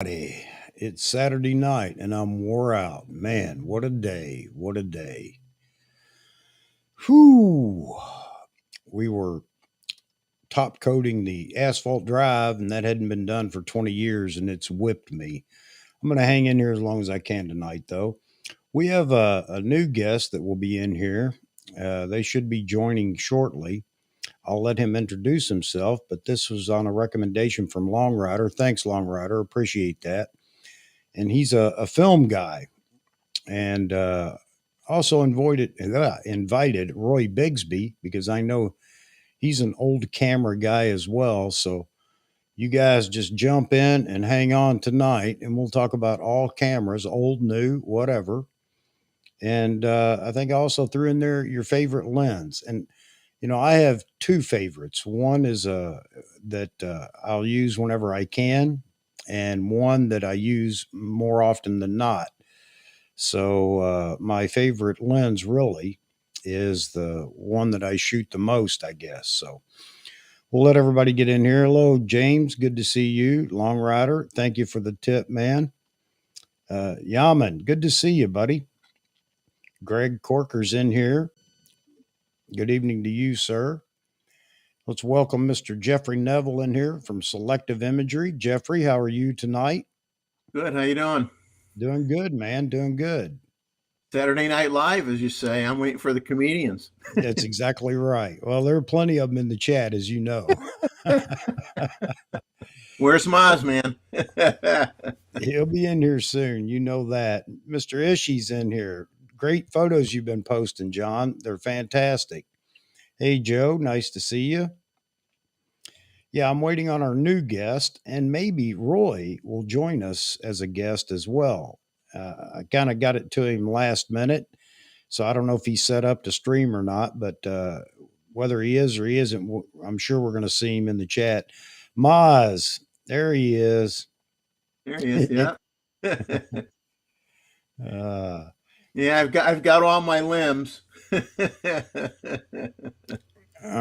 It's Saturday night and I'm wore out. Man, what a day. What a day. Whew. We were top coating the asphalt drive, and that hadn't been done for 20 years, and it's whipped me. I'm going to hang in here as long as I can tonight, though. We have a new guest that will be in here. They should be joining shortly. I'll let him introduce himself, but this was on a recommendation from Long Rider. Thanks, Long Rider. Appreciate that. And he's a film guy. And also invited Roy Bigsby because I know he's an old camera guy as well. So you guys just jump in and hang on tonight, and we'll talk about all cameras, old, new, whatever. And I think I also threw in there your favorite lens. And I have two favorites. One is that I'll use whenever I can, and one that I use more often than not. So my favorite lens really is the one that I shoot the most, I guess. So we'll let everybody get in here. Hello, James. Good to see you. Long Rider. Thank you for the tip, man. Yaman, good to see you, buddy. Greg Corker's in here. Good evening to you, sir. Let's welcome Mr. Jeffrey Neville in here from Selective Imagery. Jeffrey, how are you tonight? Good. How you doing? Doing good, man. Doing good. Saturday Night Live, as you say. I'm waiting for the comedians. That's exactly right. Well, there are plenty of them in the chat, as you know. Where's Maz, man? He'll be in here soon. You know that. Mr. Ishi's in here. Great photos you've been posting, John. They're fantastic. Hey, Joe. Nice to see you. Yeah, I'm waiting on our new guest, and maybe Roy will join us as a guest as well. I kind of got it to him last minute, so I don't know if he's set up to stream or not, but whether he is or he isn't, I'm sure we're going to see him in the chat. Maz, there he is. There he is. Yeah. uh, Yeah, I've got all my limbs. All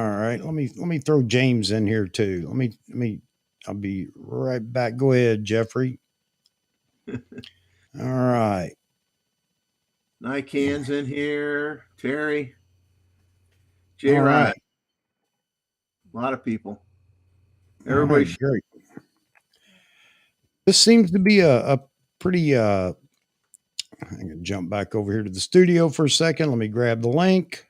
right, let me throw James in here too. Let me. I'll be right back. Go ahead, Jeffrey. All right. Nikan's in here. Terry. J. All Rod. right. A lot of people. Everybody. Right, great. This seems to be a pretty. I'm gonna jump back over here to the studio for a second. Let me grab the link.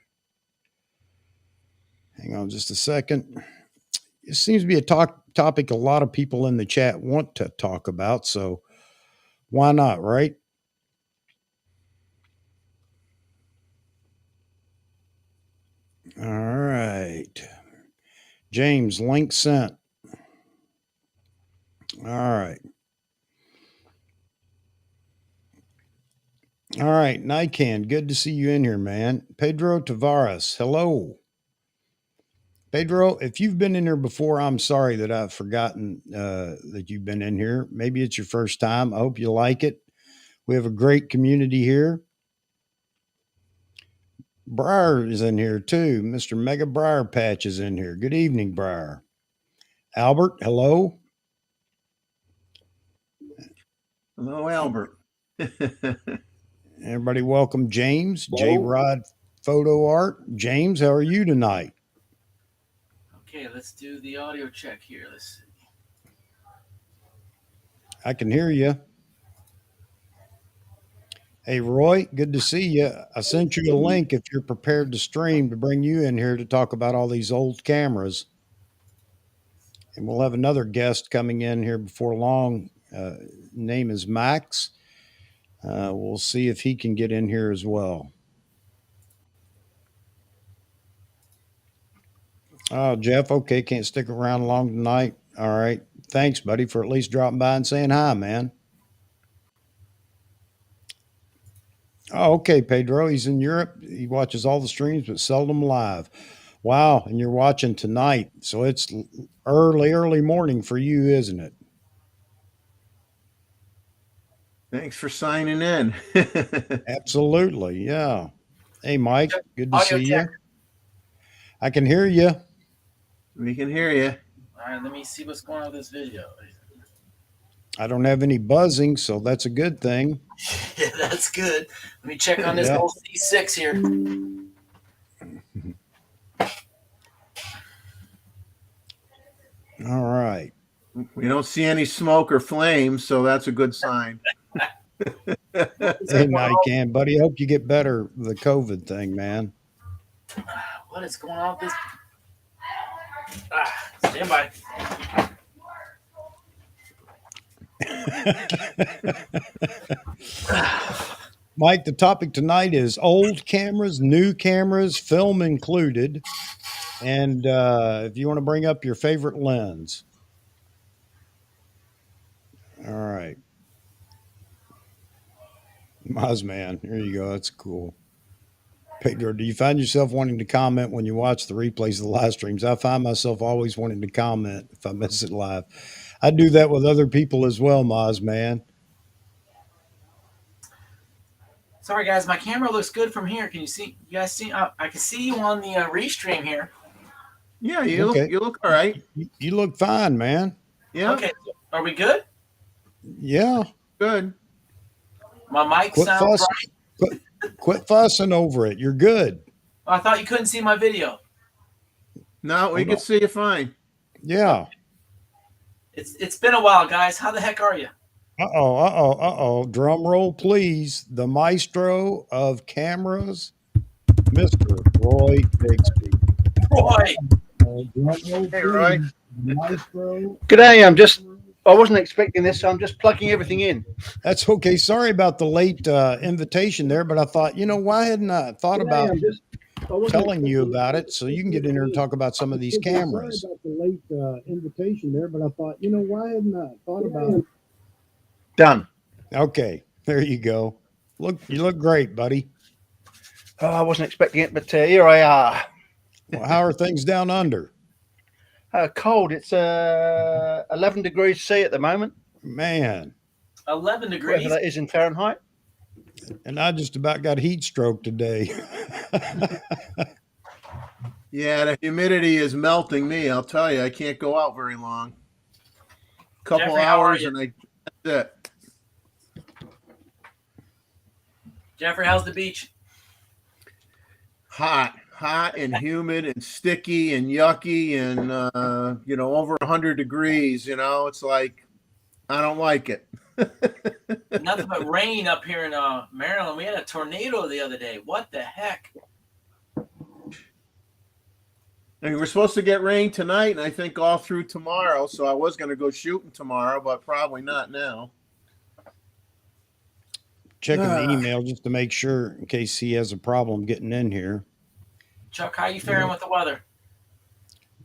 Hang on just a second. It seems to be a topic a lot of people in the chat want to talk about. So why not, right? All right. James, link sent. All right. All right. Nikan, good to see you in here, man. Pedro Tavares, hello. Pedro, if you've been in here before, I'm sorry that I've forgotten that you've been in here. Maybe it's your first time. I hope you like it. We have a great community here. Briar is in here too. Mr. Mega Briar Patch is in here. Good evening, Briar. Albert, hello. Hello, Albert. Everybody welcome James, J. Rod Photo Art. James, how are you tonight? Okay, let's do the audio check here. Let's see. I can hear you. Hey, Roy, good to see you. I sent you a link if you're prepared to stream to bring you in here to talk about all these old cameras. And we'll have another guest coming in here before long. Name is Max. We'll see if he can get in here as well. Oh, Jeff, okay, can't stick around long tonight. All right. Thanks, buddy, for at least dropping by and saying hi, man. Oh, okay, Pedro. He's in Europe. He watches all the streams, but seldom live. Wow. And you're watching tonight. So it's early morning for you, isn't it? Thanks for signing in. Absolutely. Yeah. Hey, Mike. Good to see you. I can hear you. We can hear you. All right, let me see what's going on with this video. I don't have any buzzing, so that's a good thing. Yeah, that's good. Let me check on this Yeah. old C6 here. All right. We don't see any smoke or flames, so that's a good sign. Hey, now you can, buddy. Hope you get better with the COVID thing, man. What is going on with this? Stand by. Mike, the topic tonight is old cameras, new cameras, film included. And if you want to bring up your favorite lens. All right. Mozman, here you go. That's cool. Pedro, do you find yourself wanting to comment when you watch the replays of the live streams? I find myself always wanting to comment if I miss it live. I do that with other people as well, Mozman. Sorry, guys. My camera looks good from here. Can you see? You guys see? I can see you on the restream here. Yeah, you Okay. look all right. You look fine, man. Yeah, Okay. Are we good? Yeah. good. My mic Quit sounds fussing. right. Quit fussing over it. You're good. I thought you couldn't see my video. No, we can see you fine. Yeah. It's been a while, guys. How the heck are you? Uh-oh. Drum roll, please. The maestro of cameras, Mr. Roy Bixby. Roy. Hey, Roy. G'day. I wasn't expecting this, so I'm just plugging everything in. That's okay. Sorry about the late invitation there, but I thought, why hadn't I thought about telling you about it so you can get in here and talk about some of these cameras? Sorry about the late invitation there, but I thought, why hadn't I thought about it? Done. Okay, there you go. You look great, buddy. Oh, I wasn't expecting it, but here I are. Well, how are things down under? Cold. It's 11 degrees C at the moment. Man. 11 degrees. Whatever that is in Fahrenheit. And I just about got heat stroke today. Yeah, the humidity is melting me. I'll tell you, I can't go out very long. Couple Jeffrey, how are hours you? and that's it. Jeffrey, how's the beach? Hot and humid and sticky and yucky and over 100 degrees. It's like I don't like it. Nothing but rain up here in Maryland. We had a tornado the other day. What the heck? I mean, we're supposed to get rain tonight, and I think all through tomorrow. So I was going to go shooting tomorrow, but probably not now. Checking the email just to make sure in case he has a problem getting in here. Chuck, how you faring with the weather?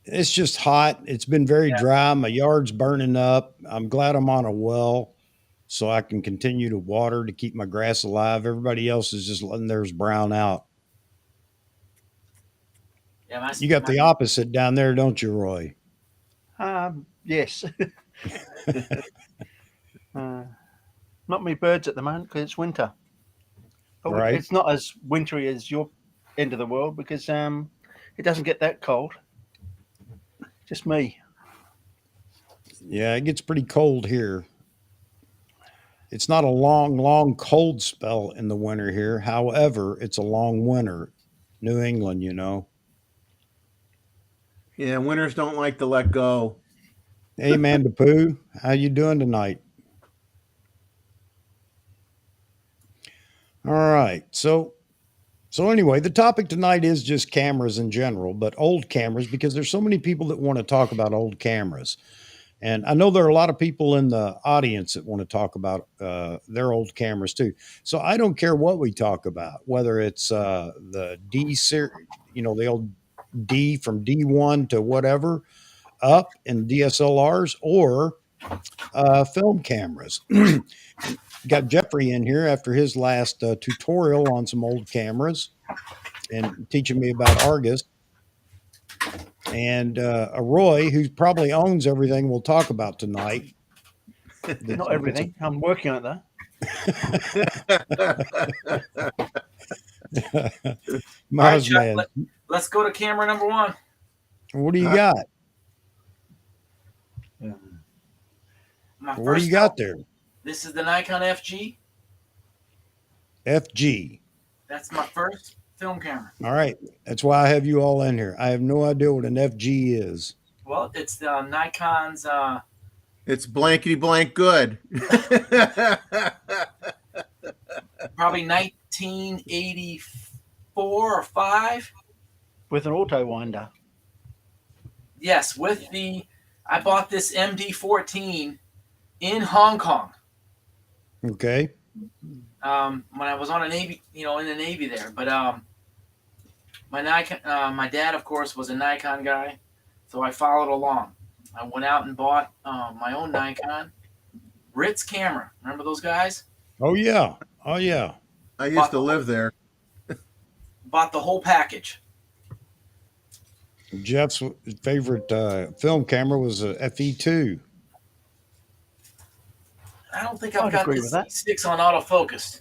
It's just hot. It's been very dry. My yard's burning up. I'm glad I'm on a well so I can continue to water to keep my grass alive. Everybody else is just letting theirs brown out. Yeah, you got the opposite down there, don't you, Roy? Yes. Not many birds at the moment because it's winter. But right. It's not as wintry as your end of the world because it doesn't get that cold. Just me. Yeah, it gets pretty cold here. It's not a long cold spell in the winter here. However, it's a long winter. New England, Yeah, winters don't like to let go. Hey, man, Pooh, how you doing tonight? All right. So anyway, the topic tonight is just cameras in general, but old cameras, because there's so many people that want to talk about old cameras. And I know there are a lot of people in the audience that want to talk about their old cameras too. So I don't care what we talk about, whether it's the D series, the old D from D1 to whatever up in DSLRs or film cameras. Got Jeffrey in here after his last tutorial on some old cameras and teaching me about Argus. And a Roy, who probably owns everything we'll talk about tonight. Not everything. I'm working on it, though. Right, Chuck, let's go to camera number 1. What do you got? My What do first you got film. there? This is the Nikon FG. FG. That's my first film camera. All right. That's why I have you all in here. I have no idea what an FG is. Well, it's the Nikon's It's blankety blank good. probably 1984 or 5. With an auto winder. Yes, with the I bought this MD14 in Hong Kong. Okay. When I was on a Navy, in the Navy there. But my dad, of course, was a Nikon guy, so I followed along. I went out and bought my own Nikon Ritz camera. Remember those guys? Oh, yeah. Oh, yeah. I used to live there. Bought the whole package. Jeff's favorite film camera was a FE2. I don't think I've I'd got agree the with that. C6 on autofocus.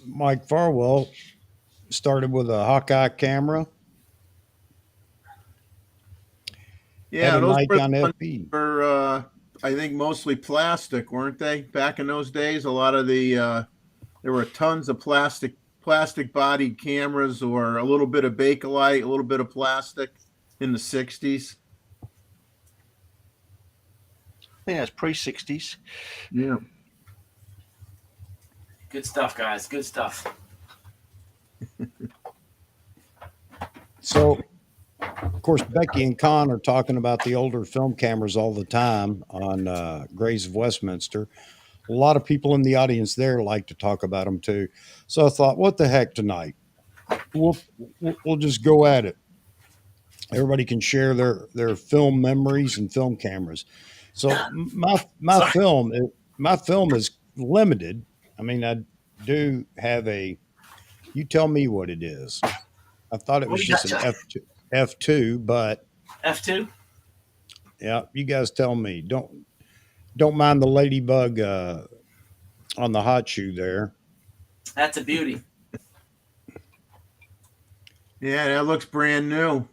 Mike Farwell started with a Hawkeye camera. Yeah, Had a those were Nikon the ones FE. that were, I think, mostly plastic, weren't they? Back in those days, a lot of the there were tons of plastic bodied cameras, or a little bit of Bakelite, a little bit of plastic in the 60s. I think that's pre-60s. Yeah. Good stuff, guys. Good stuff. So, of course, Becky and Con are talking about the older film cameras all the time on Grays of Westminster. A lot of people in the audience there like to talk about them too. So I thought, what the heck tonight? We'll just go at it. Everybody can share their film memories and film cameras. So my film is limited. I mean, I do have a. You tell me what it is. I thought it What was do you just got, an F2, but F2? yeah, you guys tell me. Don't mind the ladybug on the hot shoe there. That's a beauty. Yeah, that looks brand new.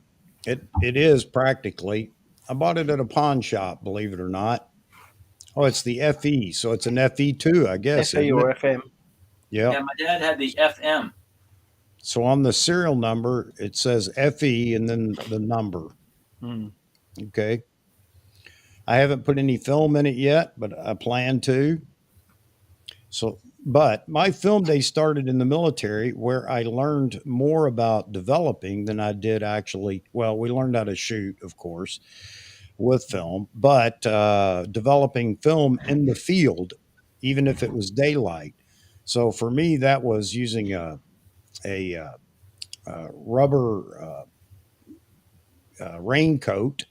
It is practically. I bought it at a pawn shop, believe it or not. Oh, it's the FE, so it's an FE2, I guess. FE Isn't or it? FM. Yeah. Yeah, my dad had the FM. So on the serial number, it says FE and then the number. Hmm. Okay. I haven't put any film in it yet, but I plan to. So, but my film day started in the military, where I learned more about developing than I did actually. Well, we learned how to shoot, of course, with film, but developing film in the field, even if it was daylight. So for me, that was using a rubber raincoat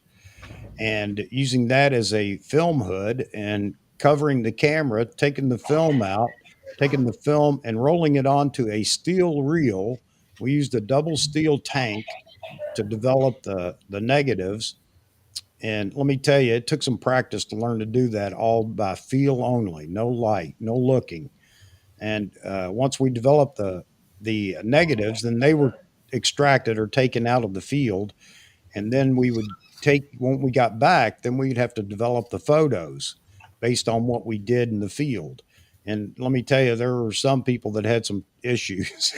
and using that as a film hood and covering the camera, taking the film out, taking the film and rolling it onto a steel reel. We used a double steel tank to develop the negatives. And let me tell you, it took some practice to learn to do that all by feel only, no light, no looking. And once we developed the negatives, then they were extracted or taken out of the field, and then we would take when we got back, then we'd have to develop the photos based on what we did in the field. And let me tell you, there were some people that had some issues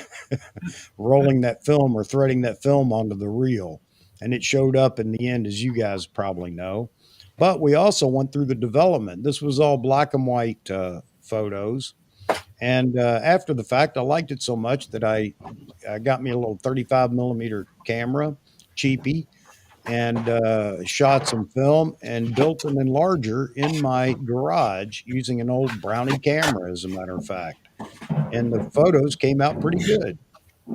rolling that film or threading that film onto the reel. And it showed up in the end, as you guys probably know. But we also went through the development. This was all black and white photos. And after the fact, I liked it so much that I got me a little 35 millimeter camera, cheapy, and shot some film and built an enlarger in my garage using an old Brownie camera, as a matter of fact. And the photos came out pretty good.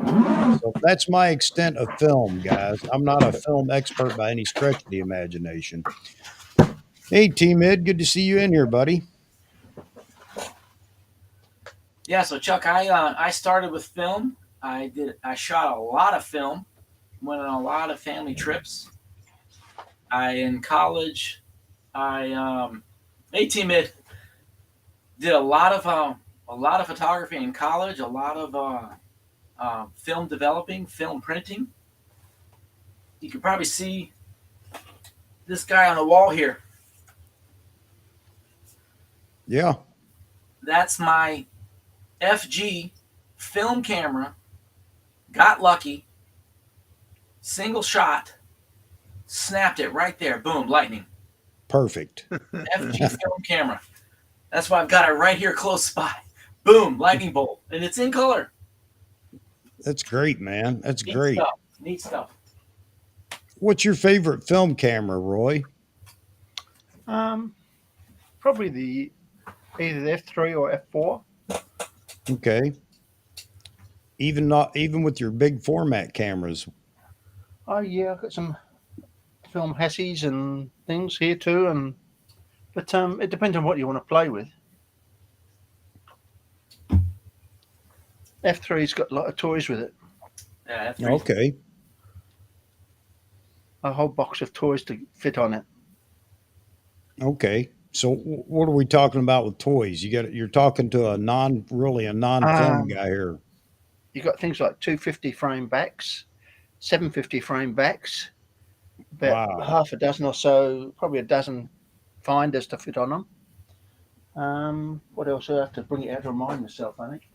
So that's my extent of film, guys. I'm not a film expert by any stretch of the imagination. Hey, T-Mid, good to see you in here, buddy. Yeah, so Chuck, I started with film. I shot a lot of film. Went on a lot of family trips. In college, hey T-Mid, did a lot of photography in college. A lot of film developing, film printing. You can probably see this guy on the wall here. Yeah. That's my FG film camera. Got lucky. Single shot. Snapped it right there. Boom, lightning. Perfect. FG film camera. That's why I've got it right here close by. Boom, lightning bolt. And it's in color. That's great, man. That's Neat great. stuff. Neat stuff. What's your favorite film camera, Roy? Probably either the F3 or F4. Okay. Even with your big format cameras. Oh yeah, I've got some film Hessies and things here too, but it depends on what you want to play with. F3's got a lot of toys with it. Yeah, F3. Okay. A whole box of toys to fit on it. Okay. So what are we talking about with toys? You're talking to a non-film guy here. You got things like 250 frame backs, 750 frame backs, about half a dozen or so, probably a dozen finders to fit on them. What else? I have to bring it out to remind myself, I think.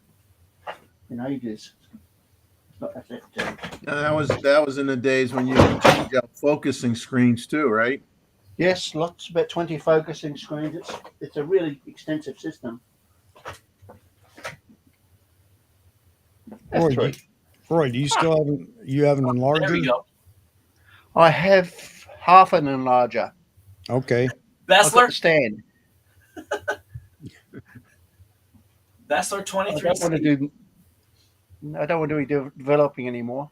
In ages. It's not That was in the days when you could change out focusing screens too, right? Yes, about 20 focusing screens. It's a really extensive system. Roy, do you still have an enlarger? There we go. I have half an enlarger. Okay. I've got Bessler? the stand. Bessler I 23. don't want to do developing anymore.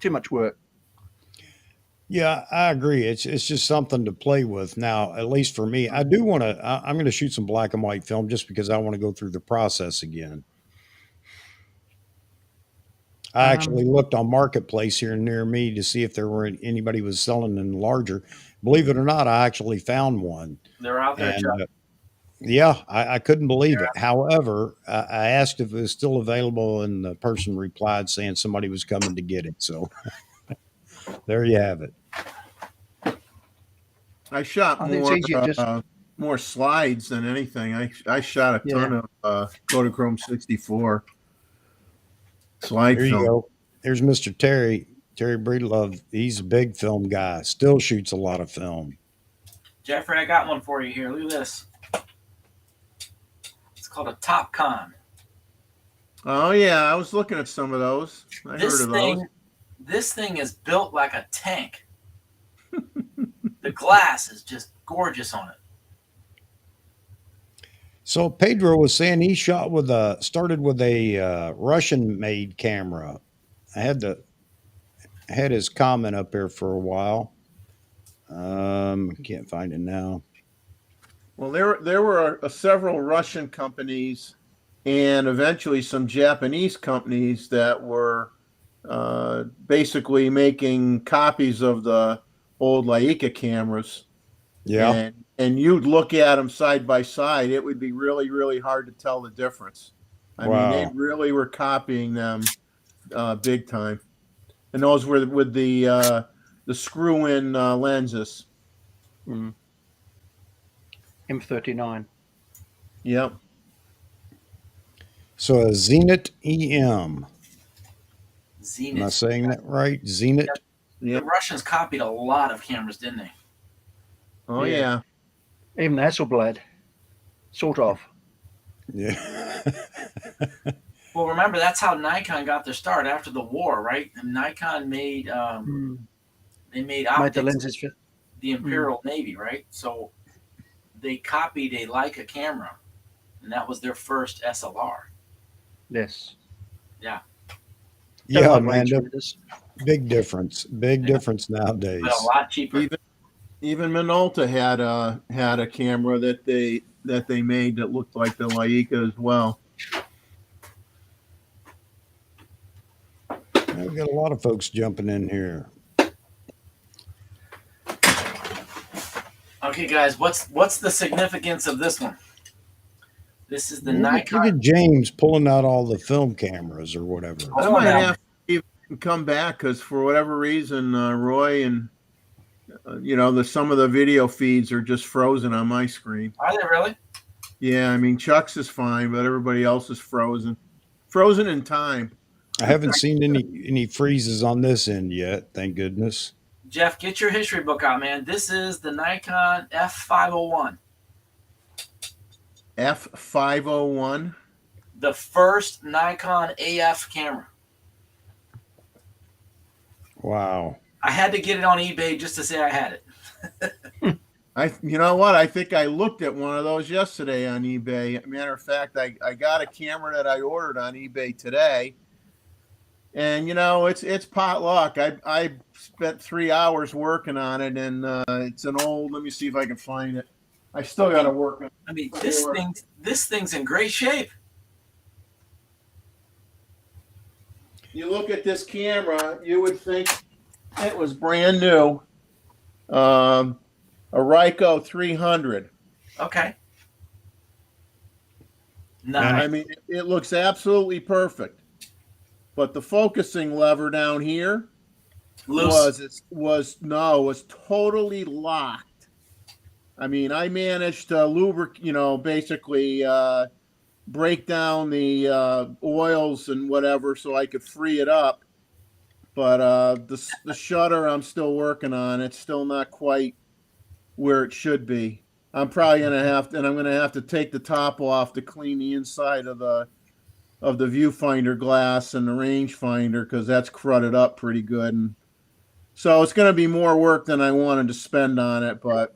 Too much work. Yeah, I agree. It's just something to play with now. At least for me, I do want to. I'm going to shoot some black and white film just because I want to go through the process again. I actually looked on Marketplace here near me to see if anybody was selling an enlarger. Believe it or not, I actually found one. They're out there, Chuck. Yeah, I couldn't believe it. However, I asked if it was still available, and the person replied saying somebody was coming to get it. So there you have it. I shot more slides than anything. I shot a ton of Kodachrome 64 slide There film. you go. There's Mr. Terry Breedlove. He's a big film guy. Still shoots a lot of film. Jeffrey, I got one for you here. Look at this. It's called a Topcon. Oh yeah, I was looking at some of those. I heard of those. This thing is built like a tank. The glass is just gorgeous on it. So Pedro was saying he started with a Russian-made camera. I had his comment up here for a while. Can't find it now. Well, there were several Russian companies and eventually some Japanese companies that were basically making copies of the old Leica cameras. Yeah. And you'd look at them side by side. It would be really, really hard to tell the difference. I mean, they really were copying them big time. And those were with the screw-in lenses. M39. Yep. So a Zenit EM. Zenit. Am I saying that right? Zenit? The Russians copied a lot of cameras, didn't they? Oh, yeah. Even the Hasselblad. Sort of. Yeah. Well, remember, that's how Nikon got their start after the war, right? And Nikon made they made optics, the lenses for the Imperial Navy, right? So they copied a Leica camera, and that was their first SLR. Yes. Yeah. Yeah, man. Big difference. Big difference nowadays. But a lot cheaper. Even Minolta had a camera that they made that looked like the Leica as well. We've got a lot of folks jumping in here. Okay, guys, what's the significance of this one? This is the Nikon. Look at James pulling out all the film cameras or whatever. I might have to even come back because for whatever reason, Roy and some of the video feeds are just frozen on my screen. Are they really? Yeah, I mean Chuck's is fine, but everybody else is frozen in time. I haven't seen any freezes on this end yet, thank goodness. Jeff, get your history book out, man. This is the Nikon F501. F501. The first Nikon AF camera. Wow. I had to get it on eBay just to say I had it. You know what? I think I looked at one of those yesterday on eBay. Matter of fact, I got a camera that I ordered on eBay today. And it's potluck. I spent 3 hours working on it, and it's an old. Let me see if I can find it. I still got to work on it. I mean, this thing's in great shape. You look at this camera, you would think it was brand new. A Ryko 300. Okay. Nice. I mean, it looks absolutely perfect. But the focusing lever down here was totally locked. I mean, I managed to basically break down the oils and whatever so I could free it up. But the shutter I'm still working on. It's still not quite where it should be. I'm probably gonna have to take the top off to clean the inside of the viewfinder glass and the rangefinder because that's crudded up pretty good. And so it's going to be more work than I wanted to spend on it, but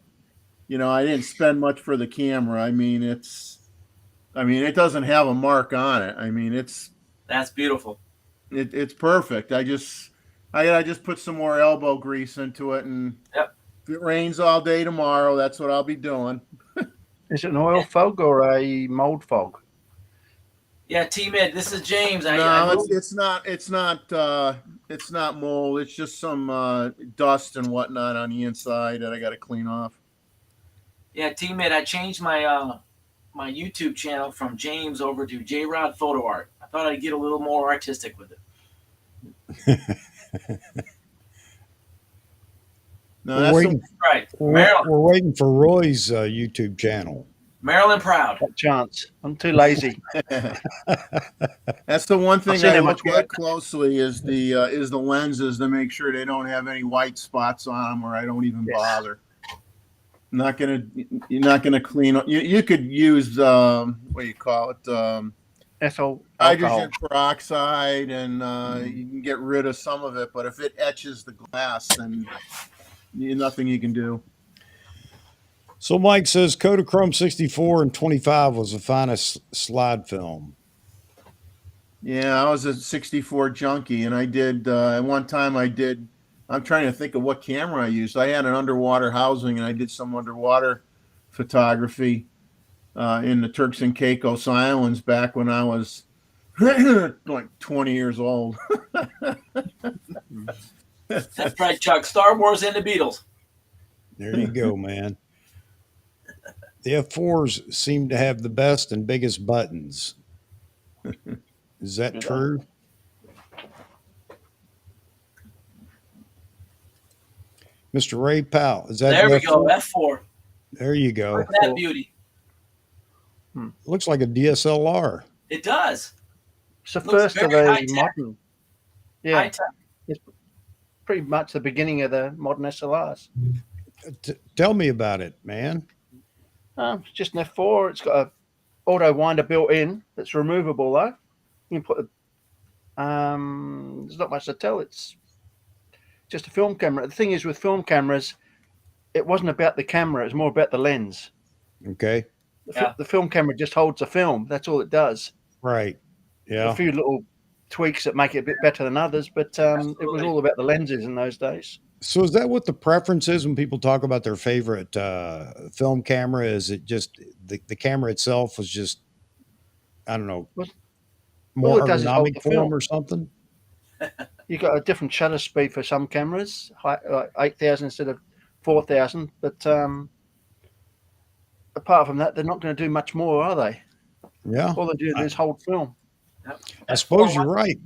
I didn't spend much for the camera. I mean, it doesn't have a mark on it. I mean, that's beautiful. It's perfect. I just put some more elbow grease into it, and yep. If it rains all day tomorrow, that's what I'll be doing. Is it an oil fog or a mold fog? Yeah, T-Mid, this is James. It's not mold. It's just some dust and whatnot on the inside that I got to clean off. Yeah, T-Mid, I changed my my YouTube channel from James over to J-Rod Photo Art. I thought I'd get a little more artistic with it. No, that's right. We're waiting for Roy's YouTube channel. Maryland Proud. That chance. I'm too lazy. That's the one thing I look at closely is the lenses to make sure they don't have any white spots on them, or I don't even bother. You're not gonna clean. You could use what do you call it? Ethyl hydrogen peroxide, and you can get rid of some of it. But if it etches the glass, then nothing you can do. So Mike says Kodachrome 64 and 25 was the finest slide film. Yeah, I was a 64 junkie, and I did at one time I'm trying to think of what camera I used. I had an underwater housing, and I did some underwater photography in the Turks and Caicos Islands back when I was like 20 years old. That's right, Chuck. Star Wars and the Beatles. There you go, man. The F4s seem to have the best and biggest buttons. Is that true? Mr. Ray Powell, is that there we go, F4. There you go. Look at that beauty. Looks like a DSLR. It does. It's the first of the modern. Yeah. It's pretty much the beginning of the modern SLRs. Tell me about it, man. It's just an F4. It's got a auto winder built in that's removable though. You can put there's not much to tell. It's just a film camera. The thing is with film cameras, it wasn't about the camera, it was more about the lens. Okay. The film camera just holds the film. That's all it does. Right. Yeah. A few little tweaks that make it a bit better than others, but it was all about the lenses in those days. So is that what the preference is when people talk about their favorite film camera? Is it just the camera itself was just, I don't know, more ergonomic form or something? You got a different shutter speed for some cameras, like 8,000 instead of 4,000. But apart from that, they're not going to do much more, are they? Yeah. All they do is hold film. I suppose you're right.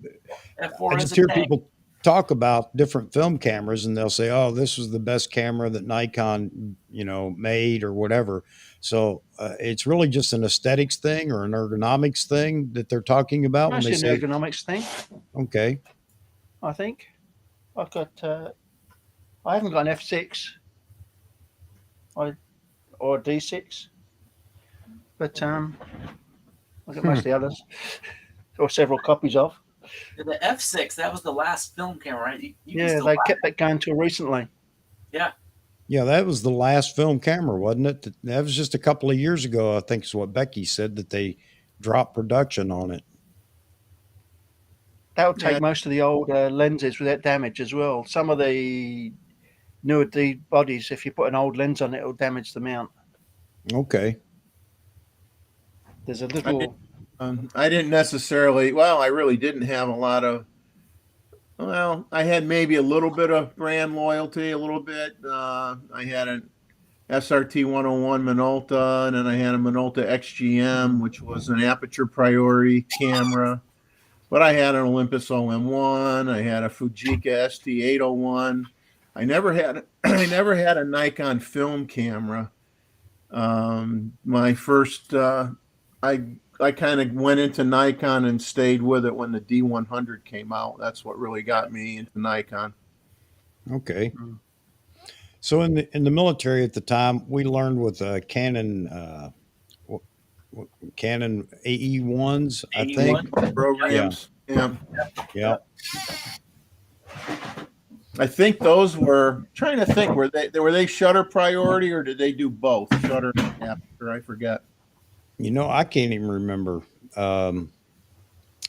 F4 I just hear people talk about different film cameras and they'll say, "Oh, this was the best camera that Nikon, made or whatever." So it's really just an aesthetics thing or an ergonomics thing that they're talking about when they Mostly an say, ergonomics thing, "Okay, I think. I've got. I haven't got an F6 or a D6, but I've got most of the others, or several copies of. The F6, that was the last film camera, right? You can Yeah, still they buy kept that going till recently. Yeah. yeah, that was the last film camera, wasn't it? That was just a couple of years ago, I think is what Becky said, that they dropped production on it." That would take Yeah, most of the old lenses without damage as well. Some of the newer D bodies, if you put an old lens on it, it'll damage the mount. Okay. There's a I didn't, little. I didn't necessarily. Well, I really didn't have a lot of. Well, I had maybe a little bit of brand loyalty, a little bit. I had an SRT 101 Minolta, and then I had a Minolta XGM, which was an aperture priority camera. But I had an Olympus OM1. I had a Fujica ST 801. I never had I never had a Nikon film camera. My first I kind of went into Nikon and stayed with it when the D100 came out. That's what really got me into Nikon. Okay. Mm. So in the military at the time, we learned with Canon Canon AE1s, I think. 81. Programs. Yeah. Yeah. I think those were trying to think were they shutter priority or did they do both shutter and aperture? I forget. I can't even remember. I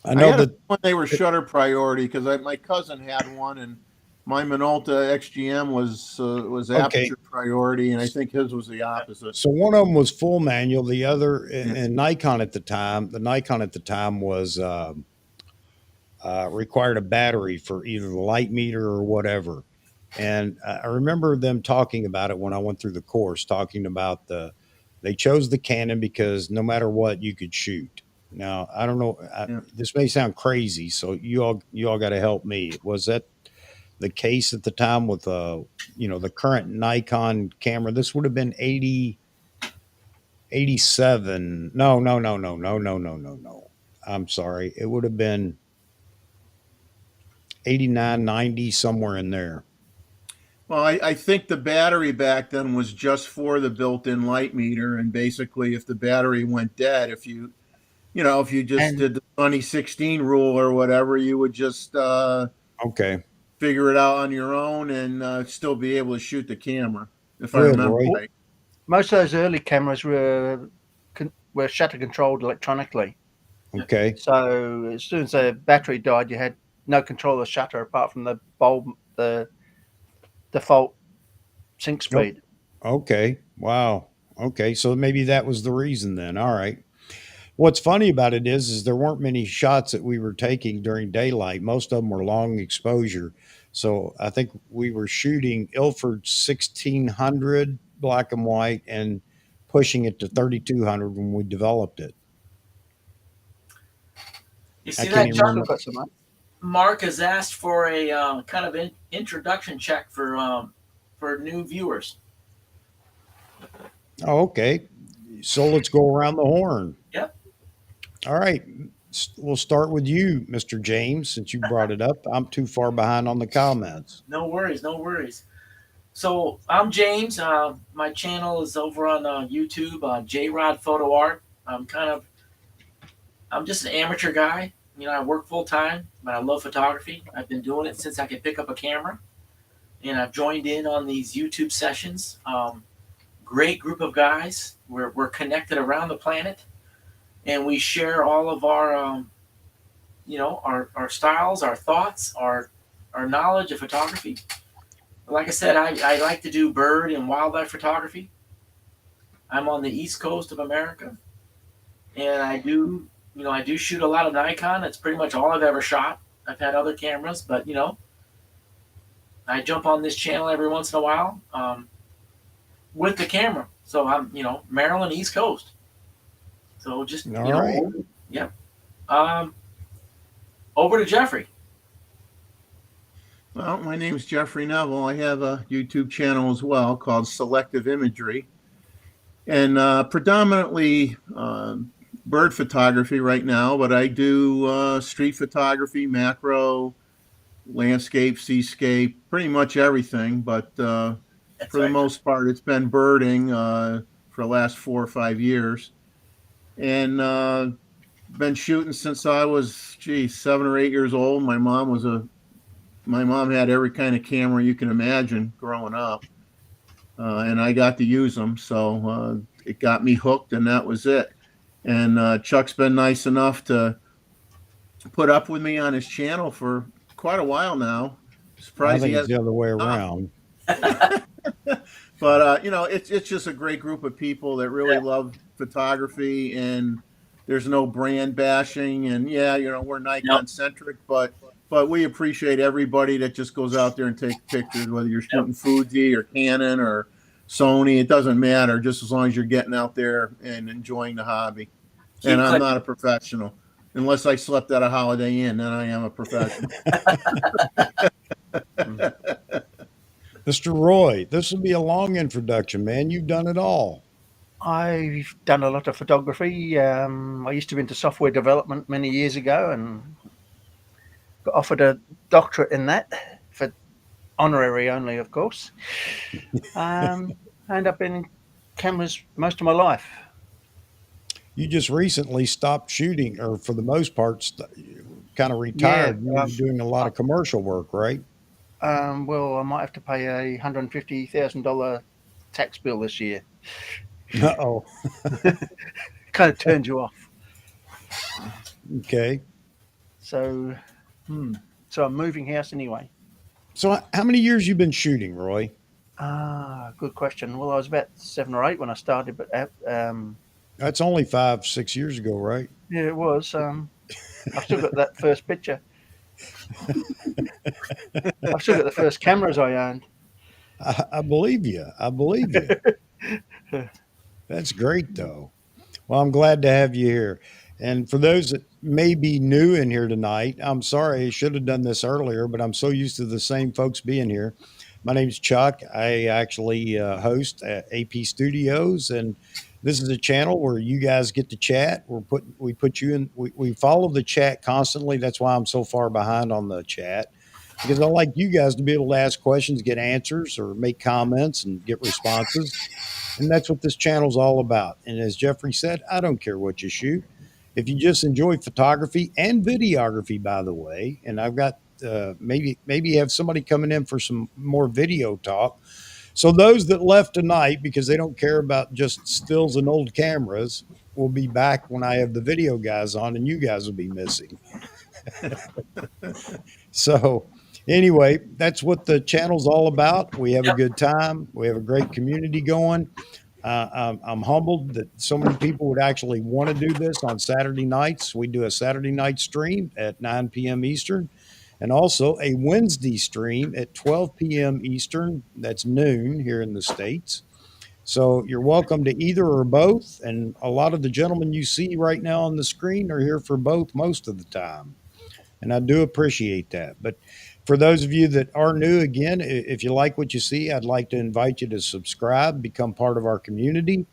I know had a that. when they were shutter priority because my cousin had one and my Minolta XGM was Okay. aperture priority and I think his was the opposite. So one of them was full manual. The other, and Nikon at the time, the Nikon at the time was required a battery for either the light meter or whatever. And I remember them talking about it when I went through the course, talking about they chose the Canon because no matter what, you could shoot. Now, I don't know. Yeah. This may sound crazy, so you all got to help me. Was that the case at the time with the current Nikon camera? This would have been 80, 87. No. I'm sorry. It would have been 89, 90, somewhere in there. Well, I think the battery back then was just for the built-in light meter, and basically, if the battery went dead, if you just And did the 2016 rule or whatever, you would just Okay. figure it out on your own and still be able to shoot the camera, if I Good, remember Roy. right. most of those early cameras were shutter controlled electronically. Okay. So as soon as the battery died, you had no control of the shutter apart from the bulb, the default sync speed. Okay. Wow. Okay. So maybe that was the reason then. All right. What's funny about it is there weren't many shots that we were taking during daylight. Most of them were long exposure. So I think we were shooting Ilford 1600 black and white and pushing it to 3200 when we developed it. You I see can't that, even Chuck? remember. Got some, Mark has asked for a kind of introduction check for new viewers. Oh, okay. So let's go around the horn. Yep. All right. We'll start with you, Mr. James, since you brought it up. I'm too far behind on the comments. No worries, no worries. So I'm James. My channel is over on YouTube, J-Rod Photo Art. I'm just an amateur guy. I work full time, but I love photography. I've been doing it since I could pick up a camera, and I've joined in on these YouTube sessions. Great group of guys. We're connected around the planet, and we share all of our our styles, our thoughts, our knowledge of photography. Like I said, I like to do bird and wildlife photography. I'm on the East Coast of America, and I do shoot a lot of Nikon. That's pretty much all I've ever shot. I've had other cameras, but I jump on this channel every once in a while with the camera. So I'm Maryland East Coast. So just All right. Yep. Over to Jeffrey. Well, my name's Jeffrey Neville. I have a YouTube channel as well called Selective Imagery, and predominantly bird photography right now, but I do street photography, macro, landscape, seascape, pretty much everything. But for the most part, it's been birding for the last 4 or 5 years, and been shooting since I was 7 or 8 years old. My mom had every kind of camera you can imagine growing up, and I got to use them, so it got me hooked, and that was it. And Chuck's been nice enough to put up with me on his channel for quite a while now. Surprised I think it's the other way around. But it's just a great group of people that really love photography, and there's no brand bashing. And we're Nikon centric, but we appreciate everybody that just goes out there and takes pictures, whether you're shooting Fuji or Canon or Sony. It doesn't matter, just as long as you're getting out there and enjoying the hobby. And I'm not a professional. Unless I slept at a Holiday Inn, then I am a professional. Mr. Roy, this will be a long introduction, man. You've done it all. I've done a lot of photography. I used to be into software development many years ago and got offered a doctorate in that, for honorary only, of course. And I've been in cameras most of my life. You just recently stopped shooting, or for the most part, kind of retired. Yeah, You were doing a lot of commercial work, right? Well, I might have to pay a $150,000 tax bill this year. Uh-oh. Kind of turned you off. Okay. So I'm moving house anyway. So how many years you been shooting, Roy? Good question. Well, I was about 7 or 8 when I started, but That's only 5-6 years ago, right? yeah, it was. I've still got that first picture. I've still got the first cameras I owned. I believe you. That's great, though. Well, I'm glad to have you here. And for those that may be new in here tonight, I'm sorry, I should have done this earlier, but I'm so used to the same folks being here. My name's Chuck. I actually host at AP Studios, and this is a channel where you guys get to chat. We put you in. We follow the chat constantly. That's why I'm so far behind on the chat, because I like you guys to be able to ask questions, get answers, or make comments and get responses. And that's what this channel's all about. And as Jeffrey said, I don't care what you shoot. If you just enjoy photography and videography, by the way, and I've got maybe have somebody coming in for some more video talk. So those that left tonight because they don't care about just stills and old cameras will be back when I have the video guys on, and you guys will be missing. So anyway, that's what the channel's all about. We have a good time. We have a great community going. I'm humbled that so many people would actually want to do this on Saturday nights. We do a Saturday night stream at 9 p.m. Eastern, and also a Wednesday stream at 12 p.m. Eastern. That's noon here in the States. So you're welcome to either or both. And a lot of the gentlemen you see right now on the screen are here for both most of the time. And I do appreciate that. But for those of you that are new, again, if you like what you see, I'd like to invite you to subscribe, become part of our community.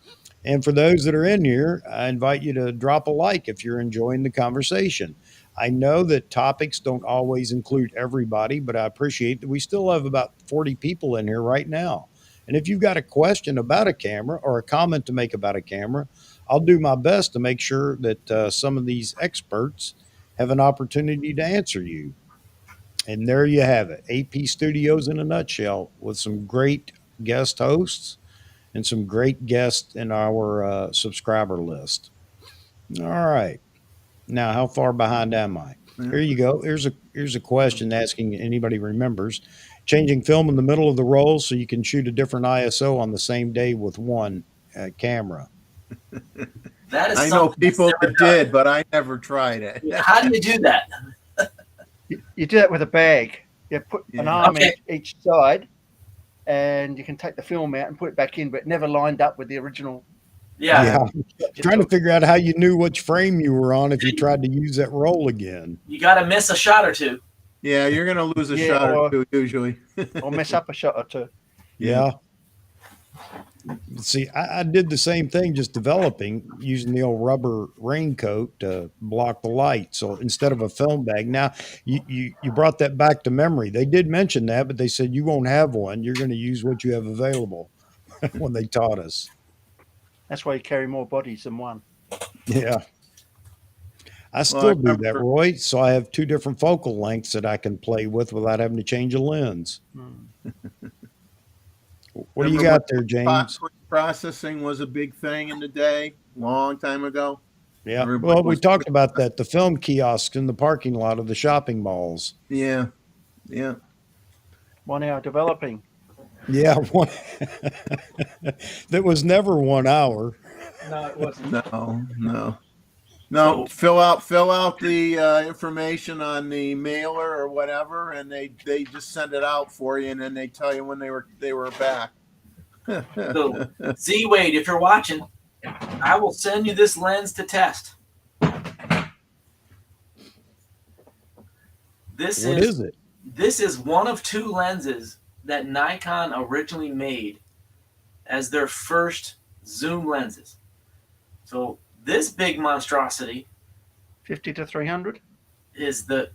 And for those that are in here, I invite you to drop a like if you're enjoying the conversation. I know that topics don't always include everybody, but I appreciate that we still have about 40 people in here right now. And if you've got a question about a camera or a comment to make about a camera, I'll do my best to make sure that some of these experts have an opportunity to answer you. And there you have it, AP Studios in a nutshell, with some great guest hosts and some great guests in our subscriber list. All right. Now, how far behind am I? Here you go. Here's a question asking anybody remembers. Changing film in the middle of the roll so you can shoot a different ISO on the same day with one camera. That is I know people that did, but I never tried it. How do you do that? You do that with a bag. You put an arm each side, and you can take the film out and put it back in, but it never lined up with the original. Yeah. Trying to figure out how you knew which frame you were on if you tried to use that roll again. You got to miss a shot or two. Yeah, you're gonna lose a Yeah, shot or or- two usually. or mess up a shot or two. Yeah. See, I did the same thing, just developing using the old rubber raincoat to block the light. So instead of a film bag, now you brought that back to memory. They did mention that, but they said you won't have one. You're going to use what you have available when they taught us. That's why you carry more bodies than one. Yeah. I Well, still I do that, remember- Roy. So I have two different focal lengths that I can play with without having to change a lens. What do you Remember got when there, James? Processing was a big thing in the day, long time ago. Yeah. Everybody Well, we was- talked about that. The film kiosks in the parking lot of the shopping malls. Yeah. 1 hour developing. Yeah. That was never 1 hour. No, it wasn't. No. Fill out the information on the mailer or whatever, and they just send it out for you, and then they tell you when they were back. So, Z Wade, if you're watching, I will send you this lens to test. This What is it? This is one of two lenses that Nikon originally made as their first zoom lenses. So this big monstrosity 50 to 300. is the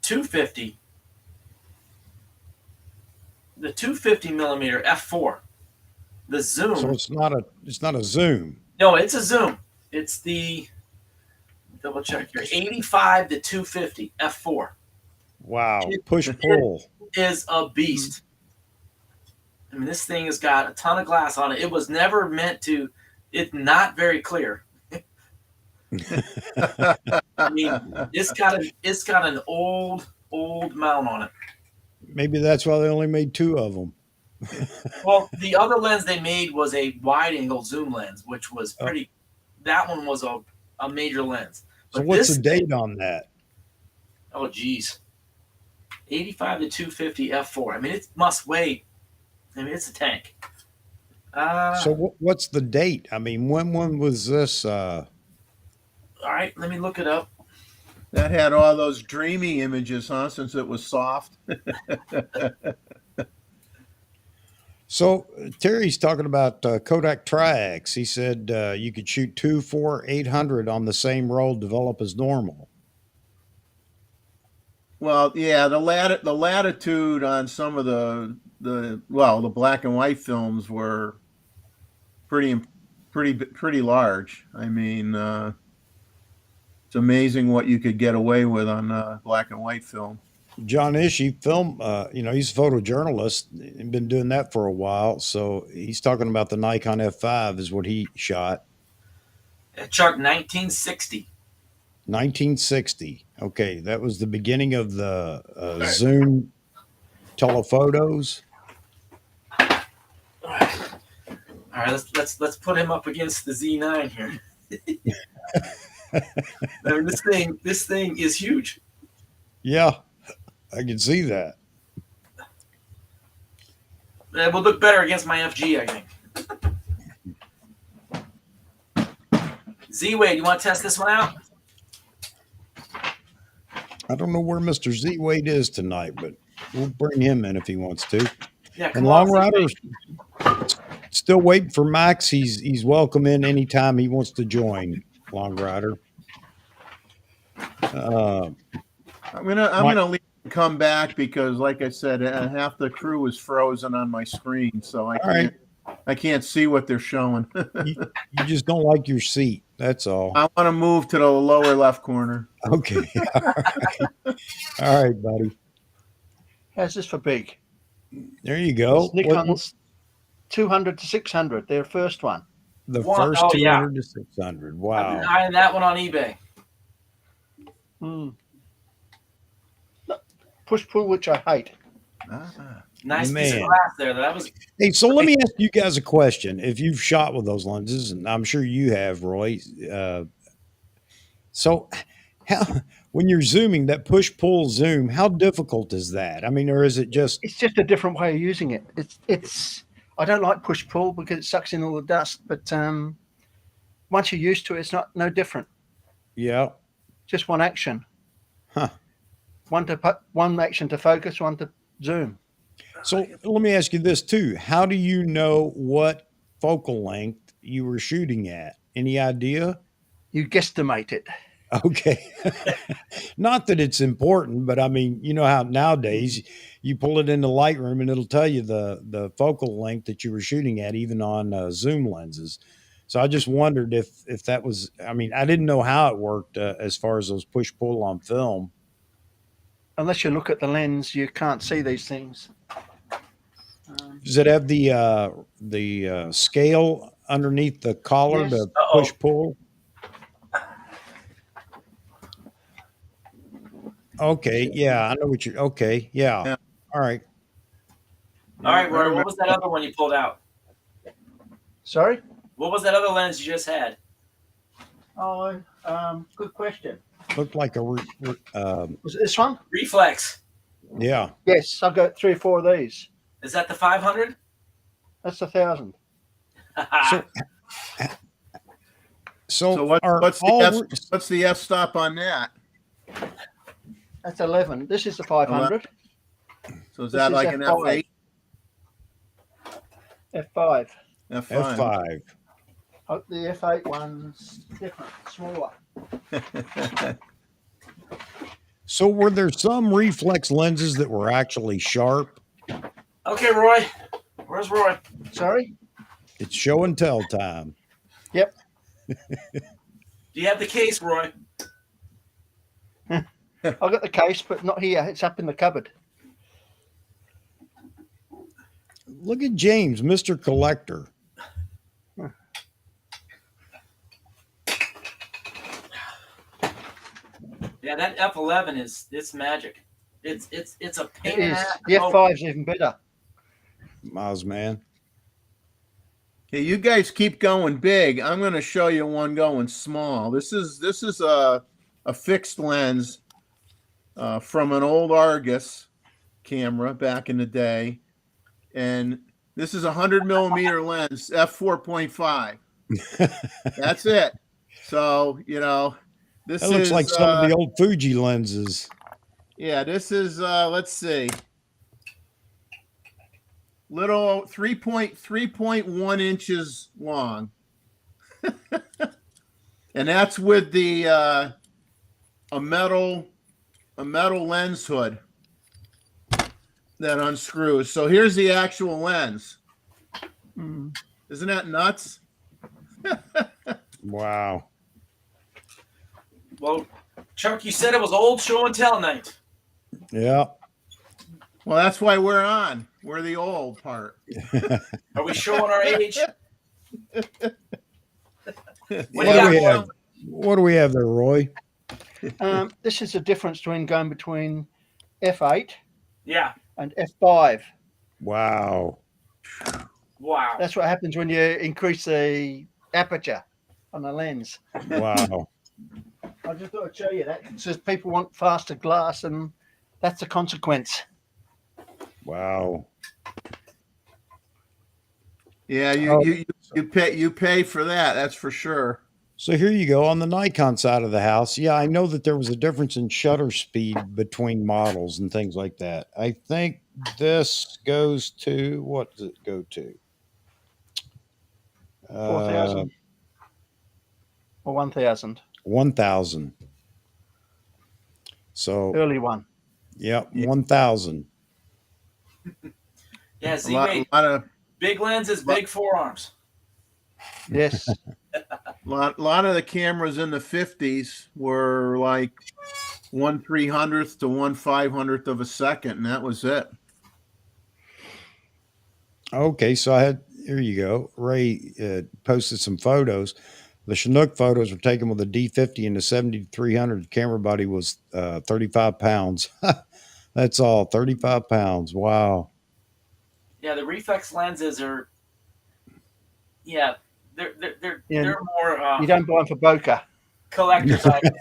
250, the 250 millimeter f4. The zoom. So it's not a zoom. No, it's a zoom. It's the double check here. 85 to 250 f4 Wow. It- Push pull. is a beast. I mean, this thing has got a ton of glass on it. It was never meant to. It's not very clear. I mean, it's got an old mount on it. Maybe that's why they only made two of them. Well, the other lens they made was a wide angle zoom lens, which was pretty. That one was a major lens. So But what's this the date on that? Oh, geez. 85 to 250 f4. I mean, it must weigh. I mean, it's a tank. So what's the date? I mean, when was this? All right, let me look it up. That had all those dreamy images, huh? Since it was soft. So Terry's talking about Kodak Triax. He said you could shoot 2, 4, 800 on the same roll, develop as normal. Well, yeah, the latitude on some of the black and white films were pretty large. I mean, it's amazing what you could get away with on black and white film. John Ishii, film, he's a photojournalist and been doing that for a while. So he's talking about the Nikon F5 is what he shot. Chuck, 1960. 1960. Okay, that was the beginning of the Zoom telephotos. All right, let's put him up against the Z9 here. I mean, this thing is huge. Yeah, I can see that. It would look better against my FG, I think. Z-Wade, you want to test this one out? I don't know where Mr. Z Wade is tonight, but we'll bring him in if he wants to. Yeah, And come Long on, Rider's still waiting for Max. He's welcome in anytime he wants to join. Long Rider. I'm gonna leave and come back because, like I said, half the crew is frozen on my screen, so I can't see what they're showing. You just don't like your seat. That's all. I want to move to the lower left corner. Okay. All right, buddy. How's this for big? There you go. It's Nikon's 200 to 600. Their first one. The One- first oh, yeah. 200 to 600. I've Wow. been eyeing that one on eBay. Push pull, which I hate. Nice piece Man. of glass there. That was Hey, so let me ask you guys a question. If you've shot with those lenses, and I'm sure you have, Roy. So how, when you're zooming, that push-pull zoom, how difficult is that? I mean, or is it just... It's just a different way of using it. It's. I don't like push pull because it sucks in all the dust. But once you're used to it, it's no different. Yeah. Just one action. Huh. one action to focus, one to zoom. So let me ask you this too. How do you know what focal length you were shooting at? Any idea? You guesstimate it. Okay. Not that it's important, but I mean, you know how nowadays you pull it into Lightroom and it'll tell you the focal length that you were shooting at, even on zoom lenses. So I just wondered if that was. I mean, I didn't know how it worked as far as those push pull on film. Unless you look at the lens, you can't see these things. Does it have the scale underneath the collar Yes. to push pull? Okay, yeah, I know what you're. Okay, yeah. Yeah. All right. All right, Roy, what was that other one you pulled out? Sorry? What was that other lens you just had? Oh, good question. Looked like a. Was it this one? Reflex. Yeah. Yes, I've got 3 or 4 of these. Is that the 500? That's 1,000. So what's the f stop on that? That's 11. This is the 500. So is This that is like an F5. F8? F5. F5. F5. Oh, the F8 one's different, smaller. So were there some reflex lenses that were actually sharp? Okay, Roy. Where's Roy? Sorry? It's show and tell time. Yep. Do you have the case, Roy? I've got the case, but not here. It's up in the cupboard. Look at James, Mr. Collector. Yeah, that F11 it's magic. It's a pain It in the is. ass. The F5's even better. Miles, man. Hey, you guys keep going big. I'm going to show you one going small. This is a fixed lens from an old Argus camera back in the day, and this is a 100mm lens, f4.5. That's it. So this That looks is like some of the old Fuji lenses. Yeah, this is let's see. Little 3.1 inches long. And that's with the a metal lens hood that unscrews. So here's the actual lens. Isn't that nuts? Wow. Well, Chuck, you said it was old show and tell night. Yeah. Well, that's why we're on. We're the old part. Are we showing our age? What do we have there, Roy? This is the difference between going between F8 Yeah. and F5. Wow. Wow. That's what happens when you increase the aperture on the lens. Wow. I just thought I'd show you that because people want faster glass, and that's the consequence. Wow. Yeah, you pay for that. That's for sure. So here you go on the Nikon side of the house. Yeah, I know that there was a difference in shutter speed between models and things like that. I think this goes to, what does it go to? 4,000 or 1,000. 1,000. So Early one. yeah, 1,000. Yeah, see, A lot of big lenses, big forearms. Yes. lot of the cameras in the 50s were like 1/300th to 1/500th of a second, and that was it. Okay, so here you go. Ray posted some photos. The Chinook photos were taken with a D50 and the 7300 camera body was 35 pounds. That's all, 35 pounds. Wow. Yeah, the reflex lenses are. Yeah, they're more. You don't buy them for bokeh. Collector's items.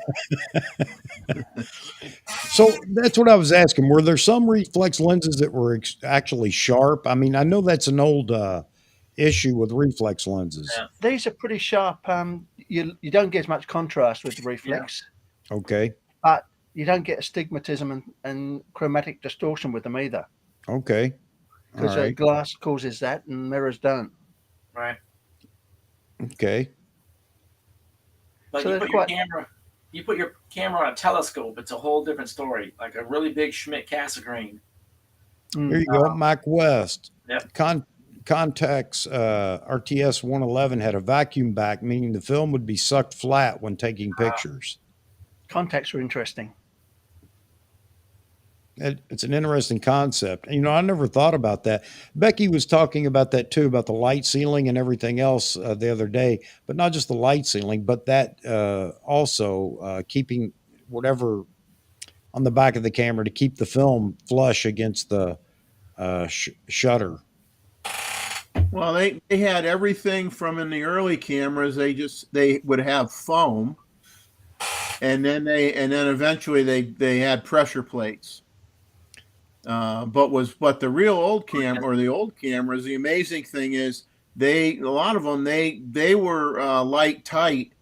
So that's what I was asking. Were there some reflex lenses that were actually sharp? I mean, I know that's an old issue with reflex lenses. Yeah. These are pretty sharp. You don't get as much contrast with the reflex. Okay. But you don't get astigmatism and chromatic distortion with them either, Okay. All because right. glass causes that and mirrors don't. Right. Okay. But So you they're put your quite- camera, you put your camera on a telescope. It's a whole different story. Like a really big Schmidt Cassegrain. Here you go. Mike West. Yep. Contax RTS 111 had a vacuum back, meaning the film would be sucked flat when taking pictures. Contacts are interesting. It's an interesting concept. You know, I never thought about that. Becky was talking about that too, about the light ceiling and everything else the other day, but not just the light ceiling, but that also keeping whatever on the back of the camera to keep the film flush against the shutter. Well, they had everything from in the early cameras. They would have foam, and then eventually they had pressure plates. But the real old camera or the old cameras, the amazing thing is a lot of them they were light tight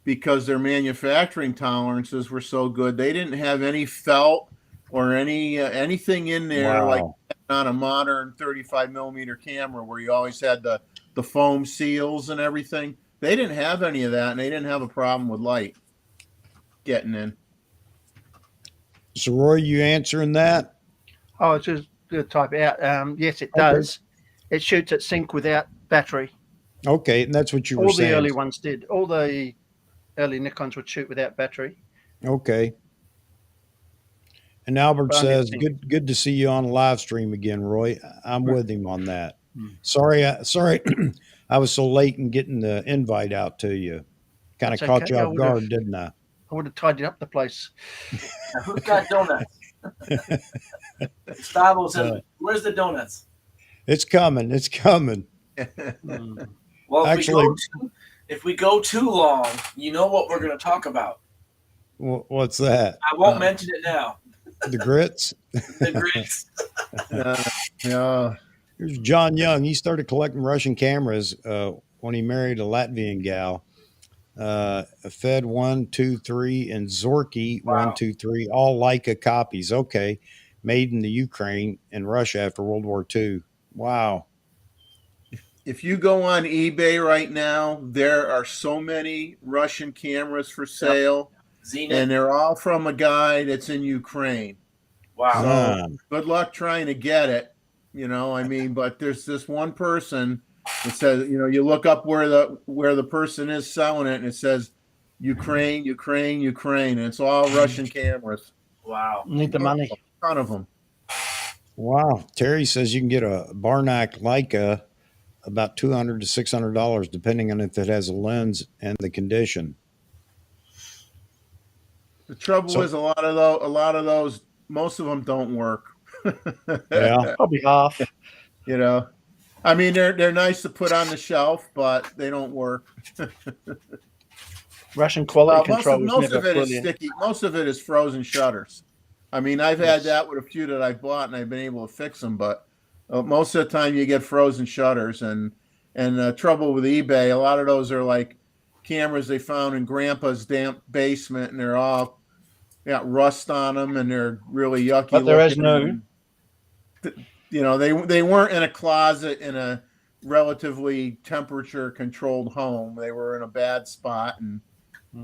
because their manufacturing tolerances were so good. They didn't have any felt or anything in there like on a modern 35 millimeter camera where you always had the foam seals and everything. They didn't have any of that, and they didn't have a problem with light getting in. So, Roy, you answering that? Oh, it's just to type it out. Yes, it does. It shoots at sync without battery. Okay, and that's what you were saying. All the early ones did. All the early Nikons would shoot without battery. Okay. And Albert says, "Good to see you on a live stream again, Roy." I'm with him on that. Sorry, I was so late in getting the invite out to you. Kind of caught you off guard, didn't I? I would have tidied up the place. Now, who's got donuts? Gustavo says, "Where's the donuts?" It's coming. It's coming. Well, actually, if we go too long, you know what we're going to talk about. What's that? I won't mention it now. The grits. The grits. Yeah. Here's John Young. He started collecting Russian cameras when he married a Latvian gal. Fed 1, 2, 3, and Zorky 1, 2, 3, all Leica copies. Okay, made in the Ukraine and Russia after World War II. Wow. If you go on eBay right now, there are so many Russian cameras for sale, and they're all from a guy that's in Ukraine. Wow. So good luck trying to get it. You know, I mean, but there's this one person that says, you know, you look up where the person is selling it, and it says Ukraine, Ukraine, Ukraine, and it's all Russian cameras. Wow. Need the money. A ton of them. Wow. Terry says you can get a Barnack Leica about $200 to $600, depending on if it has a lens and the condition. The trouble is a lot of those, most of them don't work. Yeah, probably half. You know, I mean, they're nice to put on the shelf, but they don't work. Russian quality control most of it is sticky. Most of it is frozen shutters. I mean, I've had that with a few that I bought, and I've been able to fix them. But most of the time, you get frozen shutters, and trouble with eBay. A lot of those are like cameras they found in Grandpa's damp basement, and they're all got rust on them, and they're really yucky. But there is no. You know, they weren't in a closet in a relatively temperature controlled home. They were in a bad spot, and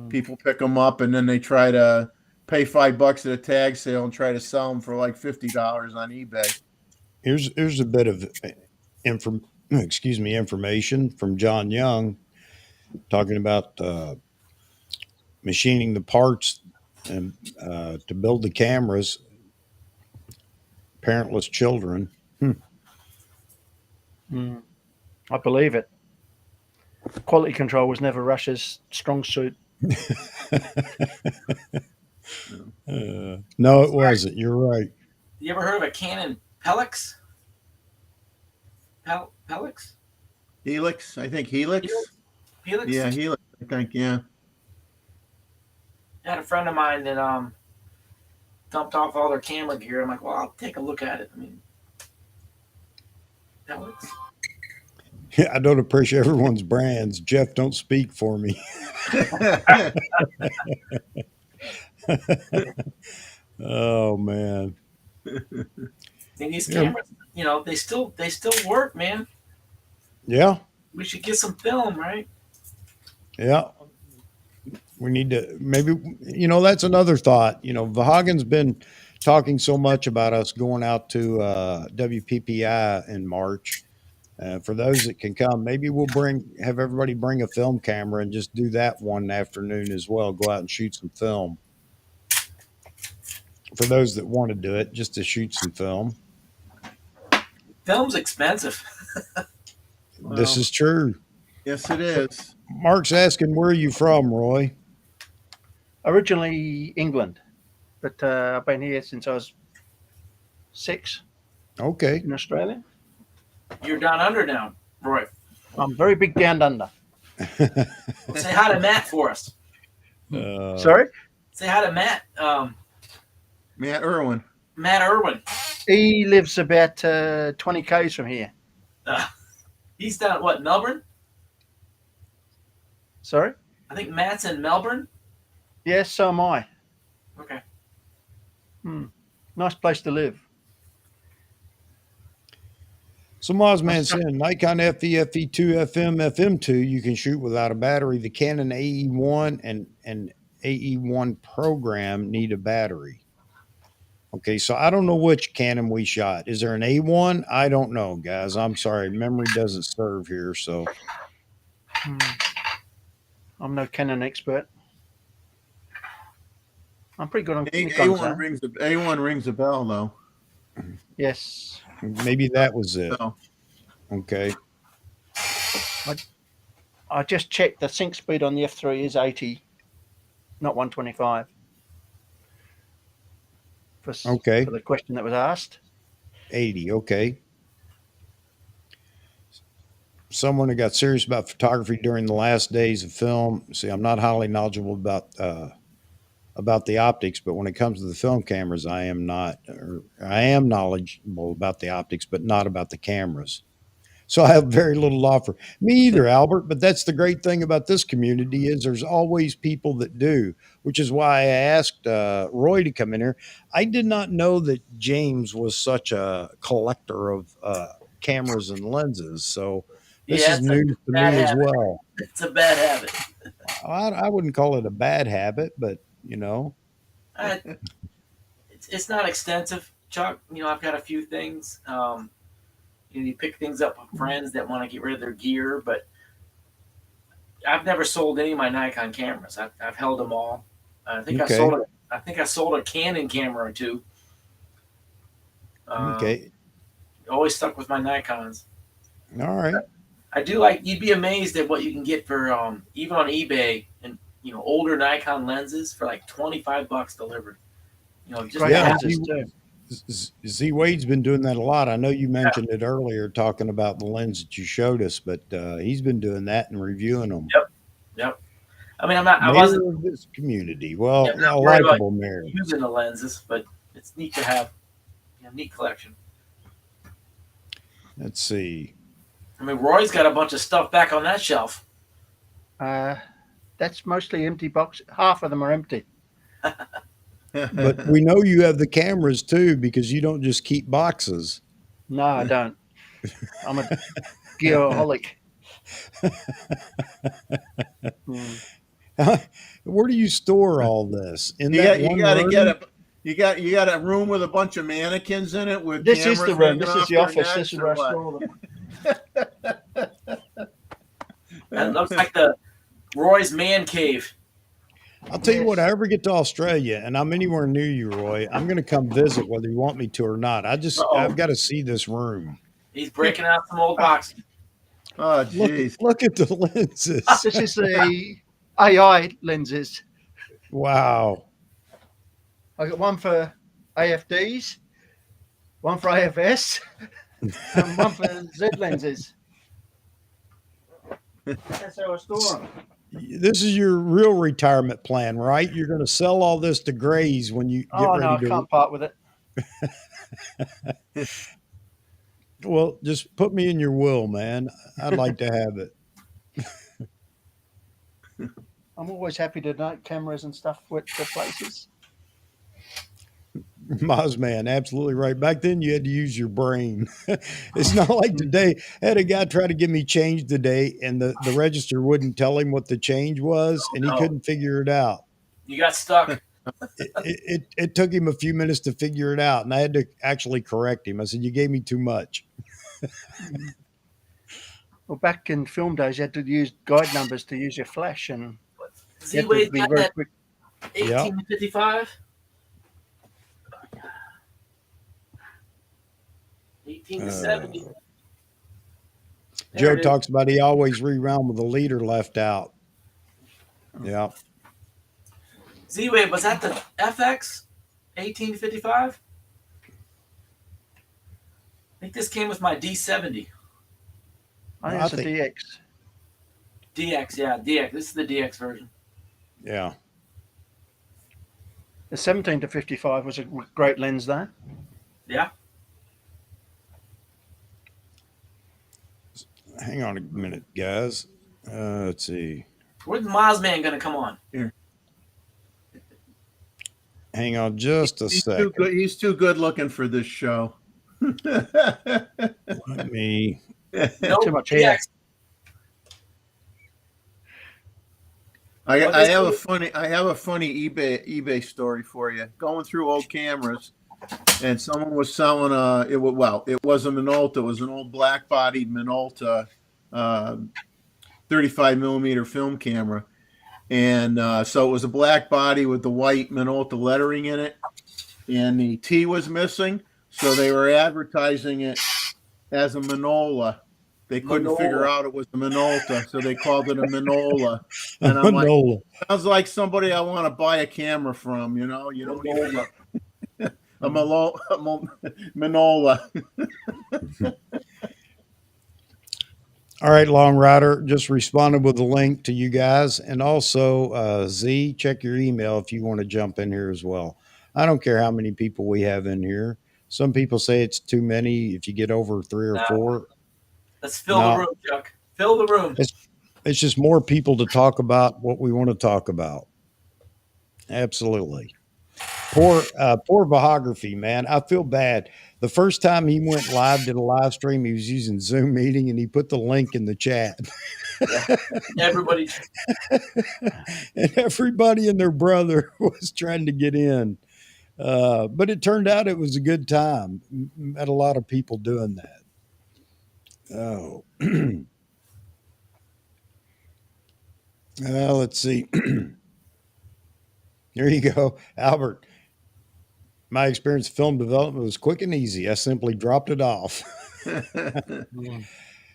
people pick them up, and then they try to pay $5 at a tag sale and try to sell them for like $50 on eBay. Here's a bit of information from John Young talking about machining the parts and to build the cameras. Parentless children. I believe it. Quality control was never Russia's strong suit. No, it wasn't. You're right. You ever heard of a Canon Pelix? Pelix? Helix? I think Helix. Helix? Yeah, Helix. I think, yeah. I had a friend of mine that dumped off all their camera gear. I'm like, well, I'll take a look at it. I mean, Pelix? Yeah, I don't appreciate everyone's brands. Jeff, don't speak for me. Oh man. And these Yeah. cameras, they still work, man. Yeah. We should get some film, right? Yeah. We need to maybe, that's another thought. Vahagen's been talking so much about us going out to WPPI in March. For those that can come, maybe we'll have everybody bring a film camera and just do that one afternoon as well. Go out and shoot some film. For those that want to do it, just to shoot some film. Film's expensive. This Well, is true. yes, it is. Mark's asking, where are you from, Roy? Originally England, but I've been here since I was 6 Okay. in Australia. You're down under now, Roy. I'm very big down under. Say hi to Matt for us. Sorry? Say hi to Matt. Matt Irwin. Matt Irwin. He lives about 20 k's from here. He's down at what, Melbourne? Sorry? I think Matt's in Melbourne. Yes, so am I. Okay. Nice place to live. So Mozman said, Nikon FE, FE2, FM, FM2, you can shoot without a battery. The Canon AE1 and AE1 program need a battery. Okay, so I don't know which Canon we shot. Is there an A1? I don't know, guys. I'm sorry. Memory doesn't serve here, so. I'm no Canon expert. I'm pretty good on A1 rings a bell, though. Yes. Maybe that was it. So, Okay. I just checked the sync speed on the F3 is 80, not 125. For the question that was asked. 80, okay. Someone who got serious about photography during the last days of film. See, I'm not highly knowledgeable about the optics, but when it comes to the film cameras, I am knowledgeable about the optics, but not about the cameras. So I have very little to offer. Me either, Albert, but that's the great thing about this community is there's always people that do, which is why I asked Roy to come in here. I did not know that James was such a collector of cameras and lenses. So this is news to me as well. It's a bad habit. I wouldn't call it a bad habit, but it's not extensive, Chuck. I've got a few things. You pick things up with friends that want to get rid of their gear, but I've never sold any of my Nikon cameras. I've held them all. I think I sold a Canon camera or two. Okay. Always stuck with my Nikons. All right. I do you'd be amazed at what you can get for even on eBay and older Nikon lenses for like $25 delivered. Z Wade's been doing that a lot. I know you mentioned it earlier, talking about the lens that you showed us, but he's been doing that and reviewing them. Yep. I mean, I wasn't of this community. Well, a likable mayor. Using the lenses, but it's neat to have a neat collection. Let's see. I mean, Roy's got a bunch of stuff back on that shelf. That's mostly empty boxes. Half of them are empty. But we know you have the cameras too, because you don't just keep boxes. No, I don't. I'm a gearaholic. Where do you store all this? You got a room with a bunch of mannequins in it with this is the room. This is the office. This is where I store them. That looks like the Roy's man cave. I'll tell you what, I ever get to Australia and I'm anywhere near you, Roy, I'm going to come visit whether you want me to or not. I've got to see this room. He's breaking out some old boxes. Oh, jeez. Look at the lenses. This is the AI lenses. Wow. I got one for AFDs, one for AFS, and one for Z lenses. That's how I store them. This is your real retirement plan, right? You're going to sell all this to Grays when you get ready I can't part with it. Well, just put me in your will, man. I'd like to have it. I'm always happy to donate cameras and stuff to places. Mozman, absolutely right. Back then, you had to use your brain. It's not like today. I had a guy try to give me change today, and the register wouldn't tell him what the change was, and he No. couldn't figure it out. You got stuck. It took him a few minutes to figure it out, and I had to actually correct him. I said, "You gave me too much." Well, back in film days, you had to use guide numbers to use your flash, and you had to Z-Wade be got very that quick. 1855. 1870. There Joe it is. talks about he always rewound with the leader left out. Yeah. Z-Wave, was that the FX 1855? I think this came with my D70. I think it's a DX. DX, yeah, DX. This is the DX version. Yeah. The 17 to 55 was a great lens there. Yeah. Hang on a minute, guys. Let's see. Where's Mozman going to come on? Here. Hang on just a second. He's too good looking for this show. Let me. No, Too much hair. DX. I have a funny eBay story for you. Going through old cameras, and someone was selling it was a Minolta. It was an old black-bodied Minolta 35 millimeter film camera, and so it was a black body with the white Minolta lettering in it, and the T was missing, so they were advertising it as a Minola. They couldn't figure out it was a Minolta, so they called it a Minola. And I'm like, sounds like somebody I want to buy a camera from, you know? You don't even a Minola. All right, Long Rider, just responded with a link to you guys. And also, Z, check your email if you want to jump in here as well. I don't care how many people we have in here. Some people say it's too many if you get over 3 or 4. Let's fill the room, Chuck. Fill the room. It's just more people to talk about what we want to talk about. Absolutely. Poor Vahography, man. I feel bad. The first time he went live, did a live stream, he was using Zoom meeting, and he put the link in the chat. Everybody. And everybody and their brother was trying to get in. But it turned out it was a good time. Met a lot of people doing that. Oh, let's see. There you go, Albert. My experience in film development was quick and easy. I simply dropped it off.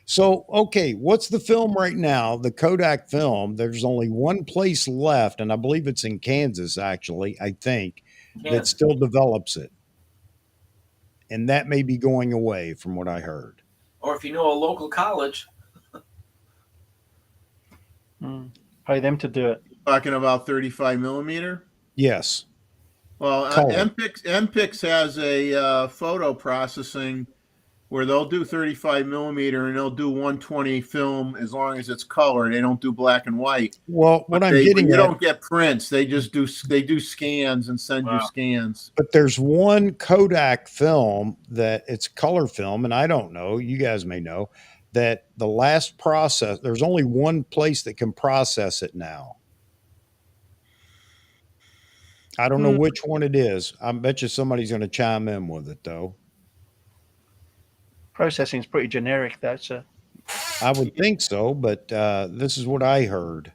So, okay, what's the film right now? The Kodak film. There's only one place left, and I believe it's in Kansas, actually, I think, that still develops it. And that may be going away from what I heard. Or if you know a local college. Pay them to do it. Talking about 35 millimeter? Yes. Well, MPix has a photo processing where they'll do 35 millimeter and they'll do 120 film as long as it's color. They don't do black and white. Well, what I'm getting you at, don't get prints. They just do scans and send you scans. But there's one Kodak film that it's color film, and I don't know, you guys may know, that the last process, there's only one place that can process it now. I don't know which one it is. I bet you somebody's going to chime in with it, though. Processing is pretty generic, though. So I would think so, but this is what I heard.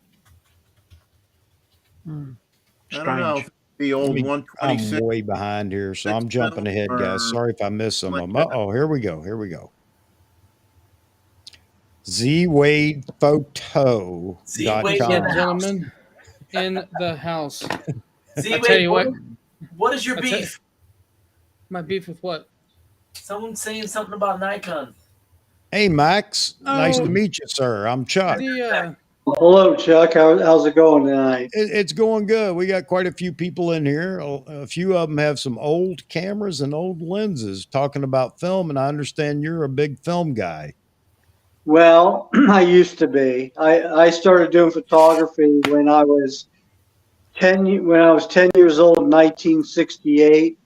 strange. I don't know. The old 126. I'm way behind here, so I'm jumping ahead, guys. Sorry if I missed some of them. Uh-oh, here we go. Here we go. Z-Wade Photo. Z-Wade gentlemen in the house. Z-Wade, tell you what is your beef? My beef with what? Someone's saying something about Nikon. Hey, Max. Nice to meet you, sir. I'm Chuck. Hello, Chuck. How's it going tonight? It's going good. We got quite a few people in here. A few of them have some old cameras and old lenses talking about film, and I understand you're a big film guy. Well, I used to be. I started doing photography when I was 10 years old in 1968,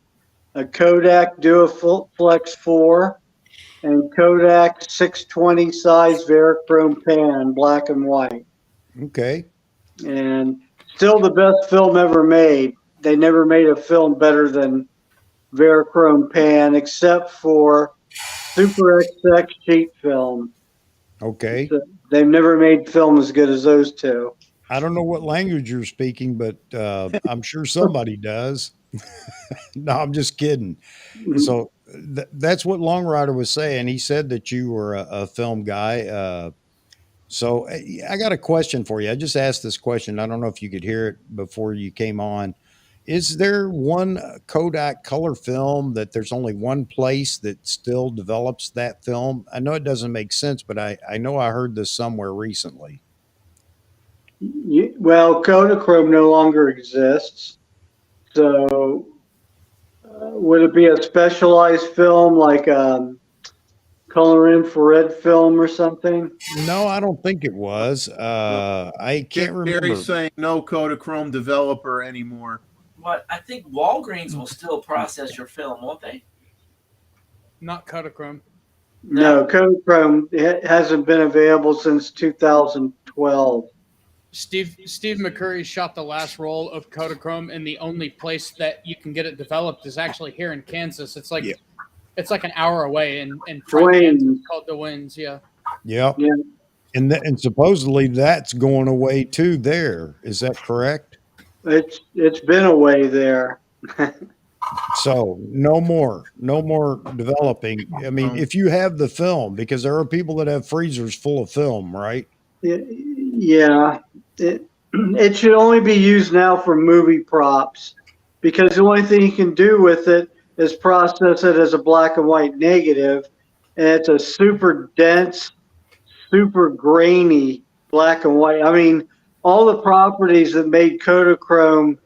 a Kodak Duoflex 4, and Kodak 620 size Verichrome pan, black and white. Okay. And still the best film ever made. They never made a film better than Verichrome pan, except for Super XX sheet film. Okay. They've never made film as good as those two. I don't know what language you're speaking, but I'm sure somebody does. No, I'm just kidding. So that's what Long Rider was saying. He said that you were a film guy. So I got a question for you. I just asked this question. I don't know if you could hear it before you came on. Is there one Kodak color film that there's only one place that still develops that film? I know it doesn't make sense, but I know I heard this somewhere recently. Well, Kodachrome no longer exists. So would it be a specialized film like color infrared film or something? No, I don't think it was. I can't remember. Gary's saying no Kodachrome developer anymore. But I think Walgreens will still process your film, won't they? Not Kodachrome. No, Kodachrome hasn't been available since 2012. Steve McCurry shot the last roll of Kodachrome, and the only place that you can get it developed is actually here in Kansas. It's like it's like an hour away in Kansas, called the Winds. Yeah. Yep. Yeah. And supposedly that's going away too there. Is that correct? It's been away there. So no more developing. I mean, if you have the film, because there are people that have freezers full of film, right? Yeah. It should only be used now for movie props, because the only thing you can do with it is process it as a black and white negative, and it's a super dense, super grainy black and white. I mean, all the properties that made Kodachrome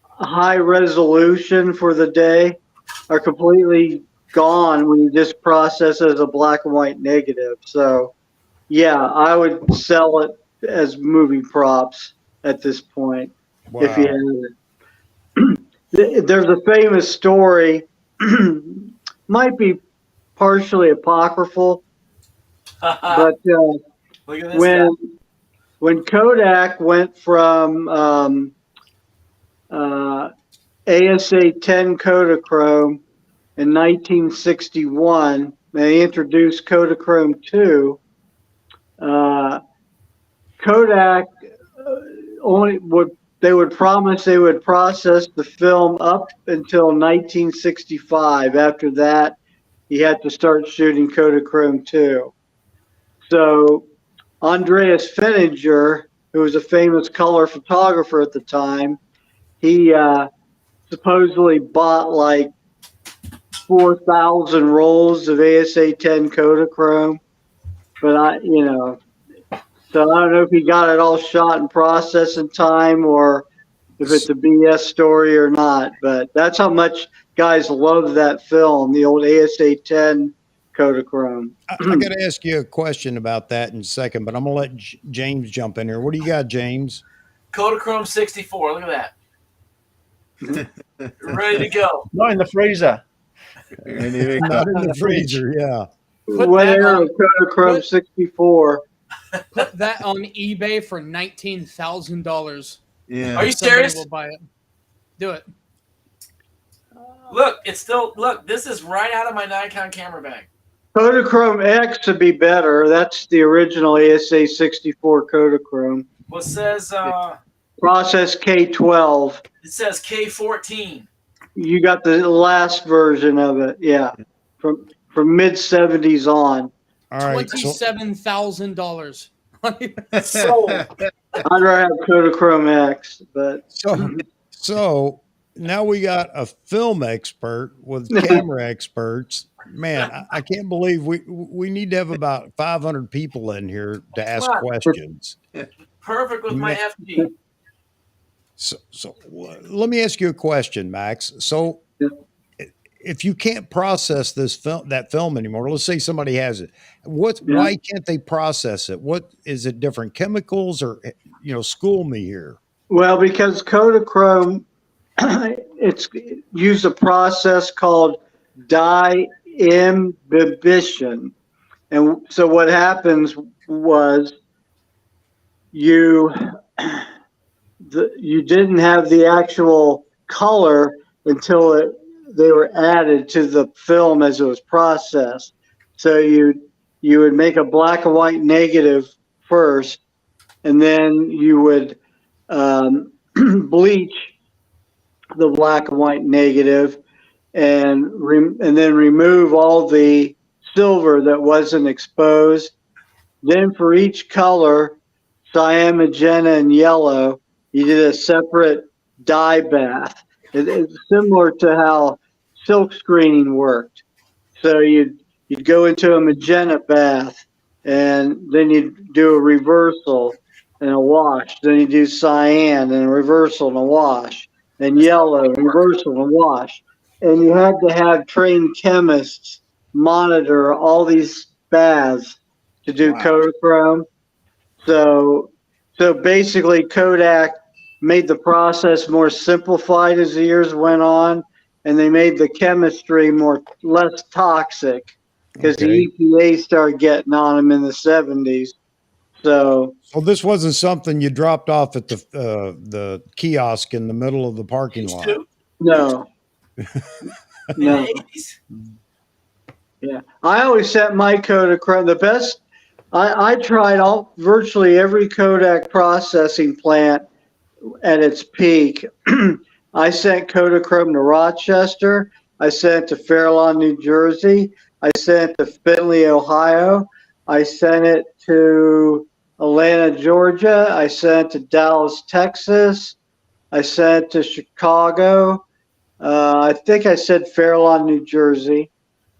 high resolution for the day are completely gone when you just process it as a black and white negative. So, yeah, I would sell it as movie props at this point. Wow. If you had it. There's a famous story, might be partially apocryphal, but Look at this when Kodak went from ASA 10 Kodachrome in 1961, they introduced Kodachrome 2. Kodak they would promise they would process the film up until 1965. After that, he had to start shooting Kodachrome 2. So Andreas Feniger, who was a famous color photographer at the time, he supposedly bought like 4,000 rolls of ASA 10 Kodachrome. But so I don't know if he got it all shot and processed in time, or if it's a BS story or not. But that's how much guys love that film, the old ASA 10 Kodachrome. I got to ask you a question about that in a second, but I'm going to let James jump in here. What do you got, James? Kodachrome 64. Look at that. Ready to go. Not in the freezer. Not in the freezer, yeah. Whatever, Kodachrome 64. Put that on eBay for $19,000. Yeah. Are you Somebody serious? will buy it. Do it. Look, it's still this is right out of my Nikon camera bag. Kodachrome X to be better. That's the original ASA 64 Kodachrome. What says Process K12. it says K14. You got the last version of it, yeah, from mid 70s on. All right. $27,000. Sold. I'd rather have Kodachrome X, but So now we got a film expert with camera experts. Man, I can't believe we need to have about 500 people in here to ask questions. Perfect with my FG. So let me ask you a question, Max. So if you can't process that film anymore, let's say somebody has it, why can't they process it? What is it? Different chemicals, or school me here? well, because Kodachrome it's used a process called dye imbibition. And so what happens was you didn't have the actual color until they were added to the film as it was processed. So you would make a black and white negative first, and then you would bleach the black and white negative, and then remove all the silver that wasn't exposed. Then for each color, cyan, magenta, and yellow, you did a separate dye bath. It's similar to how silk screening worked. So you'd go into a magenta bath, and then you'd do a reversal and a wash. Then you do cyan and a reversal and a wash. And yellow, reversal and wash. And you had to have trained chemists monitor all these baths to do Kodachrome. So basically Kodak made the process more simplified as the years went on, and they made the chemistry less toxic because the EPA started getting on them in the 70s. So this wasn't something you dropped off at the kiosk in the middle of the parking lot. No. No. Yeah, I always set my Kodachrome the best. I tried virtually every Kodak processing plant at its peak. I sent Kodachrome to Rochester. I sent it to Fairlawn, New Jersey. I sent it to Findlay, Ohio. I sent it to Atlanta, Georgia. I sent it to Dallas, Texas. I sent it to Chicago. I think I said Fairlawn, New Jersey.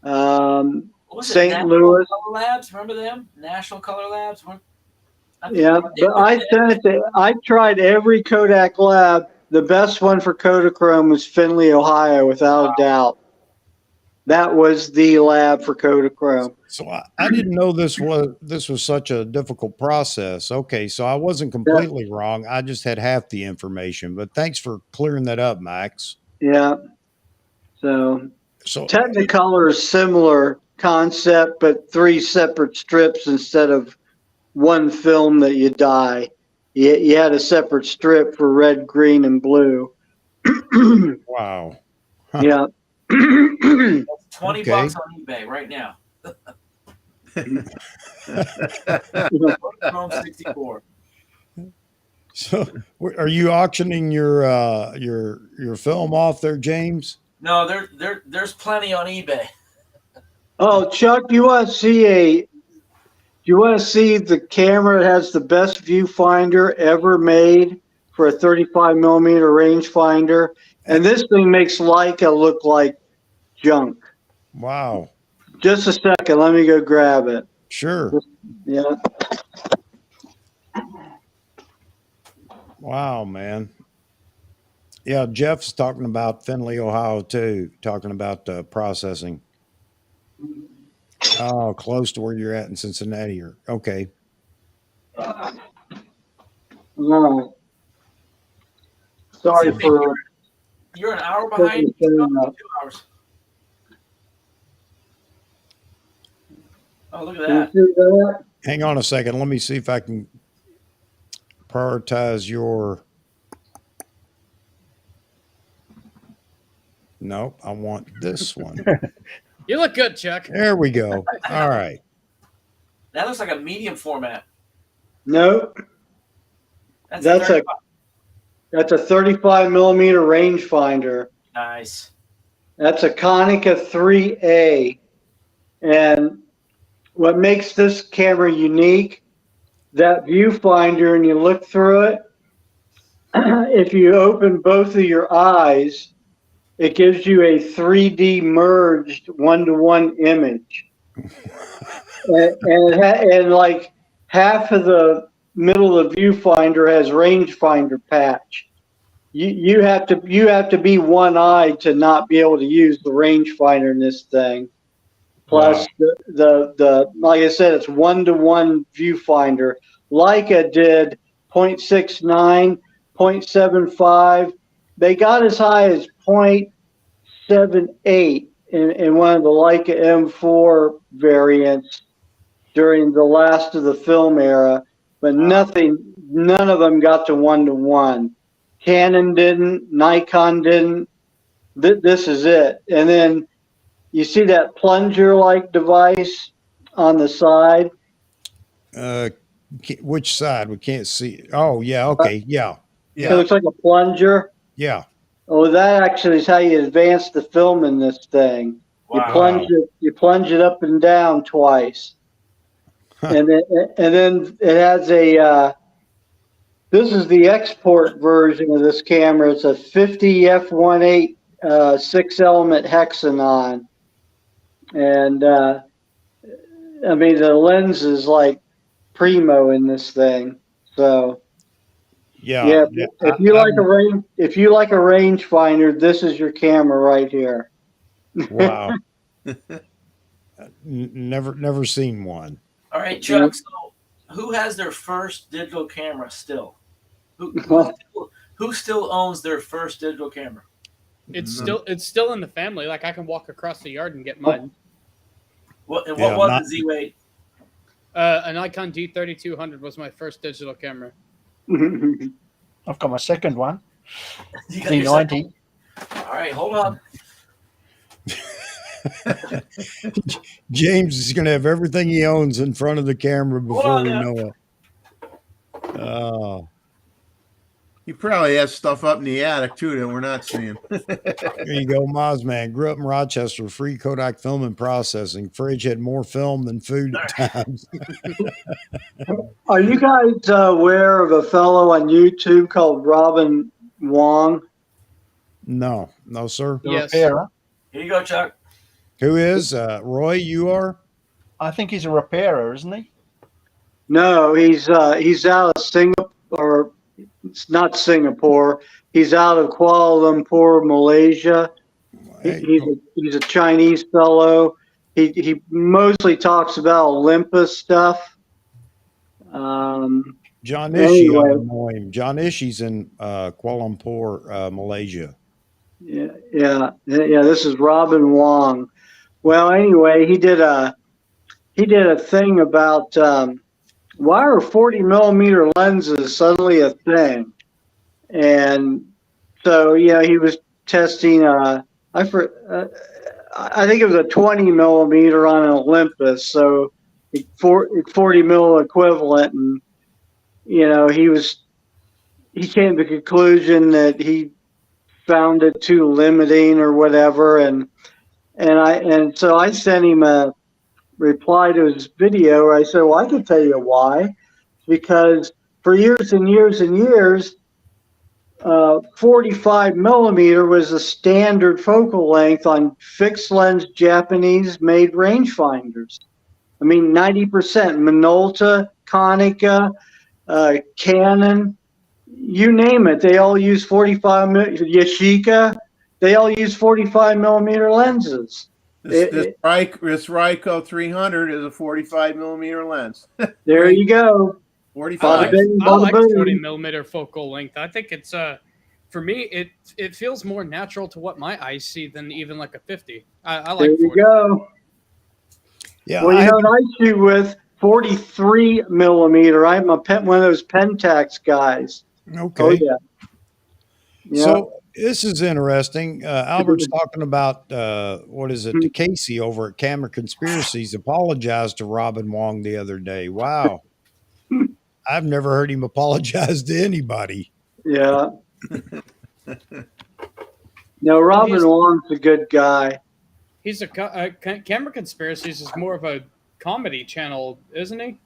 St. Louis. Color Labs, remember them? National Color Labs. Yeah, but I tried every Kodak lab. The best one for Kodachrome was Findlay, Ohio, without a doubt. That was the lab for Kodachrome. So I didn't know this was such a difficult process. Okay, so I wasn't completely wrong. I just had half the information. But thanks for clearing that up, Max. Yeah. So Technicolor is similar concept, but 3 separate strips instead of one film that you dye. You had a separate strip for red, green, and blue. Wow. Yeah. That's $20 on eBay right now. Chrome 64. So, are you auctioning your film off there, James? No, there's plenty on eBay. Oh, Chuck, you want to see the camera that has the best viewfinder ever made for a 35 millimeter rangefinder? And this thing makes Leica look like junk. Wow. Just a second. Let me go grab it. Sure. Yeah. Wow, man. Yeah, Jeff's talking about Findlay, Ohio, too, talking about processing. Oh, close to where you're at in Cincinnati. Okay. No. Sorry for... You're an hour behind. 2 hours. Oh, look at that. Hang on a second. Let me see if I can prioritize your... Nope, I want this one. You look good, Chuck. There we go. All right. That looks like a medium format. Nope. That's a 35 millimeter rangefinder. Nice. That's a Konica 3A. And what makes this camera unique, that viewfinder and you look through it, if you open both of your eyes, it gives you a 3D merged 1-to-1 image. and like half of the middle of the viewfinder has rangefinder patch. You have to be one-eyed to not be able to use the rangefinder in this thing. Plus the like I said, it's 1-to-1 viewfinder. Leica did 0.69, 0.75, they got as high as 0.78 in one of the Leica M4 variants during the last of the film era, but none of them got to 1:1. Canon didn't, Nikon didn't. This is it. And then you see that plunger-like device on the side? Which side? We can't see. Oh, yeah. Okay. Yeah. It looks like a plunger. Yeah. Oh, that actually is how you advance the film in this thing. Wow. You plunge it up and down twice. And then it has a this is the export version of this camera. It's a 50 f1.8 6-element hexanon. And I mean, the lens is like primo in this thing. So yeah. If you like a rangefinder, this is your camera right here. Wow. Never seen one. All right, Chuck. So, who has their first digital camera still? Who still owns their first digital camera? It's still in the family. Like I can walk across the yard and get mine. What was the Z-Wade? A Nikon D3200 was my first digital camera. I've got my second one. You got your second D90. one? All right, hold on. James is going to have everything he owns in front of the camera before we know it. Oh. He probably has stuff up in the attic too that we're not seeing. There you go, Mozman. Grew up in Rochester, free Kodak film and processing. Fridge had more film than food at times. Are you guys aware of a fellow on YouTube called Robin Wong? No, sir. Yes. Here you go, Chuck. Who is? Roy, you are? I think he's a repairer, isn't he? No, he's out of Singapore, or it's not Singapore. He's out of Kuala Lumpur, Malaysia. He's a Chinese fellow. He mostly talks about Olympus stuff. John Ishii, anyway. I know him. John Ishii's in Kuala Lumpur, Malaysia. Yeah. This is Robin Wong. Well, anyway, he did a thing about why are 40 millimeter lenses suddenly a thing, and so he was testing. I think it was a 20 millimeter on an Olympus, so 40 mil equivalent, and he came to the conclusion that he found it too limiting or whatever, and so I sent him a reply to his video where I said, well, I can tell you why, because for years and years and years, 45 millimeter was the standard focal length on fixed lens Japanese made rangefinders. I mean, 90%, Minolta, Konica, Canon, you name it, they all use 45 Yashica, they all use 45 millimeter lenses. This Ryko 300 is a 45 millimeter lens. There you go. 45. I like 40 millimeter focal length. I think it's for me it feels more natural to what my eyes see than even like a 50. I like. There you 40. go. Yeah. Well, I shoot with 43 millimeter. I'm one of those Pentax guys. Okay. Oh yeah. So this is interesting. Albert's talking about the Casey over at Camera Conspiracies apologized to Robin Wong the other day. Wow. I've never heard him apologize to anybody. Yeah. No, Robin Wong's a good guy. He's Camera Conspiracies is more of a comedy channel, isn't he?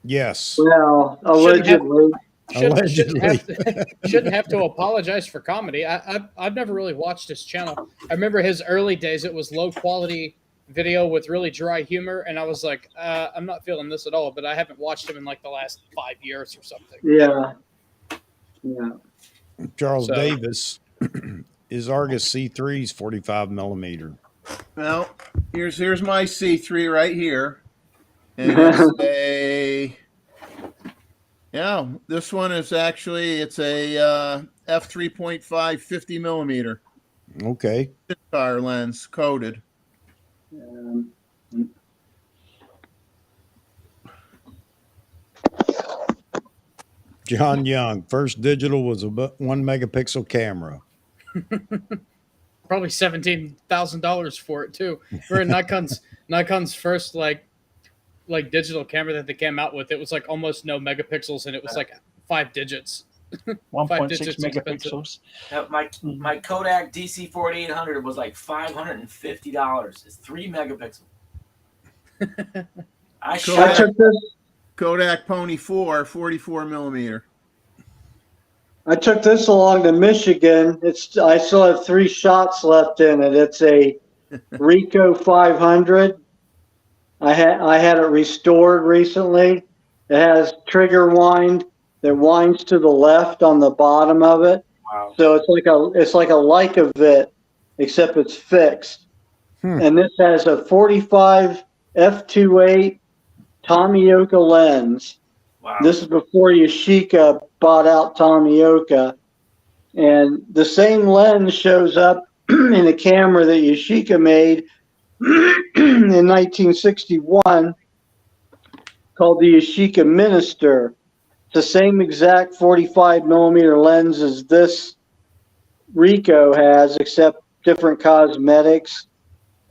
Yes. Well, allegedly. Shouldn't have to apologize for comedy. I've never really watched his channel. I remember his early days. It was low quality video with really dry humor, and I was like, I'm not feeling this at all. But I haven't watched him in like the last 5 years or something. Yeah. Charles Davis is Argus C3's 45 millimeter. Well, here's my C3 right here, and Yeah, this one is actually, it's a f3.5 50 millimeter Okay. car lens coated. Um, John Young, first digital was a 1 megapixel camera. Probably $17,000 for it too. For Nikon's first like digital camera that they came out with, it was like almost no megapixels and it was like 5 digits. 1.6 digits expensive. megapixels. My Kodak Dc 4800 was like $550. It's 3 megapixels. I I shot took this. Kodak Pony 4, 44 millimeter. I took this along to Michigan. I still have 3 shots left in it. It's a Ricoh 500. I had it restored recently. It has trigger wind that winds to the left on the bottom of it. Wow. So it's like a Leica Vit, except it's fixed. And this has a 45 f2.8 Tomioka lens. Wow. This is before Yashica bought out Tomioka. And the same lens shows up in a camera that Yashica made in 1961 called the Yashica Minister. It's the same exact 45 millimeter lens as this Ricoh has, except different cosmetics.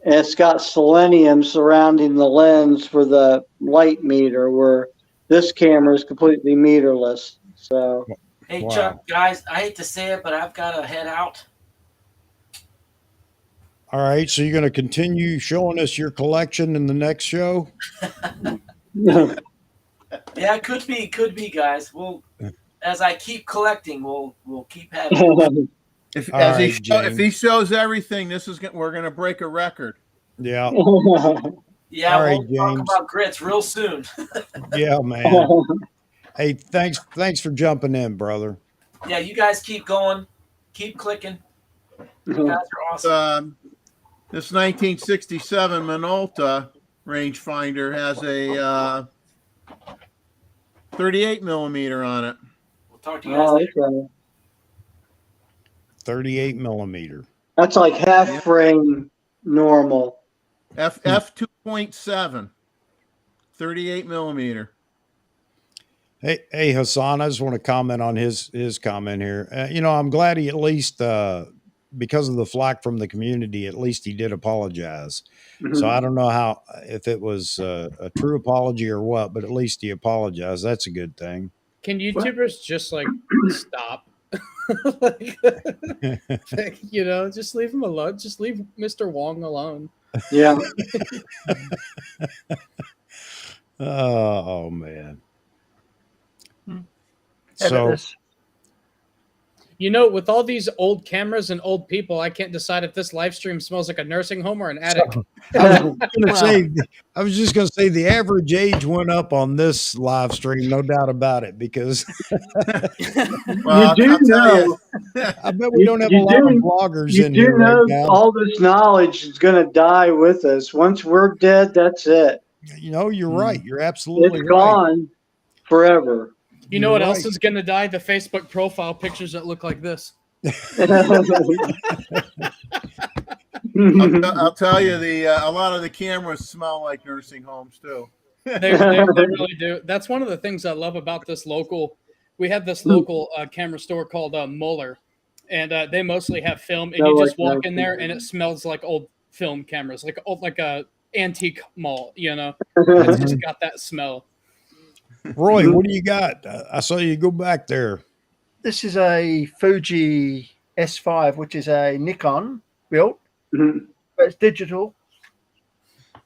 And it's got selenium surrounding the lens for the light meter, where this camera is completely meterless. So, Hey, Wow. Chuck, guys, I hate to say it, but I've got to head out. All right. So you're going to continue showing us your collection in the next show? Yeah, could be, guys. We'll, as I keep collecting, we'll keep having. If All as right, if he James. shows everything, we're gonna break a record. Yeah. Yeah, All right, we'll talk James. about grits real soon. Yeah, man. Hey, thanks for jumping in, brother. Yeah, you guys keep going, keep clicking. You guys are awesome. This 1967 Minolta rangefinder has a 38 millimeter on it. We'll talk to you guys Oh, later. okay. 38 millimeter. That's like half frame normal. f2.7, 38 millimeter. Hey, Hassan, I just want to comment on his comment here. I'm glad he at least, because of the flack from the community, at least he did apologize. So I don't know if it was a true apology or what, but at least he apologized. That's a good thing. Can YouTubers just like stop? Just leave him alone. Just leave Mr. Wong alone. Yeah. Oh man. Edit So this. With all these old cameras and old people, I can't decide if this live stream smells like a nursing home or an attic. I was just going to say the average age went up on this live stream, no doubt about it, because Well, You do know. I bet we don't have a lot of bloggers You in do here know right now. all this knowledge is going to die with us. Once we're dead, that's it. You're right. You're absolutely It's right. gone forever. You know You're what else right. is going to die? The Facebook profile pictures that look like this. I'll tell you, a lot of the cameras smell like nursing homes too. They really do. That's one of the things I love about this local. We have this local camera store called Muller, and they mostly have film. And you just walk in there, and it smells like old film cameras, like a antique mall. It's just got that smell. Roy, what do you got? I saw you go back there. This is a Fuji S5, which is a Nikon built, but it's digital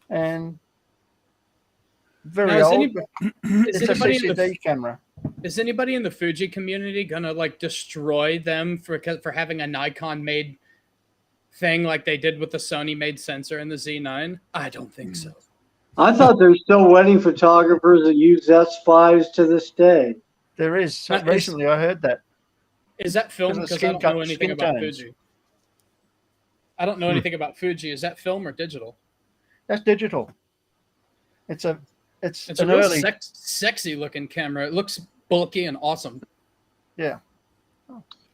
and very Now, old. It's a anybody in CCD camera. Is anybody in the Fuji community gonna destroy them for having a Nikon made thing like they did with the Sony made sensor in the Z9? I don't think so. I thought there's still wedding photographers that use S5s to this day. There is. Recently, I heard that. Is that film? Because of Because I don't know anything skin about tones. Fuji. I don't know anything about Fuji. Is that film or digital? That's digital. It's It's an a real early. sexy looking camera. It looks bulky and awesome. Yeah.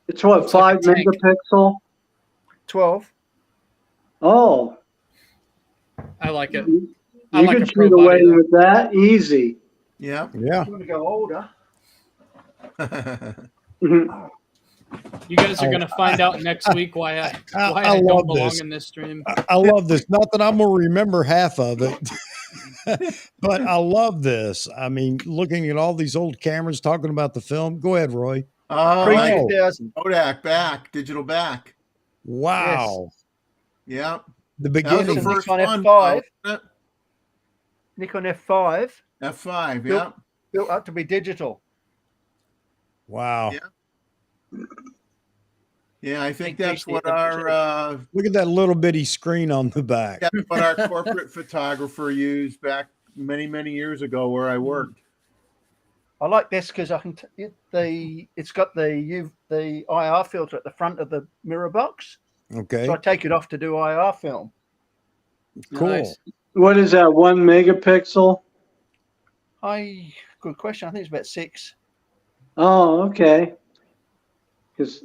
It's what, Looks like 5 a tank. megapixel? 12. Oh, I like it. you I like can a pro shoot away body though. with that easy. Yeah. Yeah. I'm going to go older. Mhm. You guys are Oh, gonna find out next week why I I don't love belong this. in this stream. I love this. Not that I'm gonna remember half of it, but I love this. I mean, looking at all these old cameras, talking about the film. Go ahead, Roy. Oh, Pre like 2000. Kodak back, digital back. Wow. Yeah. The That was the beginning. first Nikon one. F5. wasn't Nikon F5 it? F5, Built- yeah. built up to be digital. Wow. Yeah. Yeah, I think Big that's PC what at the our Look at that little bitty screen on the back. that's what our corporate photographer used back many, many years ago where I worked. I like this because I can. It's got the IR filter at the front of the mirror box, Okay. so I take it off to do IR film. Cool. Nice. What is that, 1 megapixel? Good question. I think it's about 6. Oh, okay. Because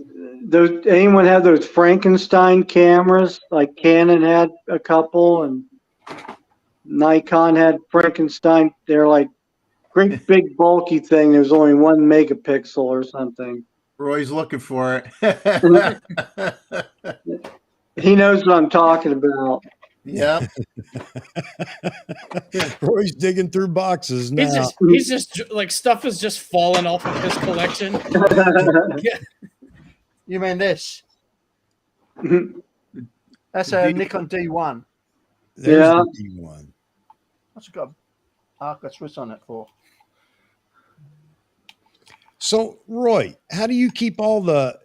anyone have those Frankenstein cameras? Like Canon had a couple, and Nikon had Frankenstein. They're like great big bulky thing. There's only 1 megapixel or something. Roy's looking for it. He knows what I'm talking about. Yep. Roy's digging through boxes now. He's just like stuff is just falling off of his collection. You mean this? That's a Nikon D1. There's Yeah. the D1. What's it got? Arca Swiss on it for? So, Roy, how do you keep all the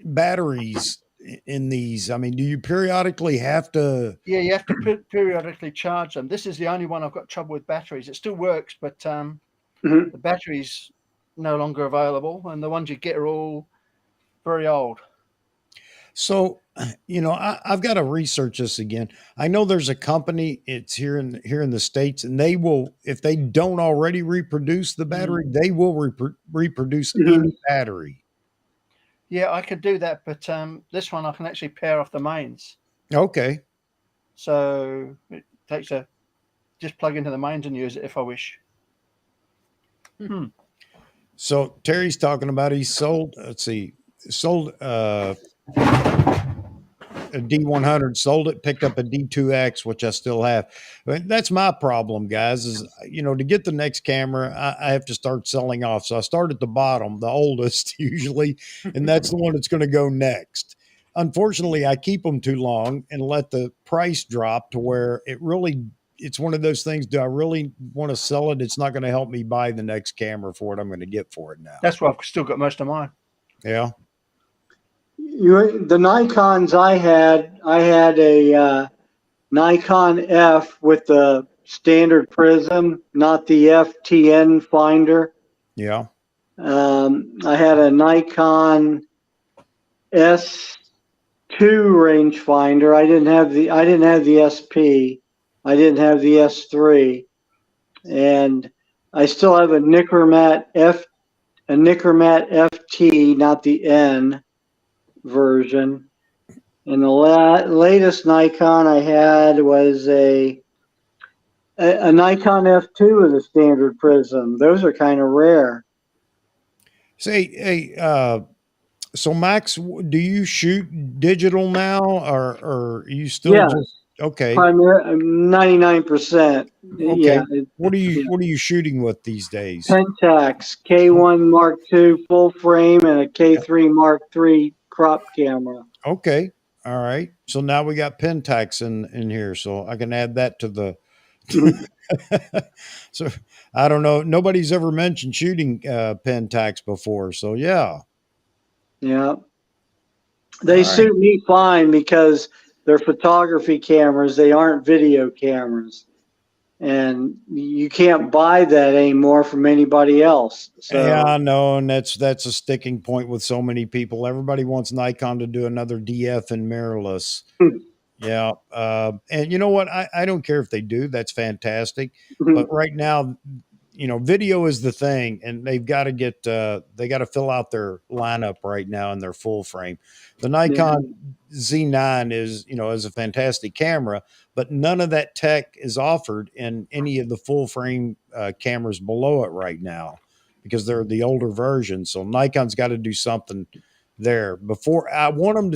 batteries in these? I mean, do you periodically have to? Yeah, you have to periodically charge them. This is the only one I've got trouble with batteries. It still works, but Mhm. the battery's no longer available, and the ones you get are all very old. So, I've got to research this again. I know there's a company. It's here in the States, and they will, if they don't already reproduce the battery, they will reproduce any battery. Yeah, I could do that, but this one I can actually pair off the mains. Okay. So it takes just plug into the mains and use it if I wish. So Terry's talking about he sold. Let's see, sold a D100, sold it, picked up a D2X, which I still have. But that's my problem, guys. Is to get the next camera, I have to start selling off. So I start at the bottom, the oldest usually, and that's the one that's going to go next. Unfortunately, I keep them too long and let the price drop to where it's one of those things. Do I really want to sell it? It's not going to help me buy the next camera for what I'm going to get for it now. That's why I've still got most of mine. Yeah. The Nikons I had a Nikon F with the standard prism, not the FTN finder. Yeah. I had a Nikon S2 rangefinder. I didn't have the SP. I didn't have the S3, and I still have a Nikkormat FT, not the N version. And the latest Nikon I had was a Nikon F2 with a standard prism. Those are kind of rare. Say, so Max, do you shoot digital now, or are you still Yeah. just okay? 99%. Okay. Yeah. What are you shooting with these days? Pentax K1 Mark II full frame and a K3 Mark III crop camera. Okay. All right. So now we got Pentax in here, so I can add that to the. So I don't know. Nobody's ever mentioned shooting Pentax before, so yeah. Yeah. They All right. suit me fine because they're photography cameras. They aren't video cameras. And you can't buy that anymore from anybody else. So Yeah, I know, and that's a sticking point with so many people. Everybody wants Nikon to do another DF and mirrorless. Yeah, and you know what? I don't care if they do. That's fantastic. But right now, video is the thing, and they've got to get they got to fill out their lineup right now in their full frame. The Nikon Z9 is a fantastic camera, but none of that tech is offered in any of the full frame cameras below it right now because they're the older version. So Nikon's got to do something there before I want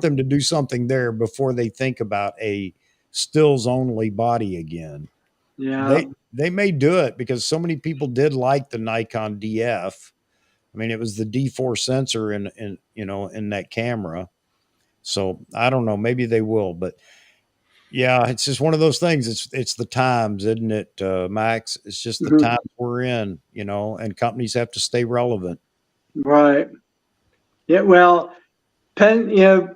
them to do something there before they think about a stills only body again. Yeah. They may do it because so many people did like the Nikon DF. I mean, it was the D4 sensor in that camera. So I don't know, maybe they will, but yeah, it's just one of those things. It's the times, isn't it, Max? It's just the times we're in, and companies have to stay relevant. Right. Yeah. Well, Pentax,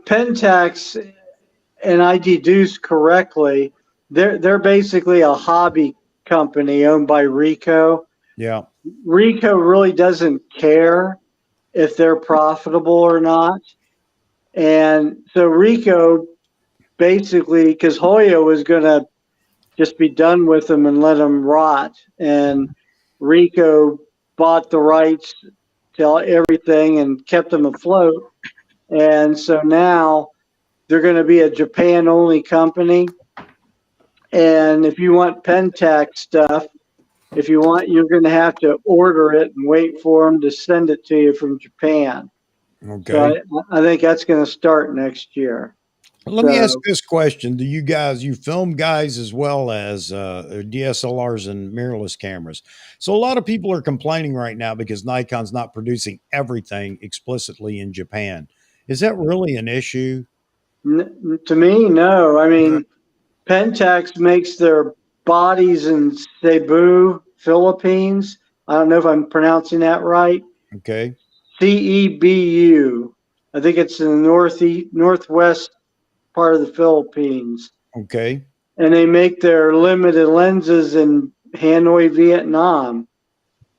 and I deduce correctly, they're basically a hobby company owned by Ricoh. Yeah. Ricoh really doesn't care if they're profitable or not. And so Ricoh basically, because Hoya was going to just be done with them and let them rot. And Ricoh bought the rights to everything and kept them afloat. And so now they're going to be a Japan only company. And if you want Pentax stuff, you're going to have to order it and wait for them to send it to you from Japan. Okay. So I think that's going to start next year. Let me ask this question. Do you film guys as well as DSLRs and mirrorless cameras? So a lot of people are complaining right now because Nikon's not producing everything explicitly in Japan. Is that really an issue? To me, no. I mean, Pentax makes their bodies in Cebu, Philippines. I don't know if I'm pronouncing that right. Okay. CEBU. I think it's in the northwest part of the Philippines. Okay. And they make their limited lenses in Hanoi, Vietnam.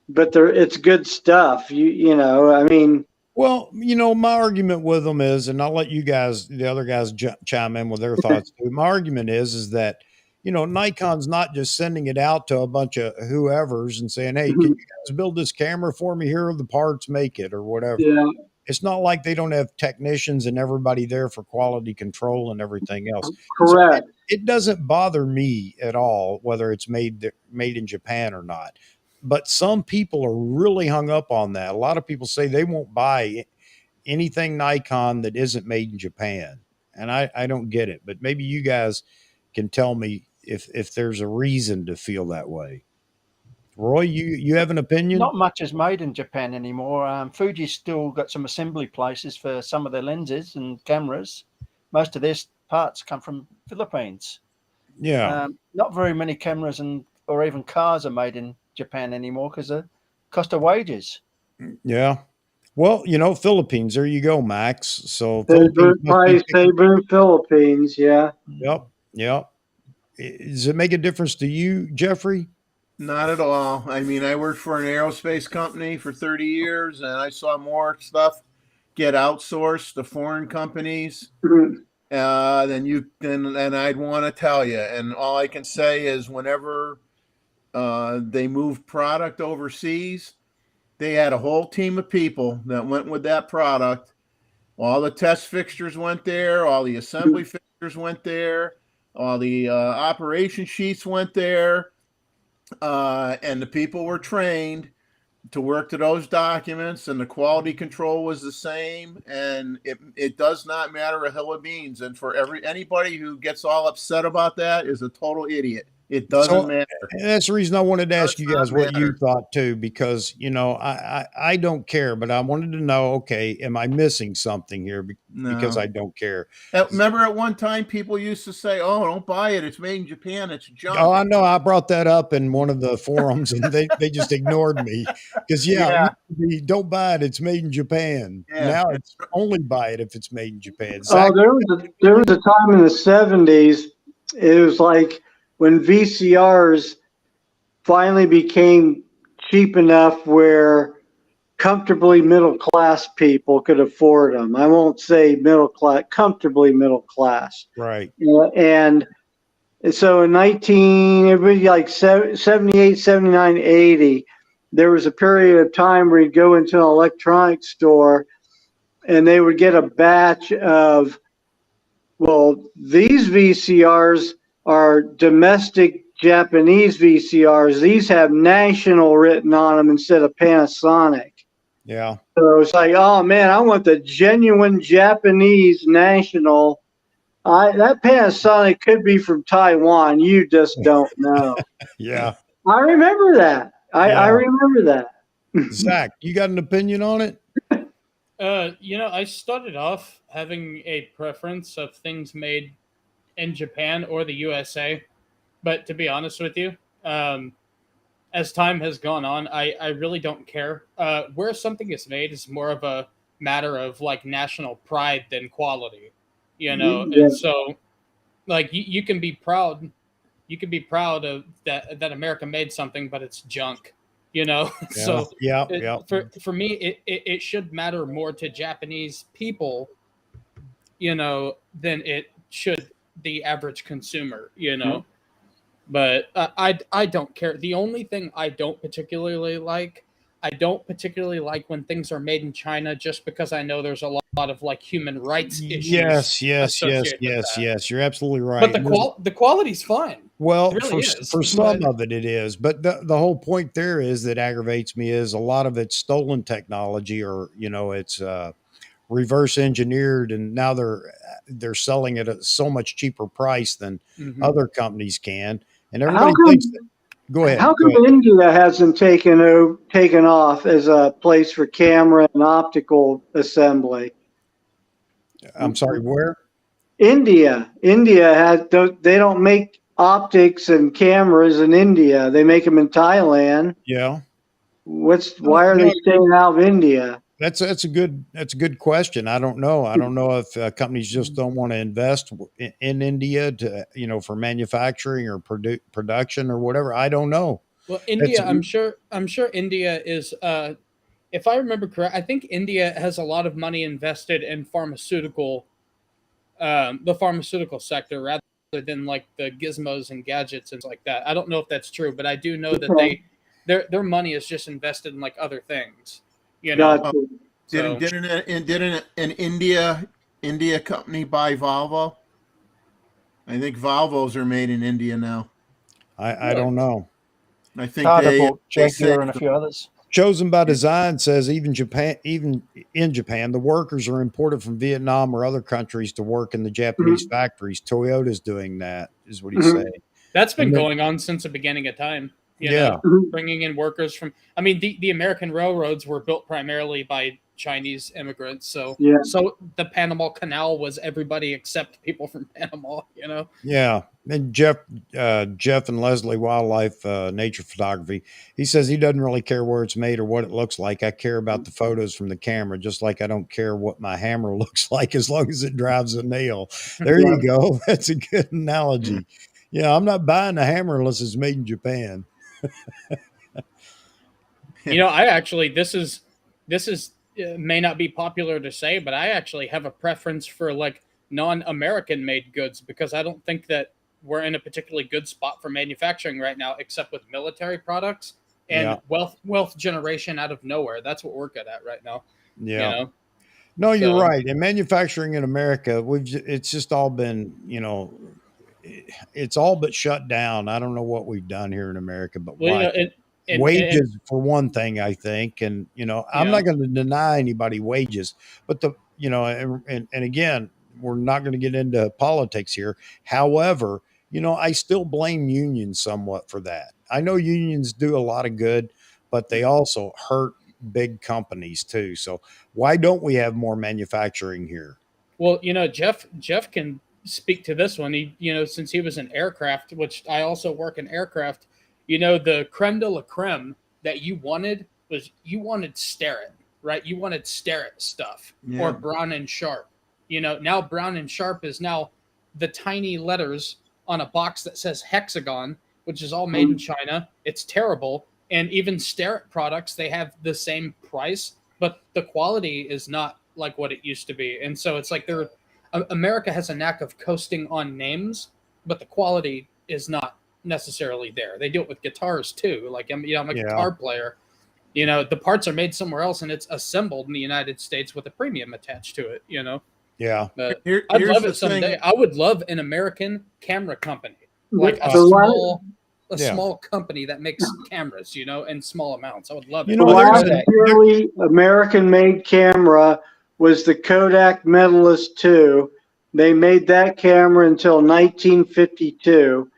But it's good stuff. I mean. Well, my argument with them is, and I'll let you guys, the other guys, chime in with their thoughts too. My argument is that, Nikon's not just sending it out to a bunch of whoever's and saying, hey, can you guys build this camera for me? Here are the parts, make it or whatever. Yeah. It's not like they don't have technicians and everybody there for quality control and everything else. Correct. So it doesn't bother me at all whether it's made in Japan or not. But some people are really hung up on that. A lot of people say they won't buy anything Nikon that isn't made in Japan. And I don't get it. But maybe you guys can tell me if there's a reason to feel that way. Roy, you have an opinion? Not much is made in Japan anymore. Fuji's still got some assembly places for some of their lenses and cameras. Most of their parts come from Philippines. Yeah. Not very many cameras or even cars are made in Japan anymore because of cost of wages. Yeah. Well, Philippines, there you go, Max. So Cebu, Philippines, yeah. Yep. Does it make a difference to you, Jeffrey? Not at all. I mean, I worked for an aerospace company for 30 years, and I saw more stuff get outsourced to foreign companies than I'd want to tell you. And all I can say is whenever they moved product overseas, they had a whole team of people that went with that product. All the test fixtures went there. All the assembly fixtures went there. All the operation sheets went there. And the people were trained to work to those documents, and the quality control was the same. And it does not matter a hill of beans. And for anybody who gets all upset about that is a total idiot. It doesn't matter. And that's the reason I wanted to ask you guys what you thought too, because I don't care, but I wanted to know, okay, am I missing something here? Because I don't care. Remember at one time people used to say, oh, don't buy it, it's made in Japan, it's junk. Oh, I know. I brought that up in one of the forums and they just ignored me because don't buy it, it's made in Japan. Now it's only buy it if it's made in Japan. Zach, there was a time in the 70s, it was like when VCRs finally became cheap enough where comfortably middle class people could afford them. I won't say middle class, comfortably middle class. Right. And And so in it would be like 78, 79, 80, there was a period of time where you'd go into an electronics store and they would get a batch of, well, these VCRs are domestic Japanese VCRs. These have national written on them instead of Panasonic. Yeah. So it's like, oh man, I want the genuine Japanese national. That Panasonic could be from Taiwan. You just don't know. Yeah. I remember that. I Yeah. remember that. Zach, you got an opinion on it? I started off having a preference of things made in Japan or the USA, but to be honest with you, as time has gone on, I really don't care. Where something is made is more of a matter of like national pride than quality, Yeah. And so, like you can be proud of that America made something, but it's junk, Yeah. So Yeah. for me, it should matter more to Japanese people, than it should the average consumer, But I don't care. The only thing I don't particularly like when things are made in China, just because I know there's a lot of like human rights issues. Yes. You're absolutely right. But the quality's fine. Well, It really is. for some of it is, but the whole point there is that aggravates me is a lot of it's stolen technology, or it's reverse engineered, and now they're selling it at so much cheaper price than other companies can, and everybody thinks that. Go ahead. How come India hasn't taken off as a place for camera and optical assembly? I'm sorry, where? India they don't make optics and cameras in India. They make them in Thailand. Yeah. Why are they staying out of India? That's a good question. I don't know. I don't know if companies just don't want to invest in India to for manufacturing or production or whatever. I don't know. Well, India, I'm sure India is. If I remember correct, I think India has a lot of money invested in the pharmaceutical sector rather than like the gizmos and gadgets and like that. I don't know if that's true, but I do know that their money is just invested in like other things. Gotcha. Didn't an India company buy Volvo? I think Volvos are made in India now. I don't know. I think Tata, Jaguar, and a few others. Chosen by Design says even in Japan, the workers are imported from Vietnam or other countries to work in the Japanese factories. Toyota's doing that, is what he's saying. That's been going on since the beginning of time. Bringing in workers from. I mean, the American railroads were built primarily by Chinese immigrants. So the Panama Canal was everybody except people from Panama. Yeah. And Jeff and Leslie Wildlife Nature Photography, he says he doesn't really care where it's made or what it looks like. I care about the photos from the camera, just like I don't care what my hammer looks like as long as it drives a nail. There you go. That's a good analogy. Yeah, I'm not buying a hammer unless it's made in Japan. I actually this is may not be popular to say, but I actually have a preference for like non-American made goods, because I don't think that we're in a particularly good spot for manufacturing right now, except with military products and wealth generation out of nowhere. That's what we're good at right now. Yeah. No, you're right. And manufacturing in America, it's just all been, it's all but shut down. I don't know what we've done here in America, but wages for one thing, I think. And, I'm not going to deny anybody wages, but and again, we're not going to get into politics here. However, I still blame unions somewhat for that. I know unions do a lot of good, but they also hurt big companies too. So why don't we have more manufacturing here? Well, Jeff can speak to this one. He, since he was in aircraft, which I also work in aircraft, the creme de la creme that you wanted Starrett, right? You wanted Starrett stuff or Brown and Sharp. Now Brown and Sharp is now the tiny letters on a box that says Hexagon, which is all made in China. It's terrible. And even Starrett products, they have the same price, but the quality is not like what it used to be. And so it's like America has a knack of coasting on names but the quality is not necessarily there. They do it with guitars too. Like I'm a guitar player. You know, the parts are made somewhere else and it's assembled in the United States with a premium attached to it, you know? Yeah. But Here's I'd love the it someday. thing. I would love an American camera company, like a The small company that makes cameras, you know, in small amounts. I would love it. You know, last purely American-made camera was the Kodak Medalist 2. They made that camera until 1952.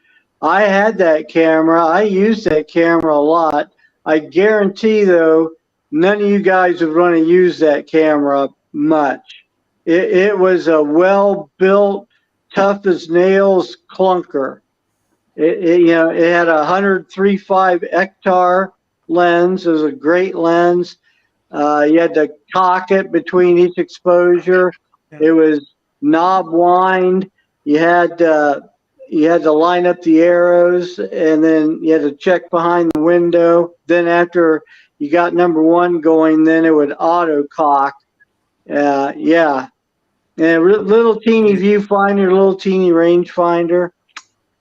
I had that camera. I used that camera a lot. I guarantee, though, none of you guys would want to use that camera much. It was a well-built, tough as nails clunker. It had a 103.5 hectare lens. It was a great lens. You had to cock it between each exposure. It was knob wind. You had to line up the arrows, and then you had to check behind the window. Then after you got number one going, then it would auto cock. Yeah. And little teeny viewfinder, little teeny rangefinder.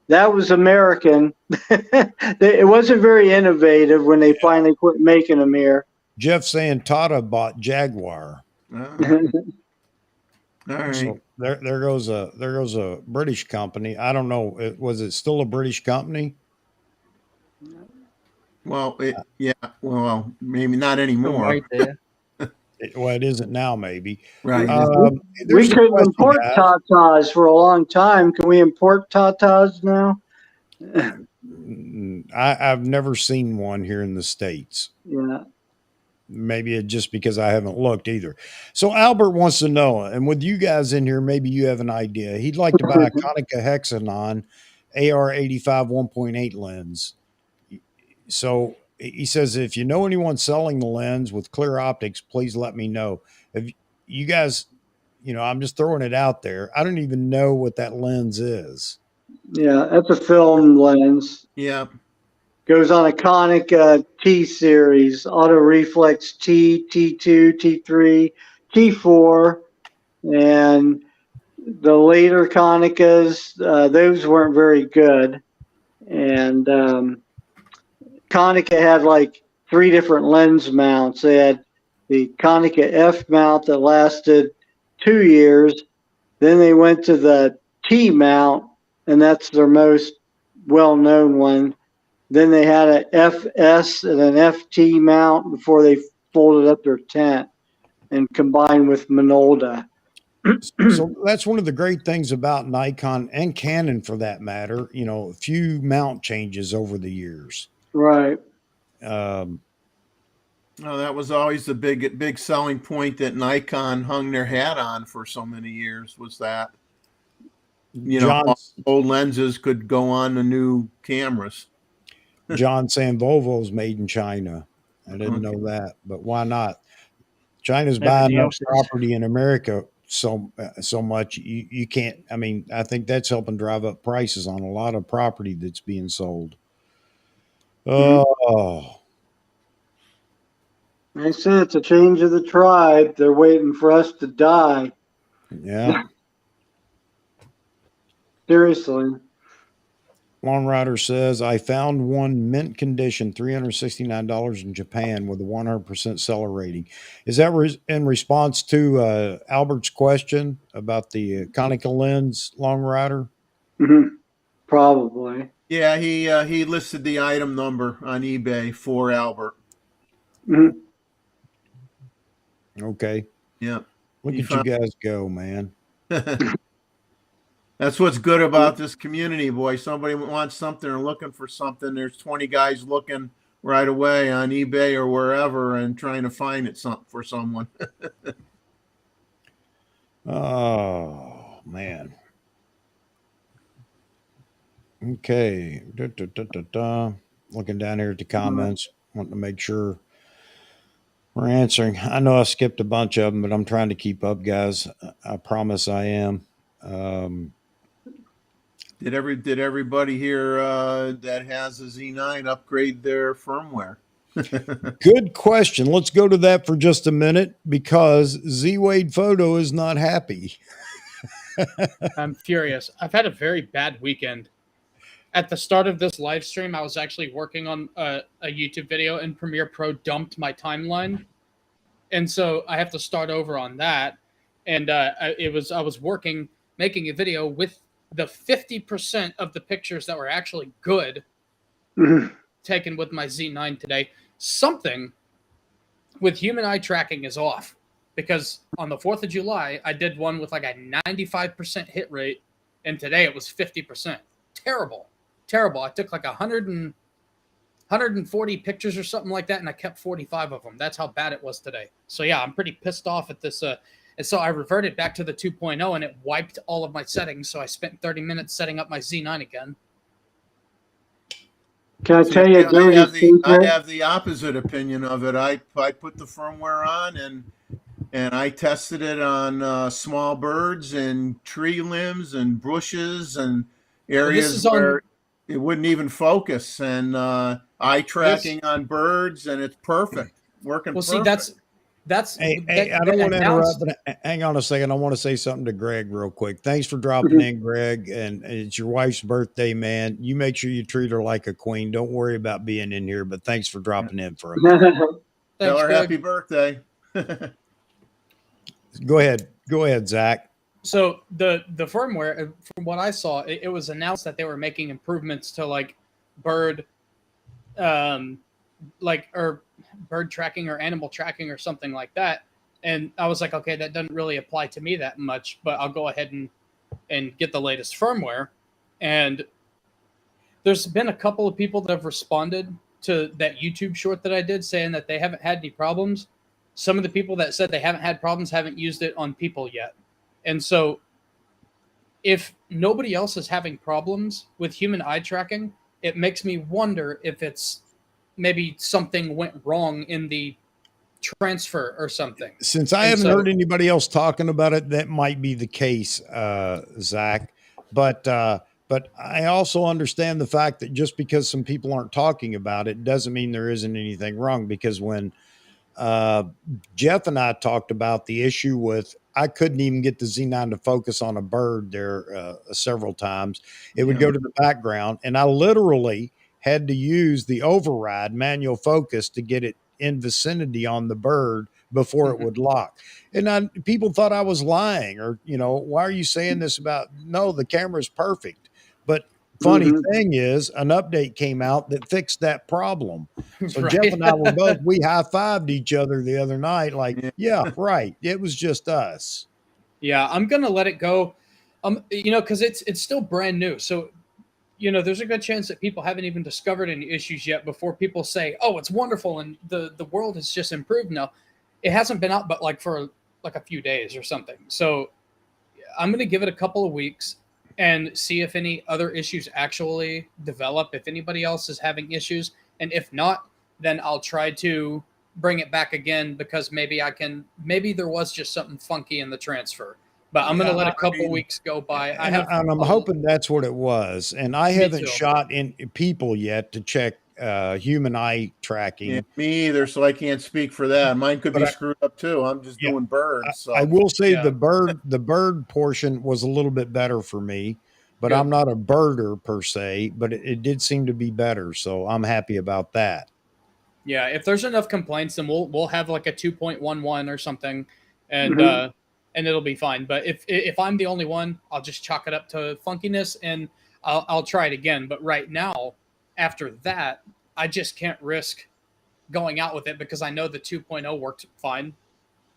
That was American. It wasn't very innovative when they finally quit making them here. Jeff saying Tata bought Jaguar. All right. So there goes a British company. I don't know. Was it still a British company? Well, well, maybe not anymore. Right there. It isn't now, maybe. Right. We couldn't import Tatas for a long time. Can we import Tatas now? I've never seen one here in the States. Yeah. Maybe it's just because I haven't looked either. So Albert wants to know, and with you guys in here, maybe you have an idea. He'd like to buy a Konica Hexanon AR85 1.8 lens. So he says, if you know anyone selling the lens with clear optics, please let me know. If you guys, I'm just throwing it out there. I don't even know what that lens is. Yeah, that's a film lens. Yeah. Goes on a Konica T series, auto reflex T, T2, T3, T4, and the later Konicas, those weren't very good. And Konica had like 3 different lens mounts. They had the Konica F mount that lasted 2 years. Then they went to the T mount, and that's their most well-known one. Then they had an FS and an FT mount before they folded up their tent and combined with Minolta. So that's one of the great things about Nikon and Canon, for that matter. A few mount changes over the years. Right. That was always the big selling point that Nikon hung their hat on for so many years, was that old lenses could go on the new cameras. John saying Volvo's made in China. I didn't know that, but why not? China's buying up property in America so much you can't. I mean, I think that's helping drive up prices on a lot of property that's being sold. Oh, they say it's a change of the tribe. They're waiting for us to die. Yeah. Seriously. Lawn Rider says, I found one mint condition, $369 in Japan with a 100% seller rating. Is that in response to Albert's question about the Konica lens, Lawn Rider? Mm-hmm. Probably. Yeah, he listed the item number on eBay for Albert. Mm-hmm. Okay. Yeah. Look at you guys go, man. That's what's good about this community, boy. Somebody wants something or looking for something. There's 20 guys looking right away on eBay or wherever and trying to find it for someone. Oh, man. Okay. Looking down here at the comments, wanting to make sure we're answering. I know I skipped a bunch of them, but I'm trying to keep up, guys. I promise I am. Did everybody here that has a Z9 upgrade their firmware? Good question. Let's go to that for just a minute, because Z Wade Photo is not happy. I'm furious. I've had a very bad weekend. At the start of this live stream, I was actually working on a YouTube video, and Premiere Pro dumped my timeline, and so I have to start over on that. And I was working, making a video with the 50% of the pictures that were actually good taken with my Z9 today. Something with human eye tracking is off, because on the 4th of July, I did one with like a 95% hit rate, and today it was 50%. Terrible. I took like 140 pictures or something like that, and I kept 45 of them. That's how bad it was today. So yeah, I'm pretty pissed off at this. And so I reverted back to the 2.0, and it wiped all of my settings. So I spent 30 minutes setting up my Z9 again. Can I tell you? I have the opposite opinion of it. I put the firmware on and I tested it on small birds and tree limbs and bushes and areas where it wouldn't even focus, and eye tracking on birds, and it's perfect, working. Well, perfect. see, that's. Hey, I don't want to interrupt, but hang on a second. I want to say something to Greg real quick. Thanks for dropping in, Greg. And it's your wife's birthday, man. You make sure you treat her like a queen. Don't worry about being in here, but thanks for dropping in for a minute. Tell her happy birthday. Go ahead, Zach. So the firmware, from what I saw, it was announced that they were making improvements to like bird, or bird tracking or animal tracking or something like that. And I was like, okay, that doesn't really apply to me that much, but I'll go ahead and get the latest firmware. And there's been a couple of people that have responded to that YouTube short that I did, saying that they haven't had any problems. Some of the people that said they haven't had problems haven't used it on people yet. And so if nobody else is having problems with human eye tracking, it makes me wonder if it's maybe something went wrong in the transfer or something. Since I haven't heard anybody else talking about it, that might be the case, Zach. But I also understand the fact that just because some people aren't talking about it doesn't mean there isn't anything wrong. Because when Jeff and I talked about the issue with, I couldn't even get the Z9 to focus on a bird there several times. It would go to the background, and I literally had to use the override manual focus to get it in vicinity on the bird before it would lock. And people thought I was lying, or, why are you saying this about, no, the camera's perfect. But funny thing is, an update came out that fixed that problem. So right. Jeff and I we high-fived each other the other night, like, yeah, right. It was just us. Yeah, I'm going to let it go. Because it's still brand new. So, there's a good chance that people haven't even discovered any issues yet before people say, oh, it's wonderful and the world has just improved now. It hasn't been out but for a few days or something. So I'm going to give it a couple of weeks and see if any other issues actually develop, if anybody else is having issues. And if not, then I'll try to bring it back again, because maybe there was just something funky in the transfer. But I'm going to let a couple weeks go by. And I'm hoping that's what it was. And I haven't shot in people yet to check human eye tracking. Yeah, me either, so I can't speak for that. Mine could be screwed up too. I'm just doing birds. So. I will say the bird portion was a little bit better for me, but I'm not a birder per se, but it did seem to be better. So I'm happy about that. Yeah, if there's enough complaints, then we'll have like a 2.11 or something, and it'll be fine. But if I'm the only one, I'll just chalk it up to funkiness, and I'll try it again. But right now, after that, I just can't risk going out with it, because I know the 2.0 worked fine.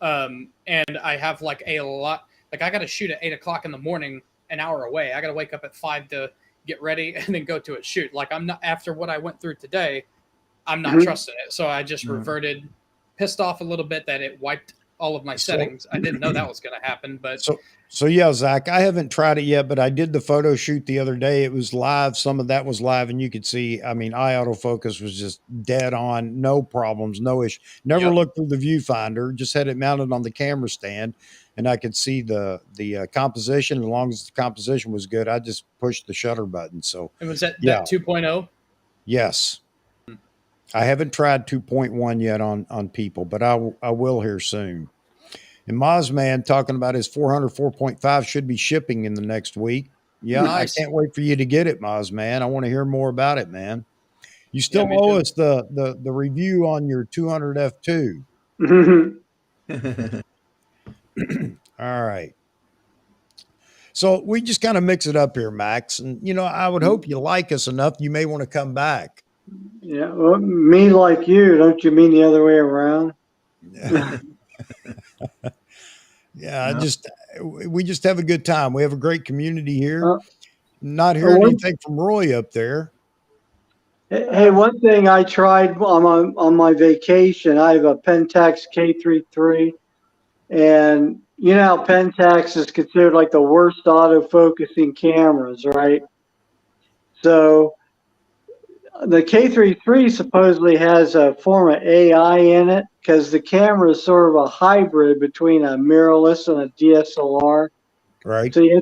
And I have a lot, I got to shoot at 8 o'clock in the morning, an hour away. I got to wake up at 5 to get ready and then go to a shoot. I'm not, after what I went through today, I'm not trusting it. So I just reverted, pissed off a little bit that it wiped all of my settings. I didn't know that was going to happen, but so yeah, Zach, I haven't tried it yet, but I did the photo shoot the other day. It was live. Some of that was live, and you could see, eye autofocus was just dead on, no problems, no issue. Never looked through the viewfinder, just had it mounted on the camera stand, and I could see the composition. As long as the composition was good, I just pushed the shutter button. So it was that 2.0? Yes. I haven't tried 2.1 yet on people, but I will here soon. And Mozman talking about his 400 4.5 should be shipping in the next week. Yeah, Nice. I can't wait for you to get it, Mozman. I want to hear more about it, man. You Yeah, still me owe too. us the review on your 200 F2. All right. So we just kind of mix it up here, Max. And, you know, I would hope you like us enough. You may want to come back. Yeah, well, me like you, don't you mean the other way around? Yeah, we just have a good time. We have a great community here. Uh, Not hearing one, anything from Roy up there. hey, one thing I tried on my vacation, I have a Pentax K33, and you know how Pentax is considered like the worst autofocusing cameras, right? So the K33 supposedly has a form of AI in it because the camera is sort of a hybrid between a mirrorless and a DSLR. Right. So you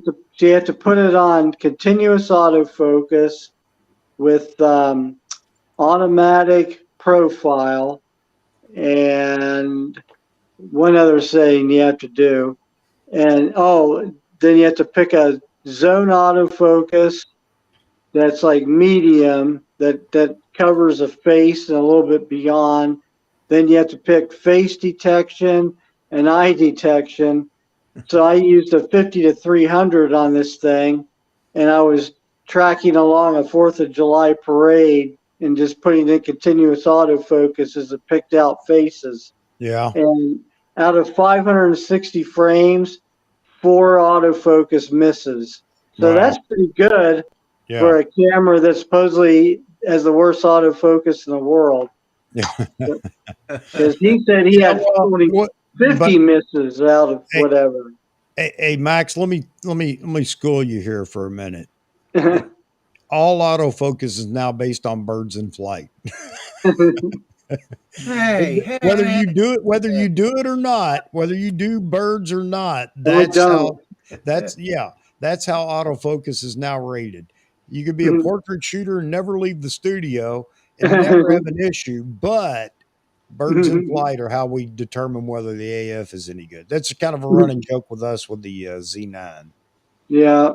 have to put it on continuous autofocus with automatic profile and one other setting you have to do. And then you have to pick a zone autofocus that's like medium that covers a face and a little bit beyond. Then you have to pick face detection and eye detection. So I used a 50 to 300 on this thing, and I was tracking along a 4th of July parade and just putting in continuous autofocus as it picked out faces. Yeah. And out of 560 frames, 4 autofocus misses. So Wow. that's pretty good Yeah. for a camera that supposedly has the worst autofocus in the world. Yeah. Because he said he had 50 misses out of whatever. Hey, Max, let me school you here for a minute. All autofocus is now based on birds in flight. Hey, whether you do it or not, whether you do birds or not, that's how autofocus is now rated. You could be a portrait shooter and never leave the studio and never have an issue, but birds in flight are how we determine whether the AF is any good. That's kind of a running joke with us with the Z9. Yeah.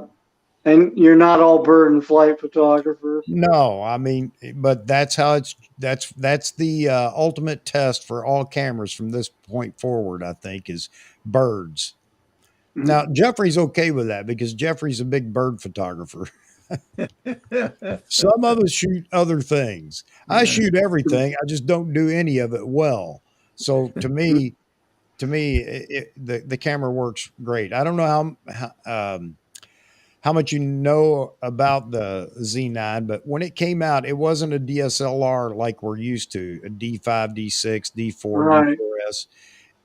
And you're not all bird in flight photographers? No, I mean, but that's how that's the ultimate test for all cameras from this point forward, I think, is birds. Now, Jeffrey's okay with that because Jeffrey's a big bird photographer. Some of us shoot other things. I shoot everything. I just don't do any of it well. So to me, the camera works great. I don't know how much you know about the Z9, but when it came out, it wasn't a DSLR like we're used to, a D5, D6, D4, Right. D4S.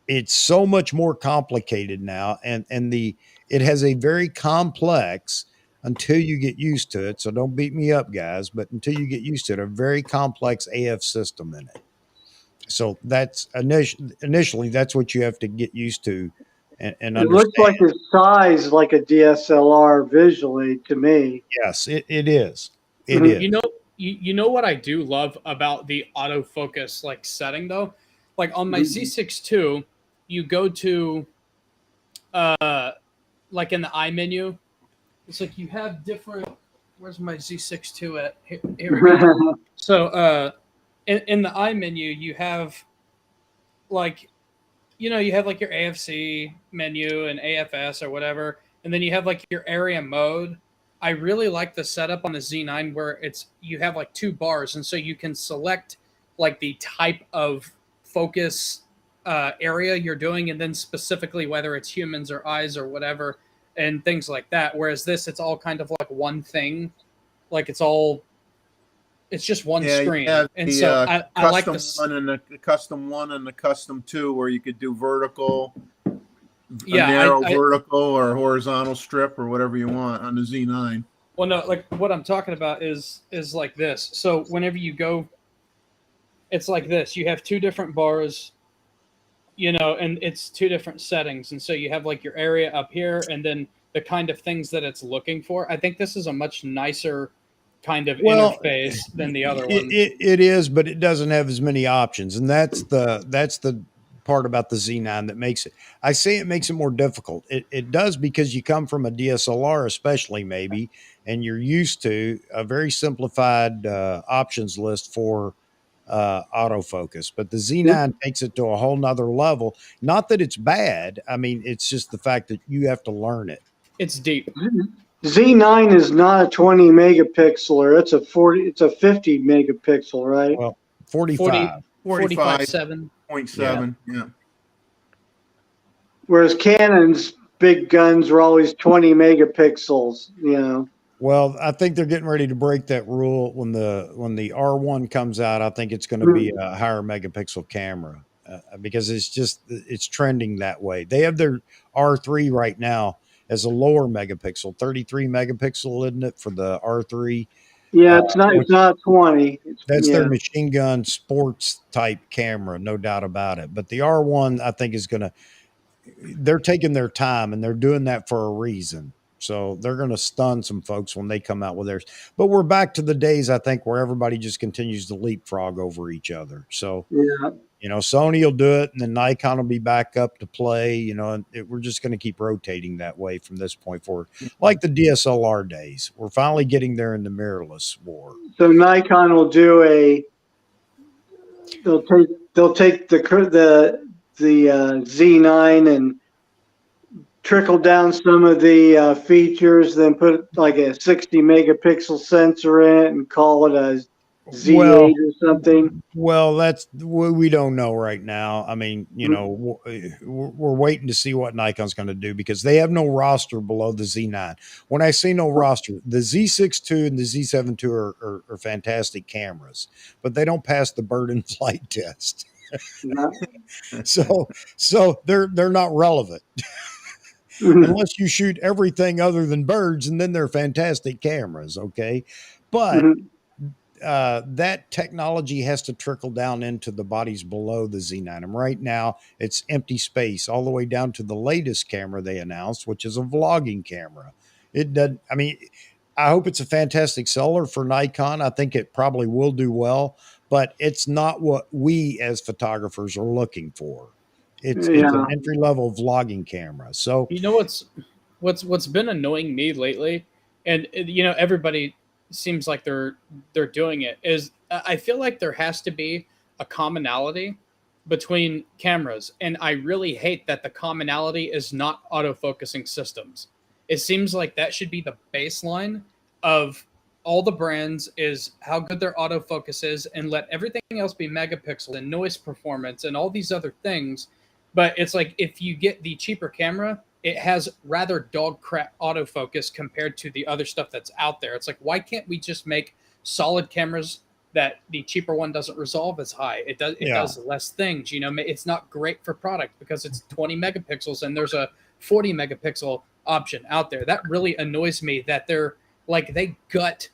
It's so much more complicated now, and it has a very complex, until you get used to it. So don't beat me up, guys, but until you get used to it, a very complex AF system in it. So that's initially that's what you have to get used to and It understand. looks like it's sized like a DSLR visually to me. Yes, it is. It is. You know what I do love about the autofocus like setting though? Like on my Z6 II, you go to like in the I menu, it's like you have different. Where's my Z6 II at? Here we go. So in the I menu, you have like, you have like your AFC menu and AFS or whatever, and then you have like your area mode. I really like the setup on the Z9 where you have like 2 bars, and so you can select like the type of focus area you're doing, and then specifically whether it's humans or eyes or whatever, and things like that. Whereas this, it's all kind of like one thing, like it's just one screen. And the, so I like this one and the custom 1 and the custom 2 where you could do vertical, narrow vertical or horizontal strip or whatever you want on the Z9. Well, no, like what I'm talking about is like this. So whenever you go, it's like this. You have 2 different bars, and it's 2 different settings. And so you have like your area up here and then the kind of things that it's looking for. I think this is a much nicer kind of interface than the other one. It is, but it doesn't have as many options. And that's the part about the Z9 that makes it. I say it makes it more difficult. It does, because you come from a DSLR, especially maybe, and you're used to a very simplified options list for autofocus. But the Z9 takes it to a whole nother level. Not that it's bad. I mean, it's just the fact that you have to learn it. It's deep. Z9 is not a 20 megapixel, it's a 50 megapixel, right? Well, 45. 45.7. 0.7. Yeah. Whereas Canon's big guns were always 20 megapixels, you know. Well, I think they're getting ready to break that rule when the R1 comes out. I think it's going to be a higher megapixel camera because it's trending that way. They have their R3 right now as a lower megapixel, 33 megapixel, isn't it, for the R3? Yeah, it's not 20. That's their machine gun sports type camera, no doubt about it. But the R1, I think, they're taking their time, and they're doing that for a reason. So they're going to stun some folks when they come out with theirs. But we're back to the days, I think, where everybody just continues to leapfrog over each other. So, Sony will do it, and then Nikon will be back up to play, and we're just going to keep rotating that way from this point forward. Like the DSLR days. We're finally getting there in the mirrorless war. So Nikon will do they'll take the Z9 and trickle down some of the features, then put like a 60 megapixel sensor in it and call it a Z8 or something. Well, we don't know right now. I mean, we're waiting to see what Nikon's going to do, because they have no roster below the Z9. When I say no roster, the Z6 II and the Z7 II are fantastic cameras, but they don't pass the bird in flight test. So they're not relevant. Unless you shoot everything other than birds, and then they're fantastic cameras. Okay. But that technology has to trickle down into the bodies below the Z9. And right now it's empty space all the way down to the latest camera they announced, which is a vlogging camera. I hope it's a fantastic seller for Nikon. I think it probably will do well, but it's not what we as photographers are looking for. It's an entry level vlogging camera. So what's been annoying me lately, and everybody seems like they're doing it, is I feel like there has to be a commonality between cameras, and I really hate that the commonality is not autofocusing systems. It seems like that should be the baseline of all the brands, is how good their autofocus is, and let everything else be megapixel and noise performance and all these other things. But it's like, if you get the cheaper camera, it has rather dog crap autofocus compared to the other stuff that's out there. It's like, why can't we just make solid cameras that the cheaper one doesn't resolve as high? It does less things. It's not great for product because it's 20 megapixels and there's a 40 megapixel option out there. That really annoys me, that they gut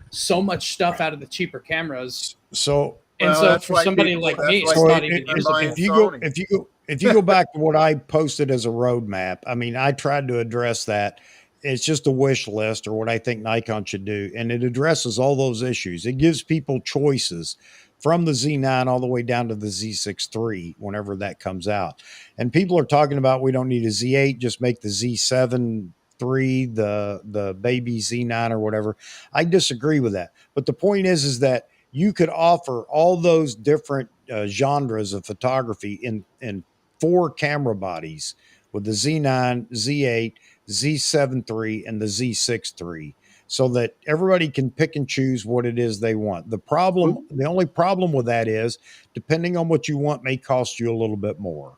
so much stuff out of the cheaper cameras. So for somebody like me, it's not even usable. If you go back to what I posted as a roadmap, I tried to address that. It's just a wish list, or what I think Nikon should do. And it addresses all those issues. It gives people choices from the Z9 all the way down to the Z6 III, whenever that comes out. And people are talking about, we don't need a Z8, just make the Z7 III, the baby Z9 or whatever. I disagree with that. But the point is that you could offer all those different genres of photography in 4 camera bodies with the Z9, Z8, Z7 III, and the Z6 III, so that everybody can pick and choose what it is they want. The only problem with that is, depending on what you want, may cost you a little bit more.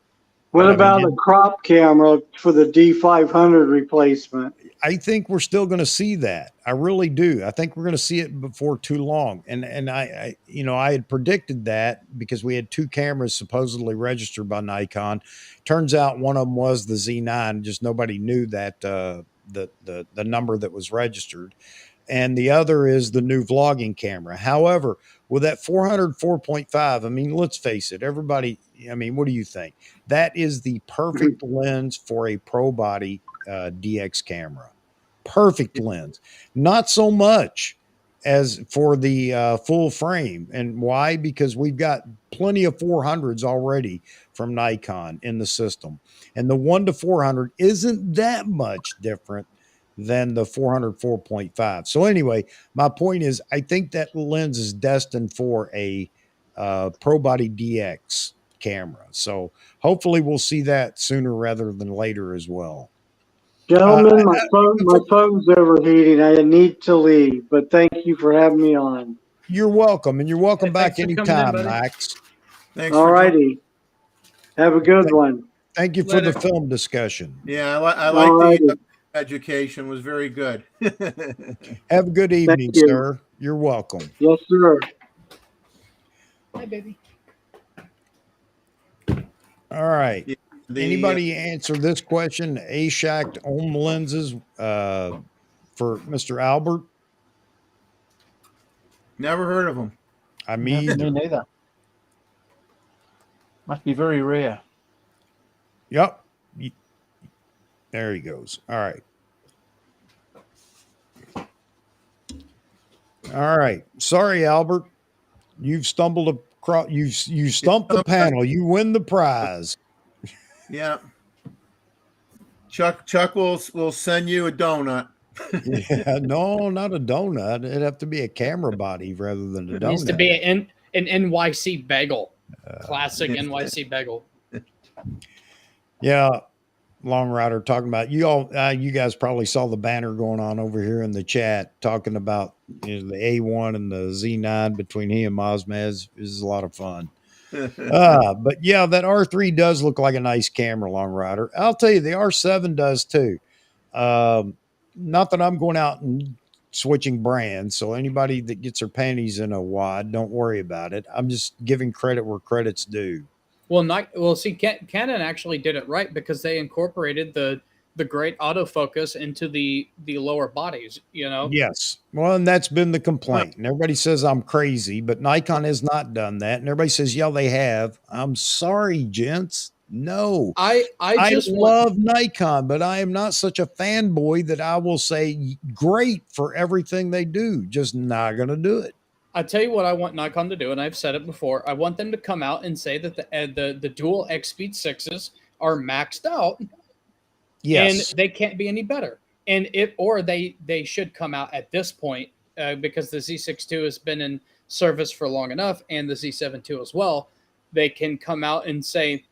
What about a crop camera for the D500 replacement? I think we're still going to see that. I really do. I think we're going to see it before too long. And I had predicted that, because we had 2 cameras supposedly registered by Nikon. Turns out one of them was the Z9. Just nobody knew that the number that was registered. And the other is the new vlogging camera. However, with that 404.5, let's face it, everybody, what do you think? That is the perfect lens for a pro body DX camera. Perfect lens. Not so much as for the full frame. And why? Because we've got plenty of 400s already from Nikon in the system. And the 1-400 isn't that much different than the 400 4.5. So anyway, my point is, I think that lens is destined for a Pro Body DX camera. So hopefully we'll see that sooner rather than later as well. Gentlemen, my phone's overheating. I need to leave, but thank you for having me on. You're welcome, and you're welcome back thanks for coming in, anytime, buddy. Max. Thanks. All righty. Have a good one. Thank you for the film discussion. Yeah, I like the education. Was very good. Have a good evening, sir. You're welcome. Yes, sir. Hi, baby. All right. Anybody answer this question? A-shacked ohm lenses for Mr. Albert? Never heard of them. Me neither. Must be very rare. Yep. There he goes. All right. All right. Sorry, Albert. You've stumbled across. You stumped the panel. You win the prize. Yeah. Chuck will send you a donut. Yeah, no, not a donut. It'd have to be a camera body rather than a donut. It needs to be an NYC bagel. Classic NYC bagel. Yeah. Long Rider talking about you all. You guys probably saw the banner going on over here in the chat talking about the A1 and the Z9 between he and Mosmez. Is a lot of fun. But yeah, that R3 does look like a nice camera, Long Rider. I'll tell you, the R7 does too. Not that I'm going out and switching brands. So anybody that gets their panties in a wad, don't worry about it. I'm just giving credit where credit's due. Well, see, Canon actually did it right because they incorporated the great autofocus into the lower bodies, you know? Yes. Well, and that's been the complaint. And everybody says I'm crazy, but Nikon has not done that. And everybody says, yeah, they have. I'm sorry, gents. No. I love Nikon, but I am not such a fanboy that I will say great for everything they do. Just not going to do it. I tell you what I want Nikon to do, and I've said it before. I want them to come out and say that the dual X-Speed 6s are maxed out. Yes. And they can't be any better. And they should come out at this point because the Z6 II has been in service for long enough, and the Z7 II as well. They can come out and say,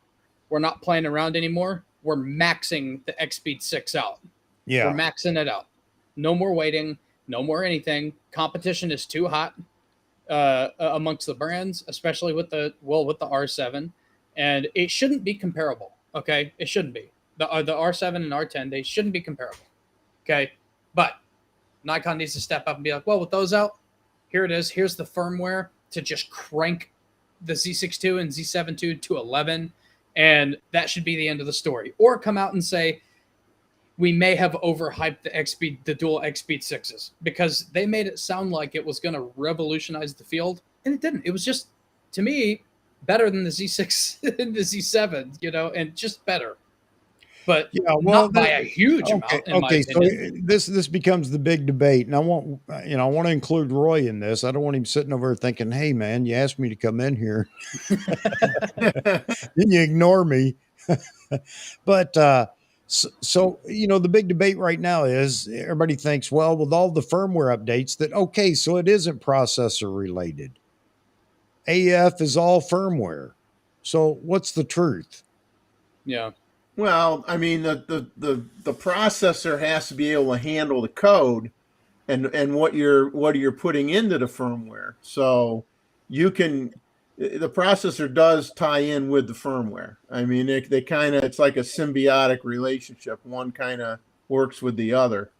we're not playing around anymore. We're maxing the X-Speed 6 out. Yeah. We're maxing it out. No more waiting. No more anything. Competition is too hot amongst the brands, especially with the R7. And it shouldn't be comparable. Okay. It shouldn't be. The R7 and R10, they shouldn't be comparable. Okay. But Nikon needs to step up and be like, well, with those out, here it is. Here's the firmware to just crank the Z6 II and Z7 II to 11. And that should be the end of the story. Or come out and say, we may have overhyped the dual X-Speed 6s because they made it sound like it was going to revolutionize the field. And it didn't. It was just, to me, better than the Z6 and the Z7, you know, and just better. But not by a huge amount. In my opinion. So this becomes the big debate, and I want to include Roy in this. I don't want him sitting over there thinking, "Hey, man, you asked me to come in here, then you ignore me." But so the big debate right now is everybody thinks, well, with all the firmware updates, that okay, so it isn't processor related. AF is all firmware. So what's the truth? Yeah. Well, I mean, the processor has to be able to handle the code and what you're putting into the firmware. So the processor does tie in with the firmware. I mean, it's like a symbiotic relationship. One kind of works with the other,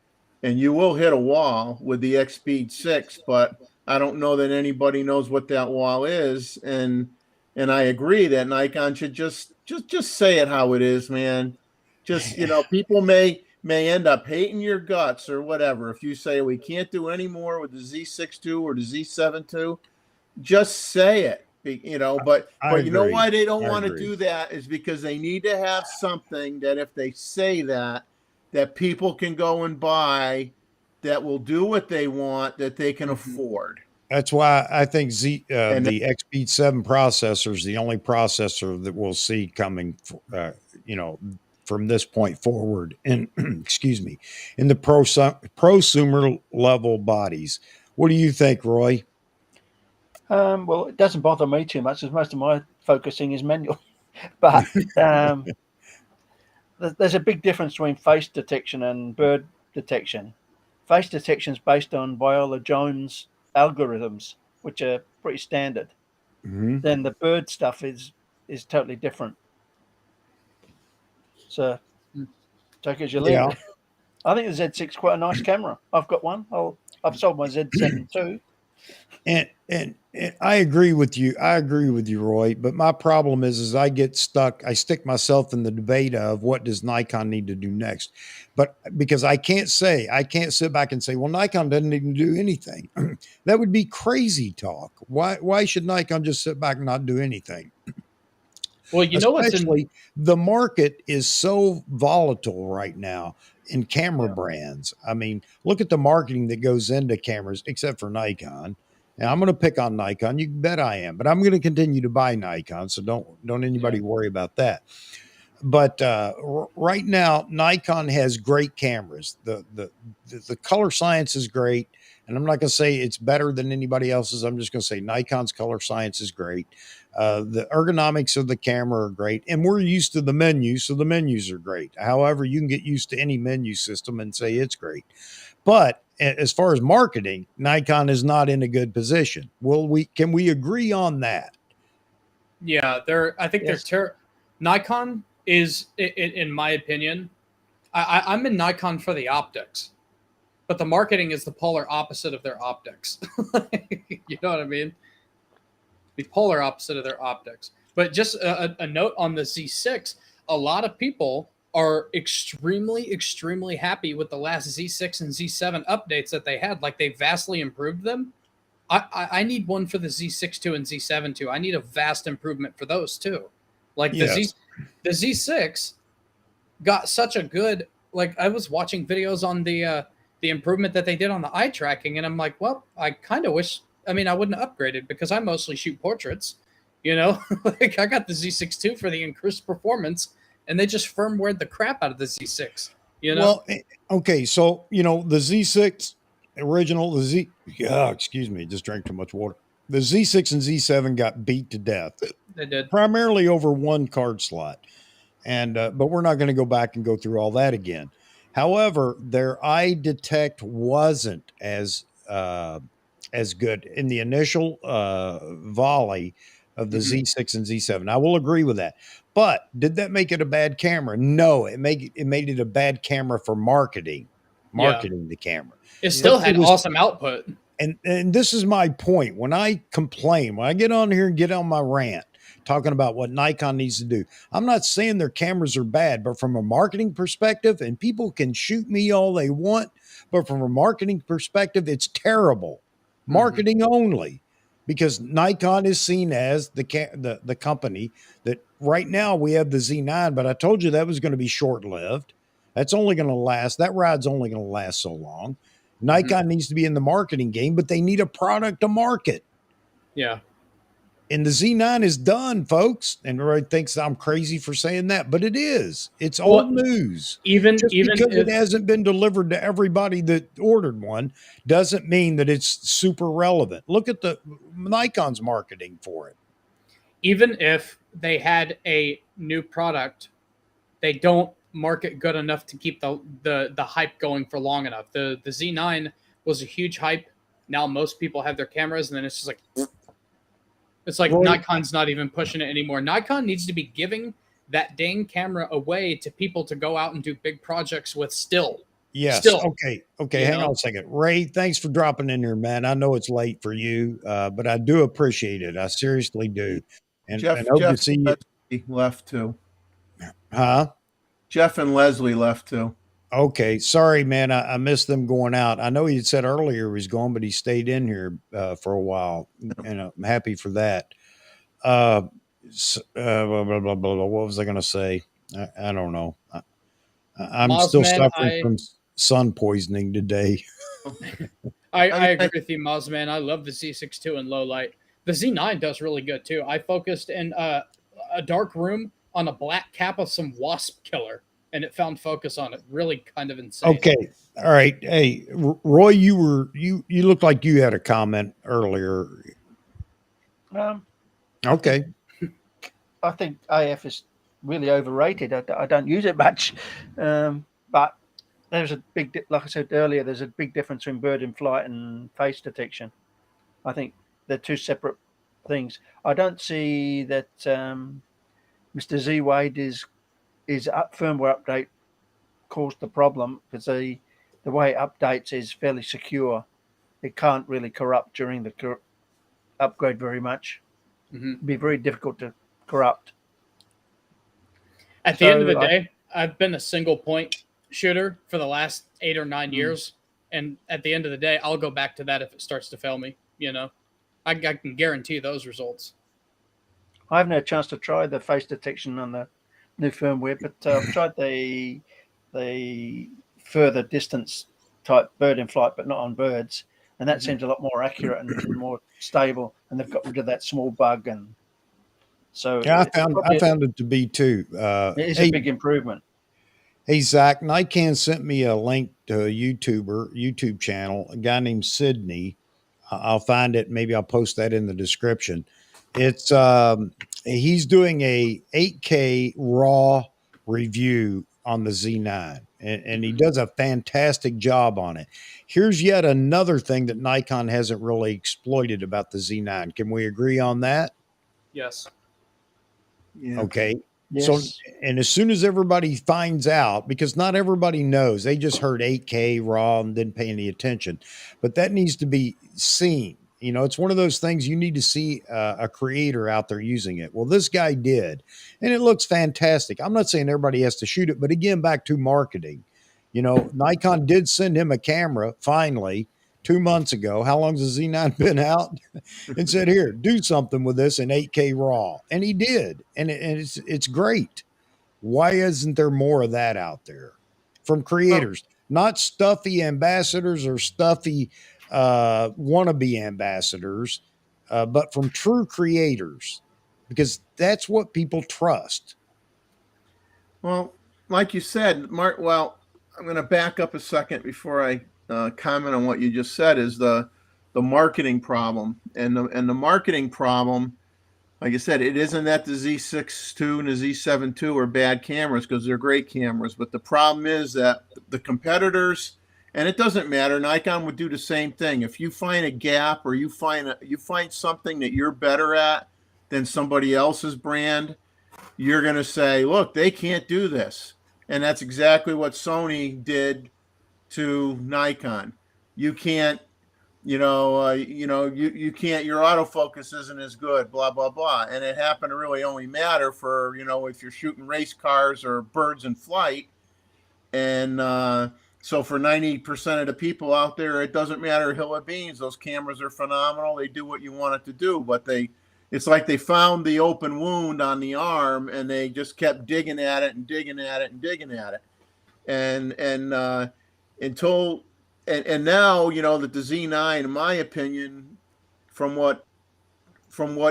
and you will hit a wall with the X-Speed 6, but I don't know that anybody knows what that wall is. And I agree that Nikon should just say it how it is, man. Just, people may end up hating your guts or whatever. If you say we can't do any more with the Z6 II or the Z7 II, just say it, but you know why they don't want to do that is because they need to have something that if they say that people can go and buy that will do what they want, that they can afford. That's why I think And the XP7 processor is the only processor that we'll see coming, from this point forward. And excuse me, in the prosumer level bodies. What do you think, Roy? Well, it doesn't bother me too much, as most of my focusing is manual. But there's a big difference between face detection and bird detection. Face detection is based on Viola Jones algorithms, which are pretty standard. Mm-hmm. Then the bird stuff is totally different. So take it as you leave Yeah. it. I think the Z6 is quite a nice camera. I've got one. I've sold my Z7 too. And I agree with you. I agree with you, Roy. But my problem is I get stuck. I stick myself in the debate of what does Nikon need to do next. But because I can't sit back and say, well, Nikon doesn't even do anything. That would be crazy talk. Why should Nikon just sit back and not do anything? Well, you know what's Especially the market is so volatile right now in camera Yeah. brands. I mean, look at the marketing that goes into cameras, except for Nikon. And I'm going to pick on Nikon. You can bet I am, but I'm going to continue to buy Nikon. So don't anybody worry about that. But right now, Nikon has great cameras. The color science is great, and I'm not going to say it's better than anybody else's. I'm just going to say Nikon's color science is great. The ergonomics of the camera are great, and we're used to the menu, so the menus are great. However, you can get used to any menu system and say it's great. But as far as marketing, Nikon is not in a good position. Can we agree on that? Yeah, I think Yes. Nikon is, in my opinion, I'm in Nikon for the optics, but the marketing is the polar opposite of their optics. You know what I mean? The polar opposite of their optics. But just a note on the Z6, a lot of people are extremely, extremely happy with the last Z6 and Z7 updates that they had. Like, they vastly improved them. I need one for the Z6 too and Z7 too. I need a vast improvement for those too. Like Yes. the Z6 got such a good, like, I was watching videos on the improvement that they did on the eye tracking, and I'm like, well, I kind of wish. I mean, I wouldn't have upgraded because I mostly shoot portraits. You know, like, I got the Z6 too for the increased performance, and they just firmwared the crap out of the Z6. You know, Well, okay, so the Z6 original, excuse me, just drank too much water. The Z6 and Z7 got beat to death, they did. primarily over one card slot, and but we're not going to go back and go through all that again. However, their eye detect wasn't as good in the initial volley of the Z6 and Z7. I will agree with that. But did that make it a bad camera? No, it made it a bad camera for marketing the camera. It still But had awesome output. And this is my point. When I complain, when I get on here and get on my rant talking about what Nikon needs to do, I'm not saying their cameras are bad, but from a marketing perspective, and people can shoot me all they want, but from a marketing perspective, it's terrible. Marketing only, because Nikon is seen as the company that right now we have the Z9, but I told you that was going to be short-lived. That's only going to last. That ride's only going to last so long. Nikon needs to be in the marketing game, but they need a product to market. Yeah. And the Z9 is done, folks. And everybody thinks I'm crazy for saying that, but it is. It's old news. Even Just because it hasn't been delivered to everybody that ordered one doesn't mean that it's super relevant. Look at the Nikon's marketing for it. Even if they had a new product, they don't market good enough to keep the hype going for long enough. The Z9 was a huge hype. Now most people have their cameras, and then it's just like, it's like Nikon's not even pushing it anymore. Nikon needs to be giving that dang camera away to people to go out and do big projects with still. Yes. Still. Okay. Hang on a second. Ray, thanks for dropping in here, man. I know it's late for you, but I do appreciate it. I seriously do. And Jeff, hope to see you. Leslie left too. Huh? Jeff and Leslie left too. Okay. Sorry, man. I missed them going out. I know he had said earlier he was going, but he stayed in here for a while, and I'm happy for that. Blah, blah, blah, blah. What was I going to say? I don't know. I'm still suffering from sun poisoning today. I agree with you, Moz, man. I love the Z6 II in low light. The Z9 does really good too. I focused in a dark room on a black cap of some wasp killer, and it found focus on it. Really kind of insane. Okay. All right. Hey, Roy, you looked like you had a comment earlier. Okay. I think AF is really overrated. I don't use it much, but there's a big, like I said earlier, there's a big difference between bird in flight and face detection. I think they're two separate things. I don't see that Mr. Z Wade is firmware update caused the problem, because the way it updates is fairly secure. It can't really corrupt during the upgrade very much. It'd be very difficult to corrupt. At the end of the day, I've been a single point shooter for the last 8 or 9 years, and at the end of the day, I'll go back to that if it starts to fail me. You know, I can guarantee those results. I haven't had a chance to try the face detection on the new firmware, but I've tried the further distance type bird in flight, but not on birds, and that seems a lot more accurate and more stable. And they've got rid of that small bug, and so yeah, I found it to be too. It is a big improvement. Hey Zach, Nikon sent me a link to a YouTube channel, a guy named Sydney. I'll find it. Maybe I'll post that in the description. It's he's doing a 8K raw review on the Z9, and he does a fantastic job on it. Here's yet another thing that Nikon hasn't really exploited about the Z9. Can we agree on that? Yes. Yeah. Okay. Yes. So, and as soon as everybody finds out, because not everybody knows, they just heard 8K raw and didn't pay any attention, but that needs to be seen. You know, it's one of those things you need to see a creator out there using it. Well, this guy did, and it looks fantastic. I'm not saying everybody has to shoot it, but again, back to marketing. You know, Nikon did send him a camera finally 2 months ago. How long's the Z9 been out? And said, here, do something with this in 8K raw. And he did. And it's great. Why isn't there more of that out there from creators? Not stuffy ambassadors or stuffy wannabe ambassadors, but from true creators, because that's what people trust. Well, like you said, Mark, well, I'm going to back up a second before I comment on what you just said. Is the marketing problem, and the marketing problem, like I said, it isn't that the Z6 II and the Z7 II are bad cameras, because they're great cameras, but the problem is that the competitors, and it doesn't matter, Nikon would do the same thing. If you find a gap, or you find something that you're better at than somebody else's brand, you're going to say, look, they can't do this. And that's exactly what Sony did to Nikon. You can't, you can't, your autofocus isn't as good, blah, blah, blah. And it happened to really only matter for, if you're shooting race cars or birds in flight. And so for 90% of the people out there, it doesn't matter a hill of beans. Those cameras are phenomenal. They do what you want it to do, but it's like they found the open wound on the arm, and they just kept digging at it and digging at it and digging at it. And now, that the Z9, in my opinion, from what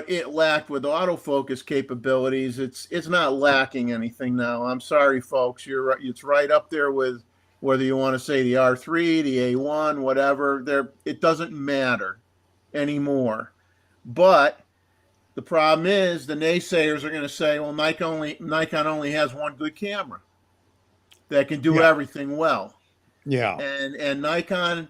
it lacked with autofocus capabilities, it's not lacking anything now. I'm sorry, folks. You're right. It's right up there with, whether you want to say the R3, the A1, whatever. It doesn't matter anymore. But the problem is, the naysayers are going to say, well, Nikon only has one good camera that can do everything well. Yeah. And Nikon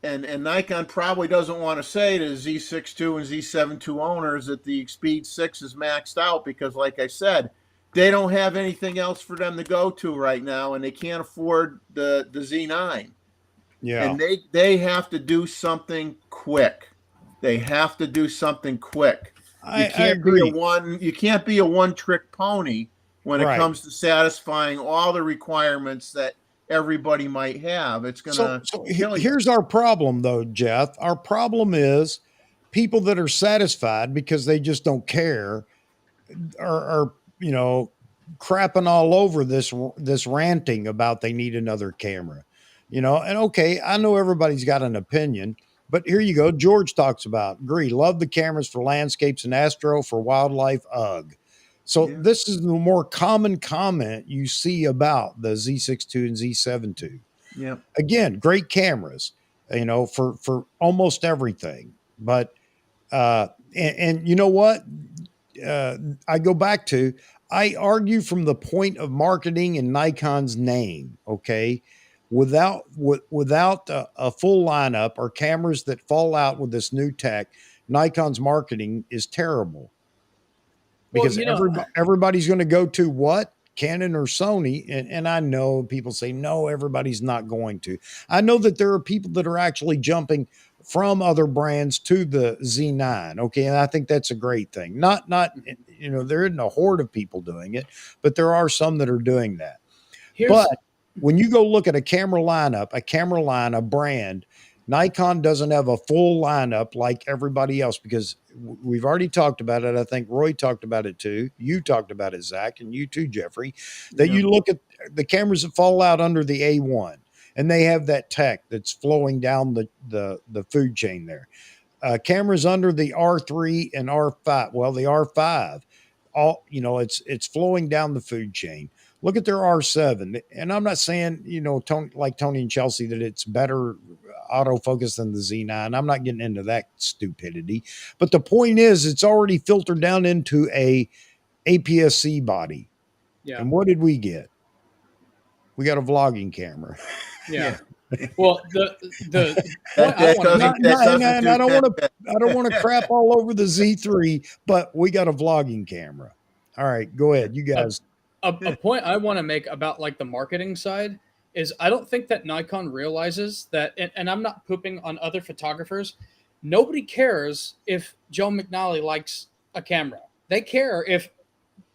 Nikon probably doesn't want to say to Z6 II and Z7 II owners that the Speed 6 is maxed out, because, like I said, they don't have anything else for them to go to right now, and they can't afford the Z9. Yeah. And they have to do something quick. They have to do something quick. I agree. You can't be a one-trick pony when it comes to satisfying all the requirements that everybody might have. It's gonna. So here's our problem, though, Jeff. Our problem is people that are satisfied because they just don't care are crapping all over this ranting about they need another camera. And okay, I know everybody's got an opinion, But here you go. George talks about, agree, love the cameras for landscapes and astro, for wildlife, ugh. So Yeah. this is the more common comment you see about the Z6 II and Z7 II. Yeah. Again, great cameras, for almost everything. But and you know what? I go back to, I argue from the point of marketing and Nikon's name. Okay, without a full lineup or cameras that fall out with this new tech, Nikon's marketing is terrible, Well, because everybody's going to go to what? Canon or Sony. And I know people say, no, everybody's not going to. I know that there are people that are actually jumping from other brands to the Z9. Okay. And I think that's a great thing. Not, there isn't a horde of people doing it, but there are some that are doing that. But when you go look at a camera line, a brand, Nikon doesn't have a full lineup like everybody else, because we've already talked about it. I think Roy talked about it too. You talked about it, Zach, and you too, Jeffrey, that you look at the cameras that fall out under the A1, and they have that tech that's flowing down the food chain there. Cameras under the R3 and R5. Well, the R5, it's flowing down the food chain. Look at their R7. And I'm not saying, Tony and Chelsea, that it's better autofocus than the Z9. I'm not getting into that stupidity. But the point is, it's already filtered down into a APS-C body. Yeah. And what did we get? We got a vlogging camera. Yeah. Well, the I don't want to crap all over the Z3, but we got a vlogging camera. All right, go ahead, you guys. A point I want to make about like the marketing side is, I don't think that Nikon realizes that, and I'm not pooping on other photographers. Nobody cares if Joe McNally likes a camera. They care if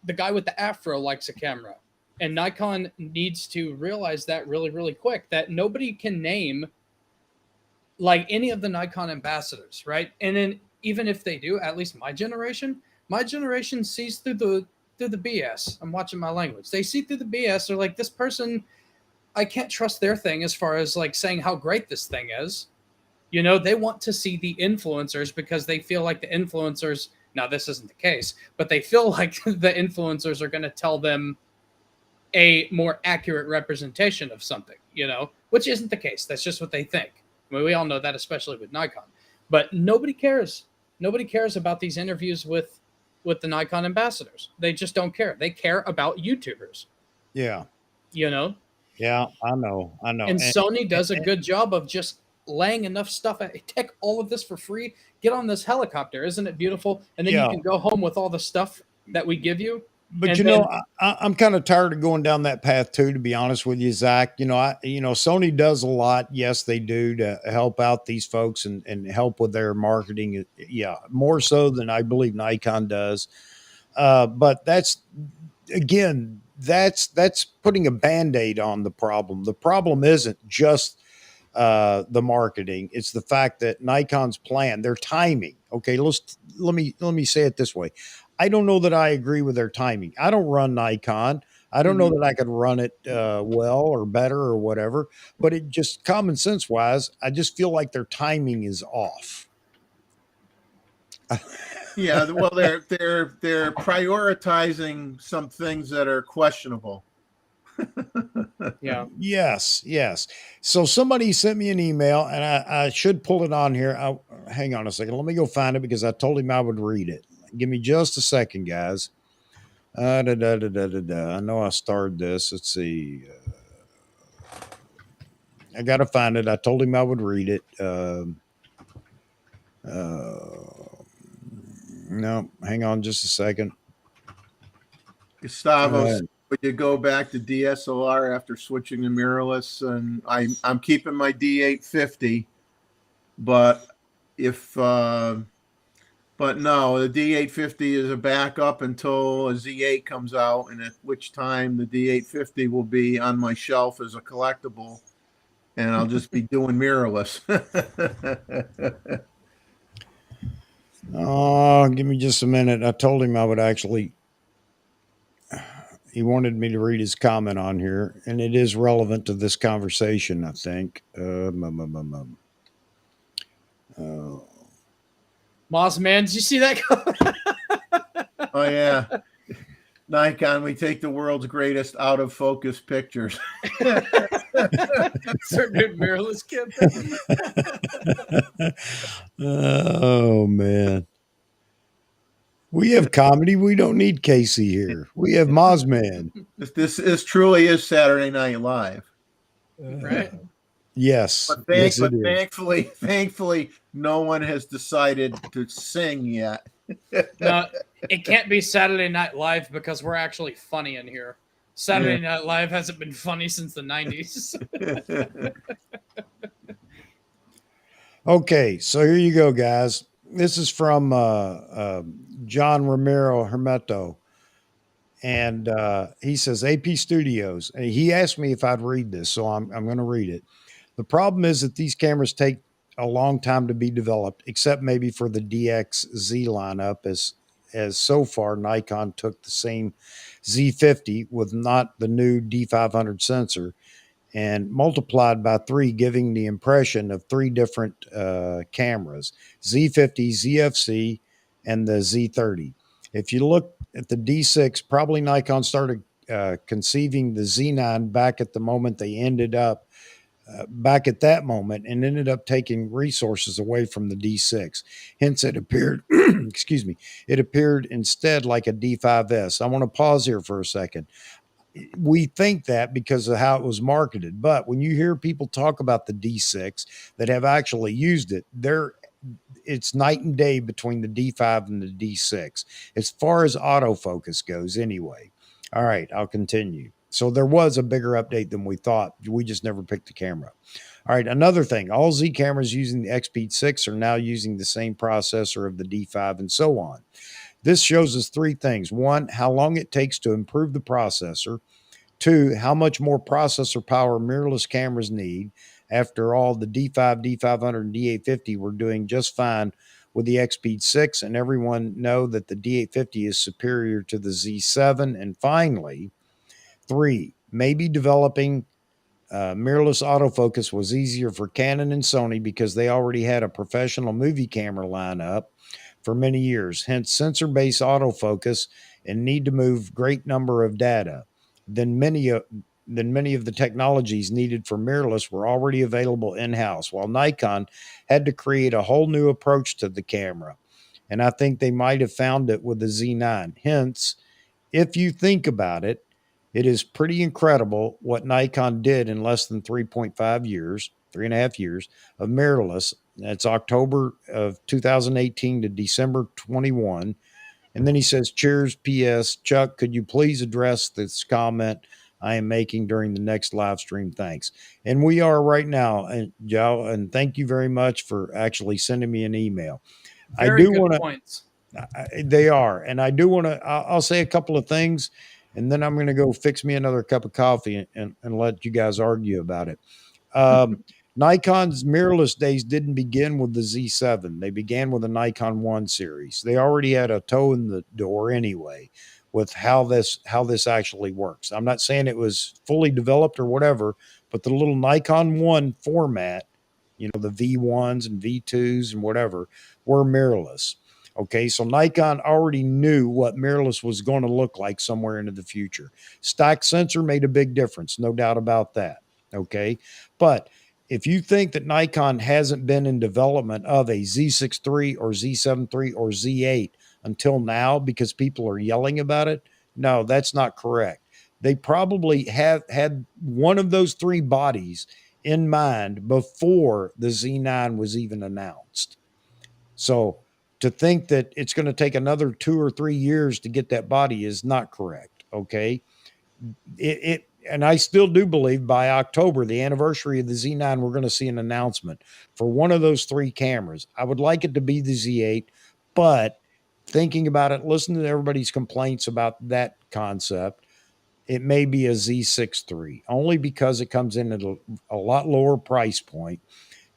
the guy with the afro likes a camera. And Nikon needs to realize that really, really quick, that nobody can name like any of the Nikon ambassadors, right? And then even if they do, at least my generation sees through the BS. I'm watching my language. They see through the BS. They're like, this person, I can't trust their thing as far as like saying how great this thing is. They want to see the influencers, because they feel like the influencers, now this isn't the case, but they feel like the influencers are going to tell them a more accurate representation of something, which isn't the case. That's just what they think. I mean, we all know that, especially with Nikon. But nobody cares. Nobody cares about these interviews with the Nikon ambassadors. They just don't care. They care about YouTubers. Yeah. Yeah, I know. And Sony does a good job of just laying enough stuff at, take all of this for free, get on this helicopter. Isn't it beautiful? And then you can go home with all the stuff that we give you. But I'm kind of tired of going down that path too, to be honest with you, Zach. Sony does a lot. Yes, they do, to help out these folks and help with their marketing. Yeah, more so than I believe Nikon does. But that's putting a Band-Aid on the problem. The problem isn't just the marketing. It's the fact that Nikon's plan, their timing. Okay, let me say it this way. I don't know that I agree with their timing. I don't run Nikon. I don't know that I could run it well or better or whatever, but it just common sense wise, I just feel like their timing is off. Yeah, well, they're prioritizing some things that are questionable. Yeah. Yes. So somebody sent me an email, and I should pull it on here. Hang on a second. Let me go find it, because I told him I would read it. Give me just a second, guys. I know I started this. Let's see. I got to find it. I told him I would read it. No, hang on just a second. Gustavo, would you go back to DSLR after switching to mirrorless? And I'm keeping my D850, but but no, the D850 is a backup until a Z8 comes out, and at which time the D850 will be on my shelf as a collectible, and I'll just be doing mirrorless. Oh, give me just a minute. I told him I would actually. He wanted me to read his comment on here, and it is relevant to this conversation, I think. Oh. Moss man, did you see that? Oh yeah, Nikon. We take the world's greatest out of focus pictures. Certain mirrorless kid. Oh man. We have comedy. We don't need Casey here. We have Mozman. This truly is Saturday Night Live. Right. Yes. But, Yes, it is. thankfully, no one has decided to sing yet. No, it can't be Saturday Night Live because we're actually funny in here. Saturday Night Live hasn't been funny since the 90s. Okay, so here you go, guys. This is from John Romero Hermeto. And he says, AP Studios. And he asked me if I'd read this, so I'm going to read it. The problem is that these cameras take a long time to be developed, except maybe for the DXZ lineup, as so far Nikon took the same Z50 with not the new D500 sensor and multiplied by 3, giving the impression of 3 different cameras: Z50, ZFC, and the Z30. If you look at the D6, probably Nikon started conceiving the Z9 back at the moment they ended up back at that moment and ended up taking resources away from the D6. Hence, it appeared, excuse me, it appeared instead like a D5S. I want to pause here for a second. We think that because of how it was marketed, but when you hear people talk about the D6 that have actually used it, it's night and day between the D5 and the D6 as far as autofocus goes anyway. All right, I'll continue. So there was a bigger update than we thought. We just never picked the camera. All right, another thing, all Z cameras using the XP 6 are now using the same processor of the D5 and so on. This shows us 3 things. 1, how long it takes to improve the processor. 2, how much more processor power mirrorless cameras need. After all, the D5, D500, and D850 were doing just fine with the XP 6, and everyone know that the D850 is superior to the Z7. And finally, 3, maybe developing mirrorless autofocus was easier for Canon and Sony because they already had a professional movie camera lineup for many years, hence sensor-based autofocus and need to move great number of data. Then many of the technologies needed for mirrorless were already available in-house, while Nikon had to create a whole new approach to the camera. And I think they might have found it with the Z9. Hence, if you think about it, it is pretty incredible what Nikon did in less than 3.5 years, 3.5 years of mirrorless. That's October of 2018 to December 21. And then he says, cheers, P.S. Chuck, could you please address this comment I am making during the next live stream? Thanks. And we are right now, and Joe, and thank you very much for actually sending me an email. Very good points. They are. And I do want to, I'll say a couple of things, and then I'm going to go fix me another cup of coffee and let you guys argue about it. Nikon's mirrorless days didn't begin with the Z7. They began with the Nikon 1 series. They already had a toe in the door anyway with how this actually works. I'm not saying it was fully developed or whatever, but the little Nikon 1 format, you know, the V1s and V2s and whatever, were mirrorless. Okay, so Nikon already knew what mirrorless was going to look like somewhere into the future. Stack sensor made a big difference, no doubt about that. Okay, but if you think that Nikon hasn't been in development of a Z6 III or Z7 III or Z8 until now because people are yelling about it, no, that's not correct. They probably have had one of those 3 bodies in mind before the Z9 was even announced. So to think that it's going to take another 2 or 3 years to get that body is not correct. Okay. And I still do believe by October, the anniversary of the Z9, we're going to see an announcement for one of those 3 cameras. I would like it to be the Z8, but thinking about it, listening to everybody's complaints about that concept, it may be a Z6 III, only because it comes in at a lot lower price point.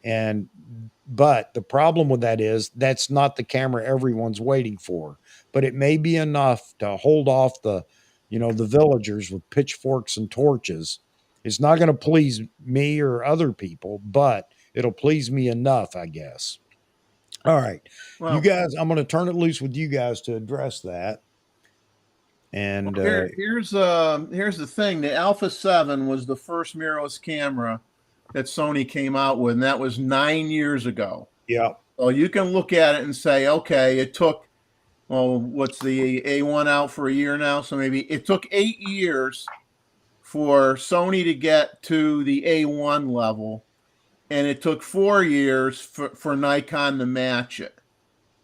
But the problem with that is that's not the camera everyone's waiting for, but it may be enough to hold off the villagers with pitchforks and torches. It's not going to please me or other people, but it'll please me enough, I guess. All right. Well, You guys, I'm going to turn it loose with you guys to address that. And here's the thing. The Alpha 7 was the first mirrorless camera that Sony came out with, and that was 9 years ago. yeah, So you can look at it and say, okay, it took, well, what's the A1 out for a year now? So maybe it took 8 years for Sony to get to the A1 level, and it took 4 years for Nikon to match it.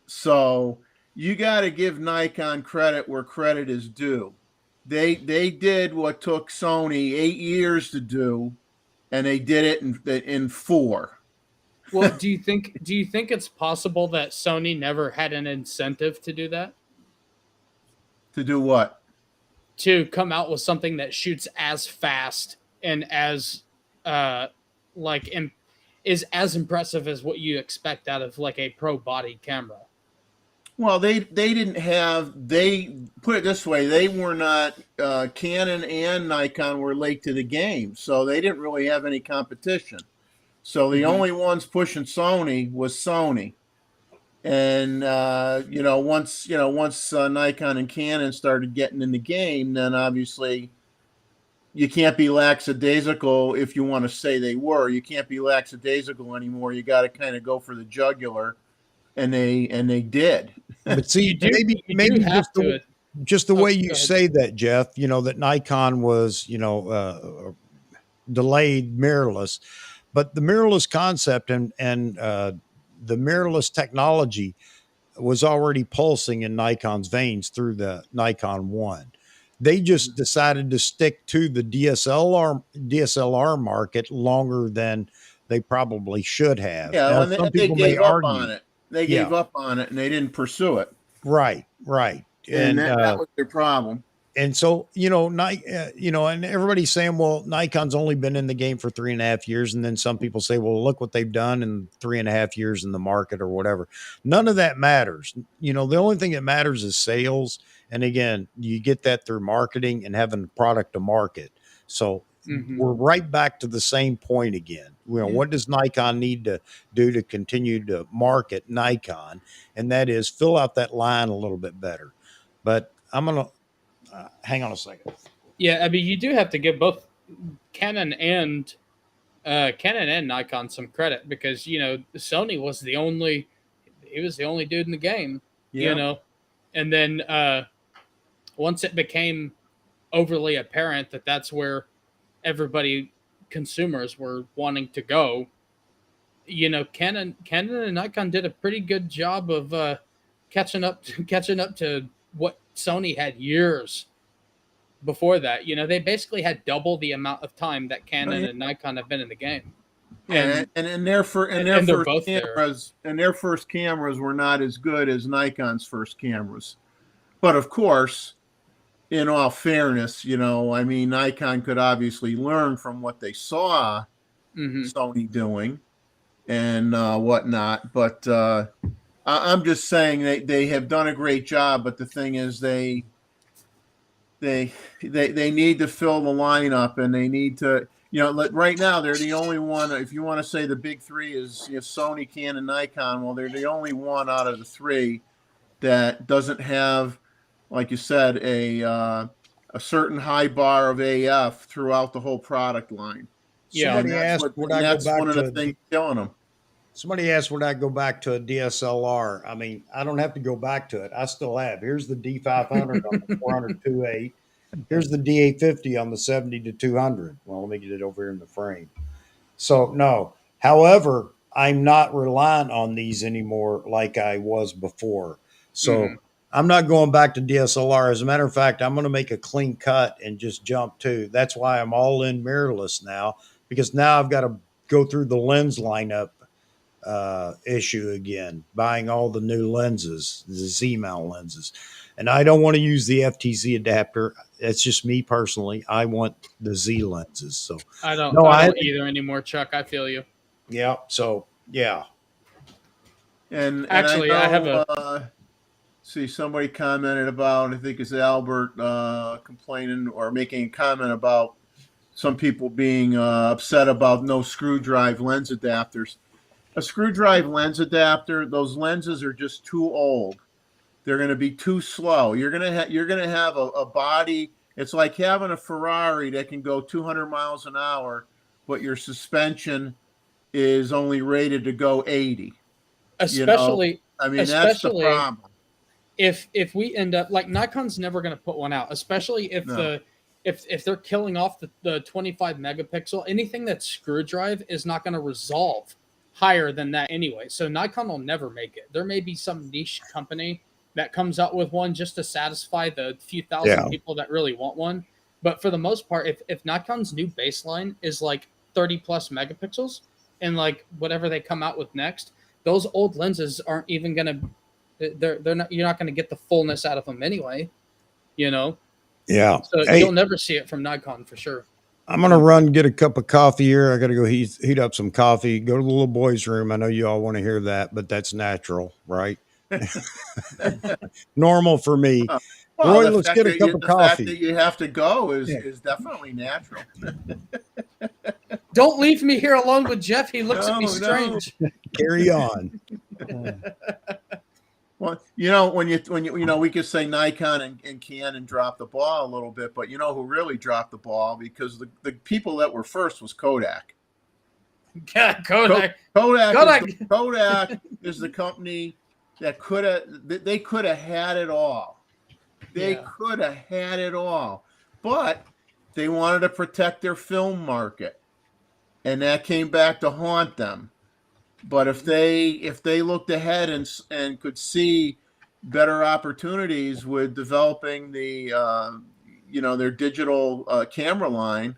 So you got to give Nikon credit where credit is due. They did what took Sony 8 years to do, and they did it in 4. Well, do you think it's possible that Sony never had an incentive to do that? To do what? To come out with something that shoots as fast and as is as impressive as what you expect out of like a pro body camera. Well, they didn't have, they put it this way, they were not, Canon and Nikon were late to the game, so they didn't really have any competition. So the only ones pushing Sony was Sony. And, once Nikon and Canon started getting in the game, then obviously you can't be lackadaisical if you want to say they were. You can't be lackadaisical anymore. You got to kind of go for the jugular. And they did. but see, maybe just the way you say that, Jeff, that Nikon was, delayed mirrorless, but the mirrorless concept and the mirrorless technology was already pulsing in Nikon's veins through the Nikon 1. They just decided to stick to the DSLR market longer than they probably should have. Yeah, now, and they gave up on it. They gave up on it, and they didn't pursue it. Right. And that was their problem. And so, and everybody's saying, well, Nikon's only been in the game for 3.5 years. And then some people say, well, look what they've done in 3.5 years in the market or whatever. None of that matters. The only thing that matters is sales. And again, you get that through marketing and having the product to market. So we're right back to the same point again. What does Nikon need to do to continue to market Nikon? And that is fill out that line a little bit better. But I'm going to, hang on a second. Yeah, I mean, you do have to give both Canon and Nikon some credit because Sony was the only dude in the game, and then once it became overly apparent that that's where consumers were wanting to go, Canon and Nikon did a pretty good job of catching up to what Sony had years before that. They basically had double the amount of time that Canon and Nikon have been in the game. And their first cameras were not as good as Nikon's first cameras. But of course, in all fairness, Nikon could obviously learn from what they saw Sony doing and whatnot. But I'm just saying they have done a great job. But the thing is, they need to fill the lineup, and they need to, right now they're the only one. If you want to say the big three is Sony, Canon, Nikon, well, they're the only one out of the three that doesn't have, like you said, a certain high bar of AF throughout the whole product line. Yeah, that's one of the things killing them. Somebody asked, would I go back to a DSLR? I mean, I don't have to go back to it. I still have. Here's the D500 on the 400-2.8. Here's the D850 on the 70-200. Well, let me get it over here in the frame. So, no. However, I'm not reliant on these anymore like I was before. So I'm not going back to DSLR. As a matter of fact, I'm going to make a clean cut and just jump to. That's why I'm all in mirrorless now, because now I've got to go through the lens lineup issue again, buying all the new lenses, the Z-mount lenses. And I don't want to use the FTZ adapter. That's just me personally. I want the Z lenses. So I don't either anymore, Chuck. I feel you. Yeah. So yeah. And actually, I have a. See, somebody commented about, I think it's Albert, complaining or making a comment about some people being upset about no screw drive lens adapters. a screw drive lens adapter, those lenses are just too old. They're going to be too slow. You're going to have a body. It's like having a Ferrari that can go 200 miles an hour, but your suspension is only rated to go 80. Especially, I mean, that's the problem. If we end up like Nikon's never going to put one out, especially if if they're killing off the 25 megapixel, anything that's screw drive is not going to resolve higher than that anyway. So Nikon will never make it. There may be some niche company that comes out with one just to satisfy the few thousand people that really want one. But for the most part, if Nikon's new baseline is like 30 plus megapixels and like whatever they come out with next, those old lenses aren't even going to, they're not, you're not going to get the fullness out of them anyway, you know? Yeah. So you'll never see it from Nikon for sure. I'm going to run, get a cup of coffee here. I got to go heat up some coffee, go to the little boy's room. I know you all want to hear that, but that's natural, right? Normal for me. Well, Roy, let's get a cup of coffee. The fact that you have to go is definitely natural. Don't leave me here alone with Jeff. He looks at me strange. No. Carry on. Well, when you we could say Nikon and Canon dropped the ball a little bit, but you know who really dropped the ball, because the people that were first was Kodak. Yeah, Kodak. Kodak is the company that could have had it all. They could have had it all, but they wanted to protect their film market, and that came back to haunt them. But if they looked ahead and could see better opportunities with developing the their digital camera line,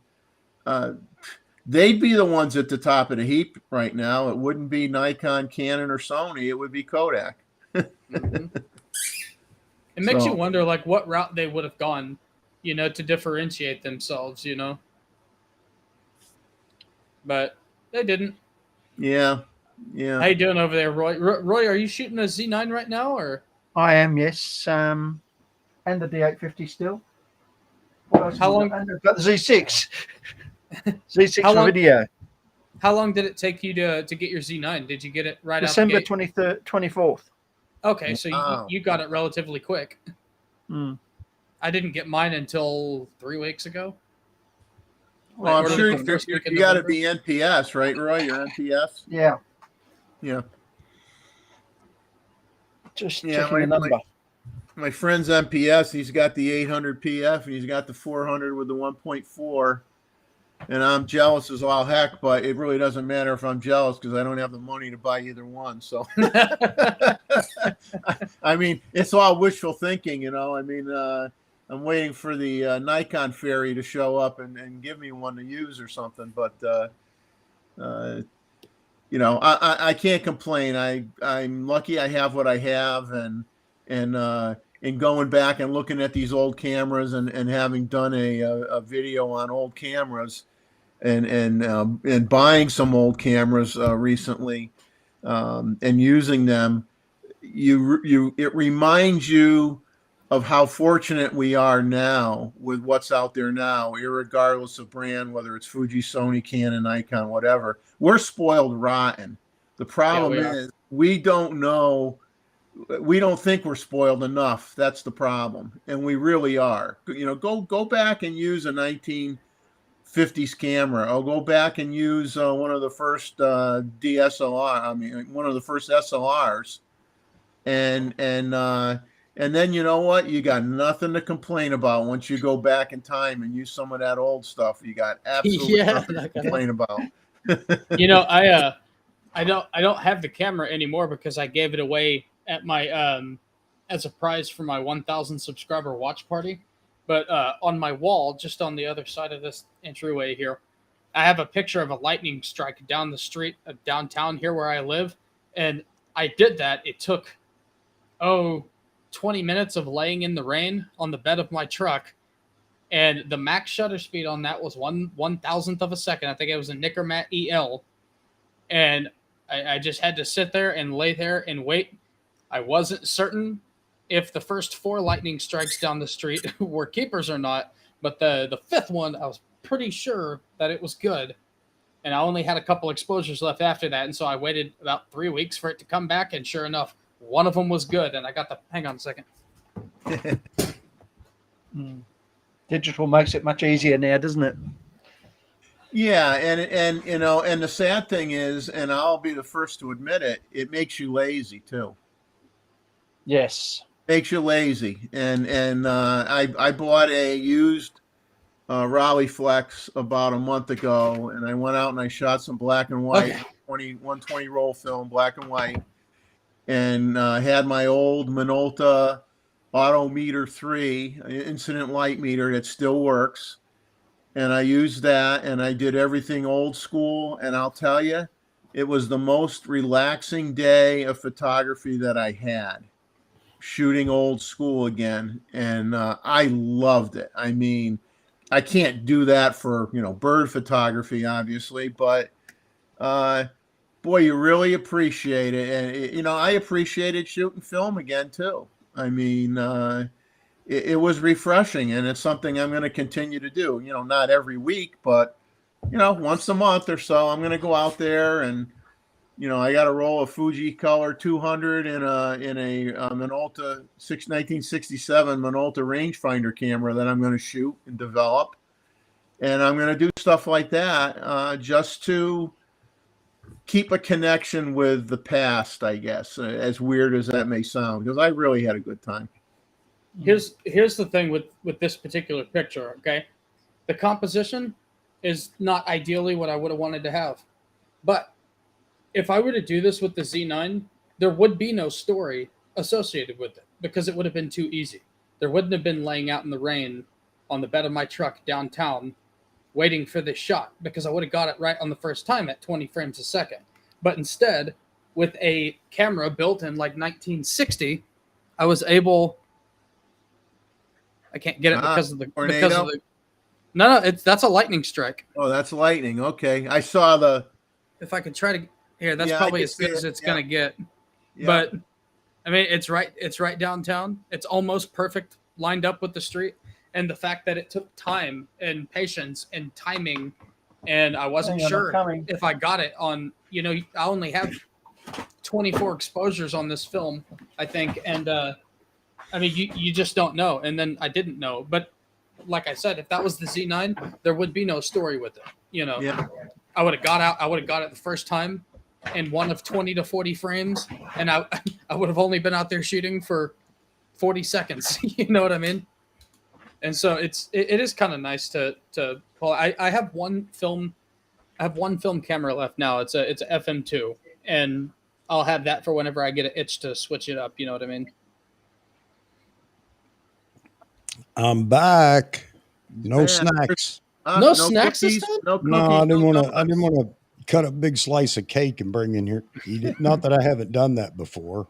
they'd be the ones at the top of the heap right now. It wouldn't be Nikon, Canon, or Sony. It would be Kodak. Mm-hmm. It makes you wonder, like, what route they would have gone, to differentiate themselves, But they didn't. Yeah. Yeah. How you doing over there, Roy? Roy, are you shooting a Z9 right now, or? I am, yes. And the D850 still. How long? I've got the Z6. Z6 for video. How long did it take you to get your Z9? Did you get it right December out the gate? 23rd, 24th. Okay, so you got it relatively quick. Mm. I didn't get mine until 3 weeks ago. Well, I'm sure you got to be NPS, right, Roy? You're NPS? Yeah. Yeah. Just checking the number. My friend's NPS, he's got the 800 PF and he's got the 400 with the 1.4. And I'm jealous as all heck, but it really doesn't matter if I'm jealous because I don't have the money to buy either one. So, I mean, it's all wishful thinking, I mean, I'm waiting for the Nikon fairy to show up and give me one to use or something. But, I can't complain. I'm lucky I have what I have, and going back and looking at these old cameras and having done a video on old cameras and buying some old cameras recently and using them, it reminds you of how fortunate we are now with what's out there now, irregardless of brand, whether it's Fuji, Sony, Canon, Nikon, whatever. We're spoiled rotten. The problem is we don't know. We don't think we're spoiled enough. That's the problem, and we really are. Go back and use a 1950s camera. I'll go back and use one of the first DSLR. I mean, one of the first SLRs, and then you know what? You got nothing to complain about once you go back in time and use some of that old stuff. You got absolutely nothing to complain about. I don't have the camera anymore because I gave it away at my as a prize for my 1,000 subscriber watch party. But on my wall, just on the other side of this entryway here, I have a picture of a lightning strike down the street of downtown here where I live. And I did that. It took 20 minutes of laying in the rain on the bed of my truck. And the max shutter speed on that was 1/1000th of a second. I think it was a Nikkormat EL. And I just had to sit there and lay there and wait. I wasn't certain if the first 4 lightning strikes down the street were keepers or not, but the 5th one, I was pretty sure that it was good. and I only had a couple exposures left after that. And so I waited about 3 weeks for it to come back. And sure enough, one of them was good. And I got the, hang on a second. Digital makes it much easier now, doesn't it? Yeah, and you know, and the sad thing is, and I'll be the first to admit it, it makes you lazy too. Yes. Makes you lazy. And I bought a used Raleigh Flex about a month ago, and I went out and I shot some black and white, 120 roll film, black and white, and had my old Minolta Auto Meter 3 incident light meter that still works. And I used that, and I did everything old school. And I'll tell you, it was the most relaxing day of photography that I had, shooting old school again. And I loved it. I mean, I can't do that for, you know, bird photography, obviously, but boy, you really appreciate it. And, you know, I appreciated shooting film again, too. I mean, it was refreshing, and it's something I'm going to continue to do. You know, not every week, but, you know, once a month or so, I'm going to go out there and, you know, I got a roll of Fuji Color 200 in a Minolta 1967 Minolta rangefinder camera that I'm going to shoot and develop. And I'm going to do stuff like that just to keep a connection with the past, I guess, as weird as that may sound, because I really had a good time. Here's the thing with this particular picture, okay? The composition is not ideally what I would have wanted to have. But if I were to do this with the Z9, there would be no story associated with it because it would have been too easy. There wouldn't have been laying out in the rain on the bed of my truck downtown waiting for this shot because I would have got it right on the first time at 20 frames a second. But instead, with a camera built in like 1960, I was able... I can't get it because of the no, that's a lightning strike. Oh, that's lightning. Okay, I saw the. If I could try to here, that's probably as good as it's gonna get. Yeah. But I mean, it's right downtown. It's almost perfect, lined up with the street, and the fact that it took time and patience and timing, and I wasn't sure if I got it on. You know, I only have 24 exposures on this film, I think, and. I mean, you just don't know. And then I didn't know. But like I said, if that was the Z9, there would be no story with it. You know, I would have got it the first time in one of 20 to 40 frames. And I would have only been out there shooting for 40 seconds. You know what I mean? And so it is kind of nice to pull. I have one film camera left now. It's a FM2, and I'll have that for whenever I get an itch to switch it up. You know what I mean? I'm back. No snacks. No snacks cookies, this time? no cookies. No, I didn't want donuts. to cut a big slice of cake and bring in here. Eat it. Not that I haven't done that before.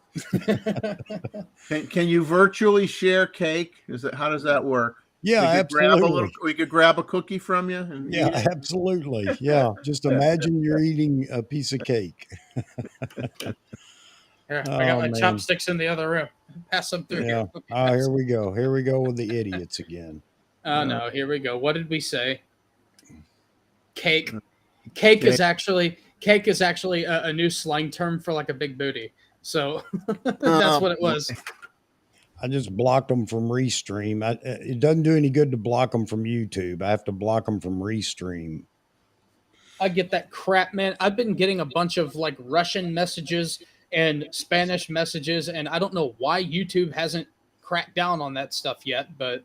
Can you virtually share cake? How does that work? Yeah, absolutely. We could grab a cookie from you. And yeah, absolutely. Yeah, just imagine you're eating a piece of cake. Here, I got my chopsticks in the other room. Pass them through. Yeah. Here. Here we go. Here we go with the idiots again. Oh no, here we go. What did we say? Cake. Cake is actually a new slang term for like a big booty. So that's what it was. I just blocked them from Restream. It doesn't do any good to block them from YouTube. I have to block them from Restream. I get that crap, man. I've been getting a bunch of like Russian messages and Spanish messages, and I don't know why YouTube hasn't cracked down on that stuff yet, but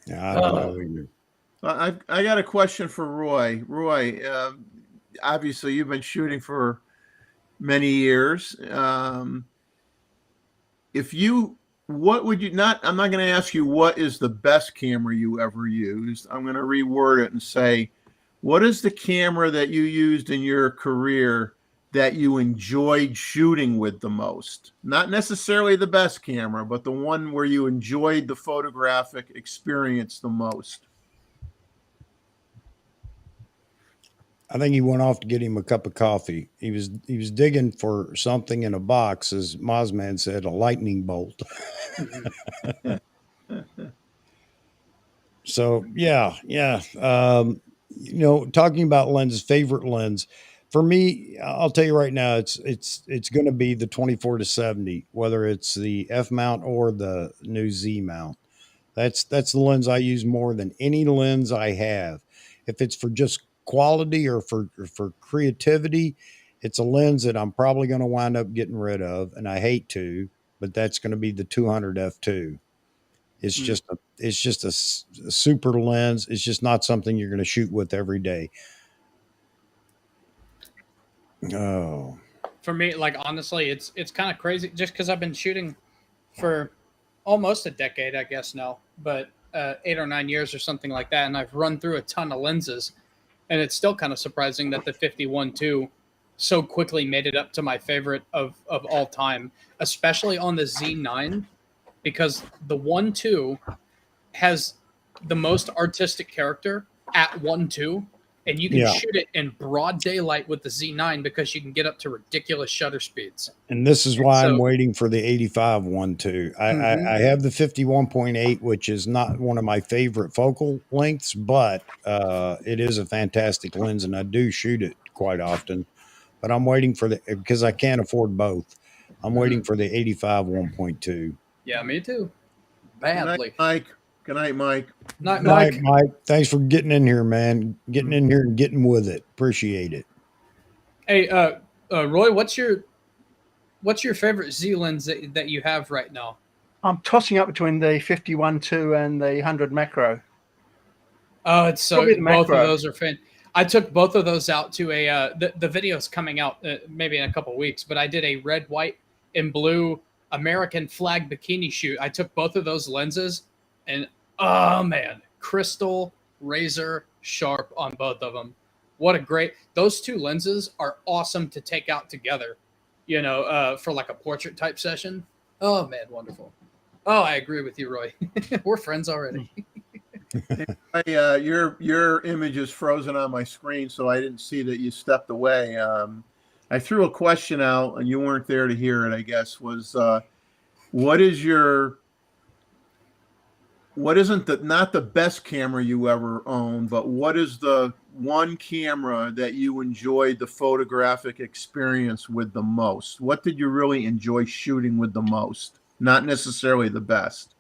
I don't know either. I got a question for Roy. Roy, obviously you've been shooting for many years. What would you not? I'm not going to ask you what is the best camera you ever used. I'm going to reword it and say, what is the camera that you used in your career that you enjoyed shooting with the most? Not necessarily the best camera, but the one where you enjoyed the photographic experience the most. I think he went off to get him a cup of coffee. He was digging for something in a box, as Mozman said, a lightning bolt. So yeah. talking about lenses, favorite lens for me, I'll tell you right now, it's going to be the 24-70, whether it's the F mount or the new Z mount. That's the lens I use more than any lens I have. If it's for just quality or for creativity, it's a lens that I'm probably going to wind up getting rid of, and I hate to, but that's going to be the 200 f2. It's just a super lens. It's just not something you're going to shoot with every day. Oh, For me, like honestly, it's kind of crazy just because I've been shooting for almost a decade, I guess now, but 8 or 9 years or something like that, and I've run through a ton of lenses, and it's still kind of surprising that the 51.2 so quickly made it up to my favorite of all time, especially on the Z9, because the 1.2 has the most artistic character at 1.2, and you can yeah. shoot it in broad daylight with the Z9 because you can get up to ridiculous shutter speeds. And this is And why I'm so, waiting for the 85 one too. I have the 51.8, which is not one of my favorite focal lengths, but it is a fantastic lens, and I do shoot it quite often. But I'm waiting for because I can't afford both. I'm waiting for the 85 1.2. yeah, me too. Good night, Badly. Mike. Good night, Mike. Not Night, Mike. Mike. Thanks for getting in here, man. Getting in here and getting with it. Appreciate it. Hey, Roy, what's your favorite Z lens that you have right now? I'm tossing up between the 51.2 and the 100 macro. Oh, it's so Probably the both of macro. those are fan. I took both of those out to a the video's coming out maybe in a couple weeks, but I did a red, white, and blue American flag bikini shoot. I took both of those lenses, and oh man, crystal razor sharp on both of them. What a great! Those two lenses are awesome to take out together. For like a portrait type session. Oh man, wonderful. Oh, I agree with you, Roy. We're friends already. Your image is frozen on my screen, so I didn't see that you stepped away. I threw a question out, and you weren't there to hear it. I guess was what isn't not the best camera you ever owned, but what is the one camera that you enjoyed the photographic experience with the most? What did you really enjoy shooting with the most? Not necessarily the best.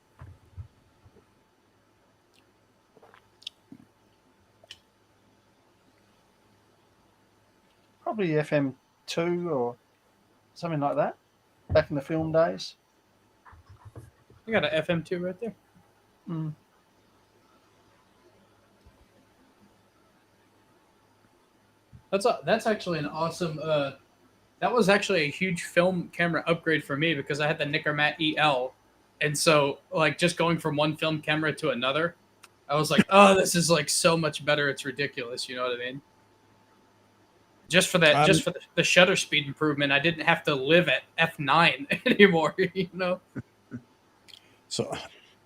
Probably FM2 or something like that. Back in the film days. I got an FM2 right there. Mm. That's actually an awesome. That was actually a huge film camera upgrade for me because I had the Nikkormat EL, and so like just going from one film camera to another, I was like, oh, this is like so much better. It's ridiculous. You know what I mean? Just for that, just for the shutter speed improvement, I didn't have to live at f9 anymore. So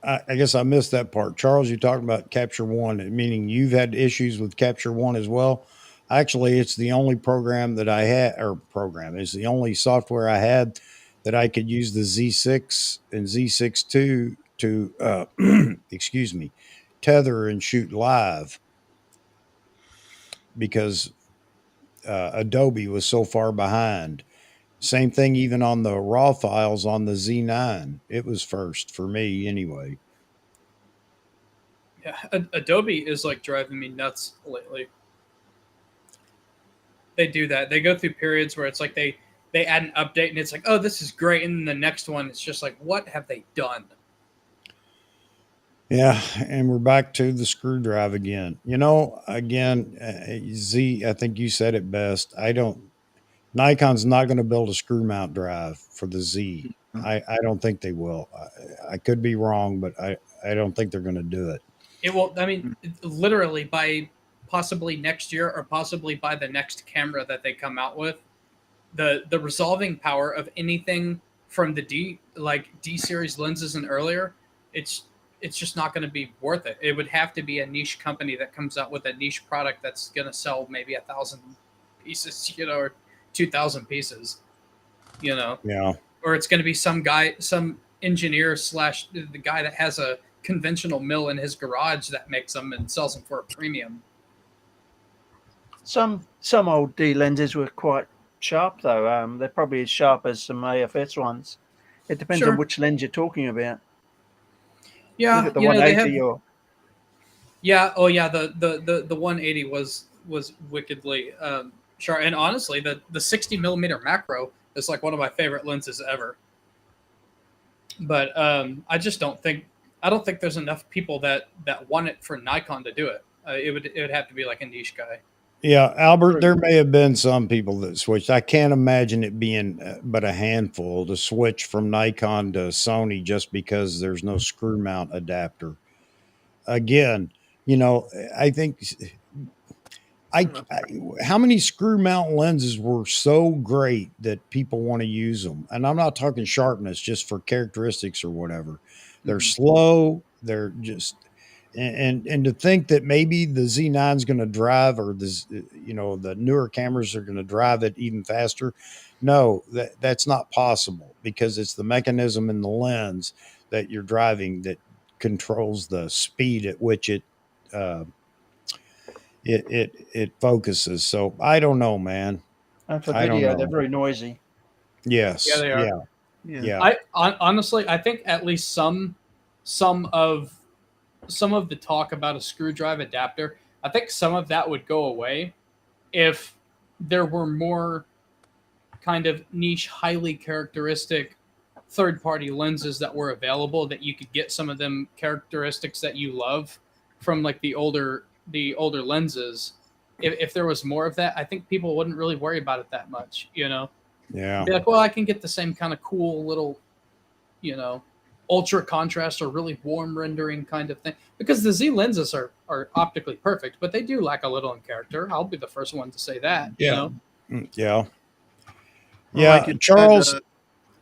I guess I missed that part. Charles, you talking about Capture One, meaning you've had issues with Capture One as well. Actually, it's the only program that I had, it's the only software I had that I could use the Z6 and Z6 to excuse me, tether and shoot live because Adobe was so far behind. Same thing even on the raw files on the Z9. It was first for me anyway. Yeah, Adobe is like driving me nuts lately. They do that. They go through periods where it's like they add an update and it's like, oh, this is great, and then the next one it's just like, what have they done? Yeah, and we're back to the screw drive again. Z, I think you said it best. Nikon's not going to build a screw mount drive for the Z. I don't think they will. I could be wrong, but I don't think they're going to do it. It will. I mean, literally by possibly next year or possibly by the next camera that they come out with, the resolving power of anything from the D series lenses and earlier, it's just not going to be worth it. It would have to be a niche company that comes out with a niche product that's going to sell maybe 1,000 pieces, or 2,000 pieces, Yeah. or it's going to be some engineer / the guy that has a conventional mill in his garage that makes them and sells them for a premium. Some old D lenses were quite sharp though. They're probably as sharp as some AFS ones. It depends Sure. on which lens you're talking about. Yeah, Look at the you know, they 180 have. or Yeah. Oh, yeah. The 180 was wickedly sharp, and honestly, the 60 millimeter macro is like one of my favorite lenses ever. But I just don't think there's enough people that want it for Nikon to do it. It would have to be like a niche guy. Yeah, Albert, there may have been some people that switched. I can't imagine it being but a handful to switch from Nikon to Sony just because there's no screw mount adapter. Again, you know, I think how many screw mount lenses were so great that people want to use them? And I'm not talking sharpness, just for characteristics or whatever. They're slow. They're just and to think that maybe the Z9 is going to drive, or the newer cameras are going to drive it even faster. No, that's not possible, because it's the mechanism in the lens that you're driving that controls the speed at which uh, it focuses. So I don't know, man. and for I don't video they're know. very noisy. Yeah, Yes. they are. Yeah. Honestly, I think at least some of the talk about a screw drive adapter, I think some of that would go away if there were more kind of niche, highly characteristic third-party lenses that were available, that you could get some of them characteristics that you love from like the older lenses. If there was more of that, I think people wouldn't really worry about it that much, you know? Yeah. Be like, well, I can get the same kind of cool little, you know, ultra contrast or really warm rendering kind of thing. Because the Z lenses are optically perfect, but they do lack a little in character. I'll be the first one to say that. You know? Yeah. Well, Yeah. like you said, Charles, I'm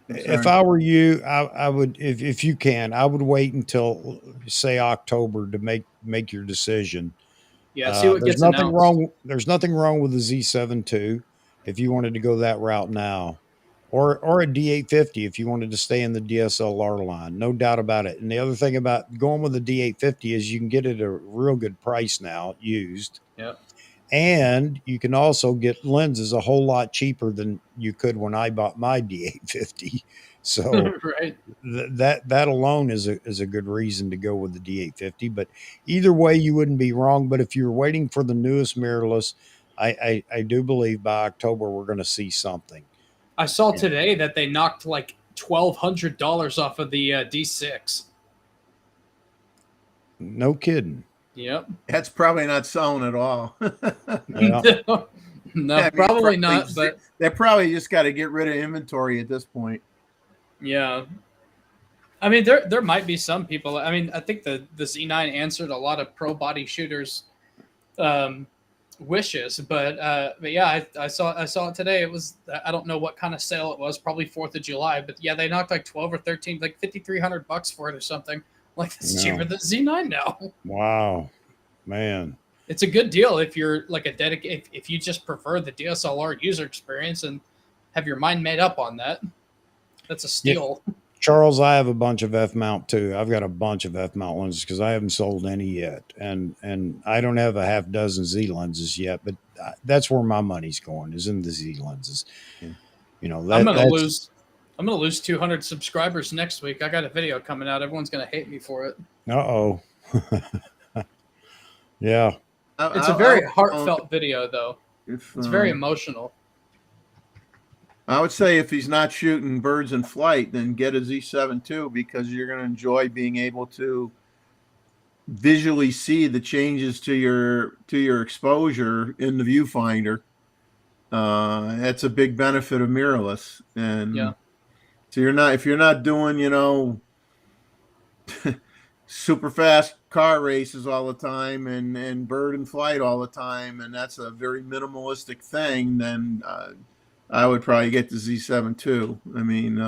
if sorry. I were you, I would, if you can, I would wait until, say, October to make your decision. Yeah, see what There's gets nothing announced. wrong. There's nothing wrong with the Z7 II if you wanted to go that route now, or a D850 if you wanted to stay in the DSLR line. No doubt about it. And the other thing about going with the D850 is you can get it at a real good price now, used. Yep. And you can also get lenses a whole lot cheaper than you could when I bought my D850. So Right. that alone is a good reason to go with the D850. But either way, you wouldn't be wrong. But if you're waiting for the newest mirrorless, I do believe by October we're going to see something. I saw today that they knocked like $1,200 off of the D6. No kidding. Yep. That's probably not selling at all. Yeah. No, I mean, probably not. But they probably just got to get rid of inventory at this point. yeah, I mean, there might be some people. I mean, I think the Z9 answered a lot of pro body shooters' wishes, but yeah, I saw it today. It was, I don't know what kind of sale it was, probably 4th of July, but yeah, they knocked like 12 or 13, like $5,300 for it or something. Like, it's cheaper than Z9 now. Wow, man. It's a good deal if you're like if you just prefer the DSLR user experience and have your mind made up on that. That's a steal. Yeah. Charles, I have a bunch of F mount too. I've got a bunch of F mount lenses because I haven't sold any yet, and I don't have a half dozen Z lenses yet. But that's where my money's going, is in the Z lenses. Yeah. You know, I'm gonna lose 200 subscribers next week. I got a video coming out. Everyone's gonna hate me for it. Uh-oh. Yeah. It's a very heartfelt video, though. It's very emotional. I would say if he's not shooting birds in flight, then get a Z7 II, because you're going to enjoy being able to visually see the changes to your exposure in the viewfinder. That's a big benefit of mirrorless. And yeah. So if you're not doing, you know, super fast car races all the time and bird in flight all the time, and that's a very minimalistic thing, then I would probably get the Z7 II. I mean,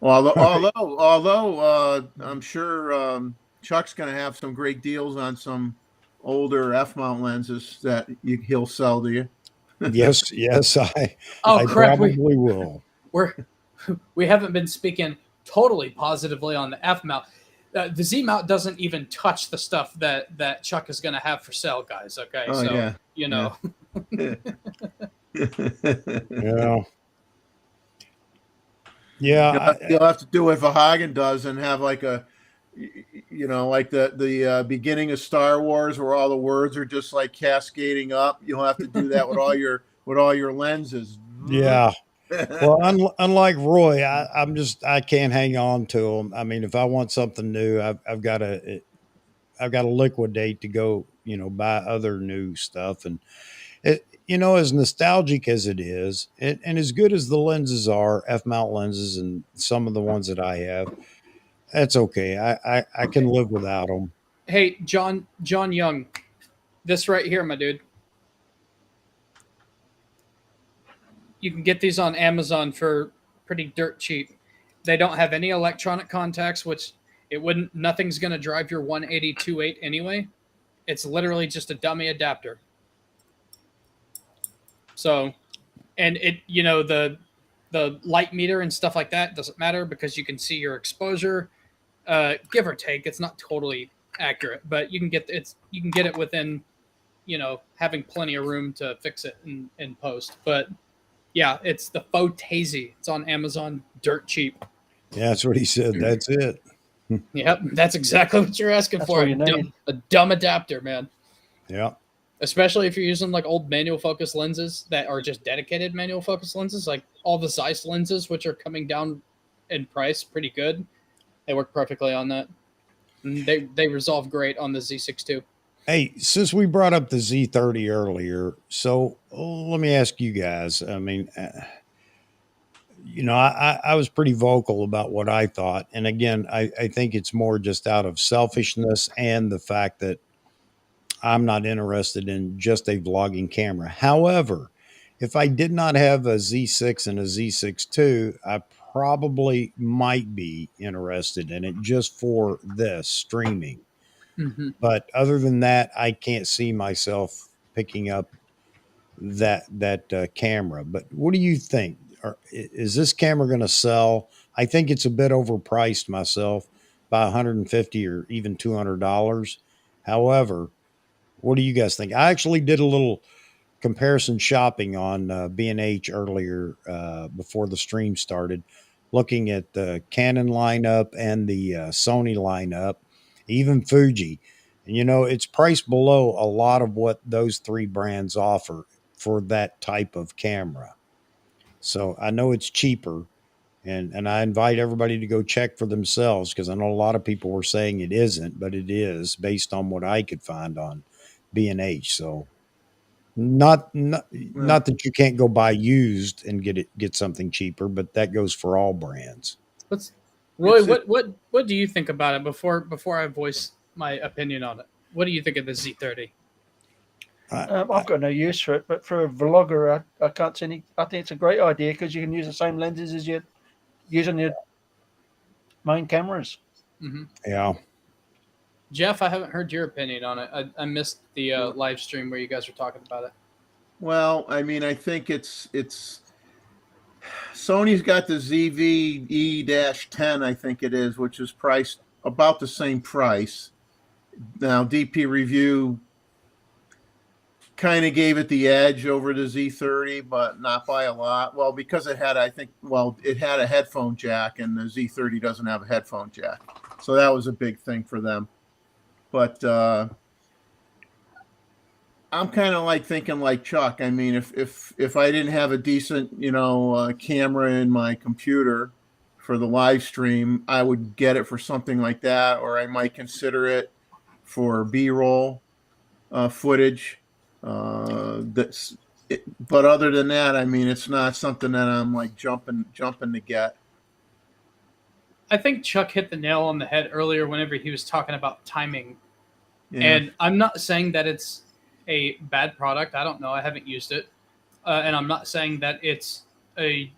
although I'm sure Chuck's going to have some great deals on some older F-mount lenses that he'll sell to you. Yes, I crap, probably will. We haven't been speaking totally positively on the F mount. the Z mount doesn't even touch the stuff that Chuck is going to have for sale, guys. Okay, Oh, so yeah. you know, Yeah. Yeah. You'll have to do what Verhagen does and have like a, like the beginning of Star Wars where all the words are just like cascading up. You'll have to do that with all your lenses. Yeah. Well, unlike Roy, I can't hang on to them. I mean, if I want something new, I've got to liquidate to go, buy other new stuff. And as nostalgic as it is, and as good as the lenses are, F mount lenses, and some of the ones that I have, that's okay. I can live without them. hey, John Young, this right here, my dude. You can get these on Amazon for pretty dirt cheap. They don't have any electronic contacts, which nothing's going to drive your 180-2.8 anyway. It's literally just a dummy adapter. So, and it, the light meter and stuff like that doesn't matter because you can see your exposure, give or take. It's not totally accurate, but you can get it within, having plenty of room to fix it in post. But yeah, it's the Photowalk. It's on Amazon, dirt cheap. Yeah, that's what he said. That's it. Yep, that's exactly what you're asking for. A dumb adapter, man. Yeah. Especially if you're using like old manual focus lenses that are just dedicated manual focus lenses, like all the Zeiss lenses, which are coming down in price pretty good. They work perfectly on that. And they resolve great on the Z6 too. Hey, since we brought up the Z30 earlier, so let me ask you guys. I mean, I was pretty vocal about what I thought. And again, I think it's more just out of selfishness and the fact that I'm not interested in just a vlogging camera. However, if I did not have a Z6 and a Z6 II, I probably might be interested in it just for this streaming. Mm-hmm. But other than that, I can't see myself picking up that camera. But what do you think? Is this camera going to sell? I think it's a bit overpriced myself by $150 or even $200. However, what do you guys think? I actually did a little comparison shopping on B&H earlier before the stream started, looking at the Canon lineup and the Sony lineup, even Fuji. And, it's priced below a lot of what those three brands offer for that type of camera. So I know it's cheaper. And I invite everybody to go check for themselves because I know a lot of people were saying it isn't, but it is based on what I could find on B&H. So not that you can't go buy used and get something cheaper, but that goes for all brands. Roy, what do you think about it before I voice my opinion on it? What do you think of the Z30? I've got no use for it, but for a vlogger, I can't see any. I think it's a great idea because you can use the same lenses as you're using your main cameras. Mm-hmm. Yeah. Jeff, I haven't heard your opinion on it. I missed the live stream where you guys were talking about it. Well, I mean, I think it's Sony's got the ZV-E-10, I think it is, which is priced about the same price. Now, DP Review kind of gave it the edge over the Z30, but not by a lot. Well, because it had a headphone jack, and the Z30 doesn't have a headphone jack. So that was a big thing for them. But I'm kind of like thinking like Chuck. I mean, if I didn't have a decent, camera in my computer for the live stream, I would get it for something like that, or I might consider it for B-roll footage. But other than that, I mean, it's not something that I'm like jumping to get. I think Chuck hit the nail on the head earlier whenever he was talking about timing. Yeah. And I'm not saying that it's a bad product. I don't know. I haven't used it. And I'm not saying that it's a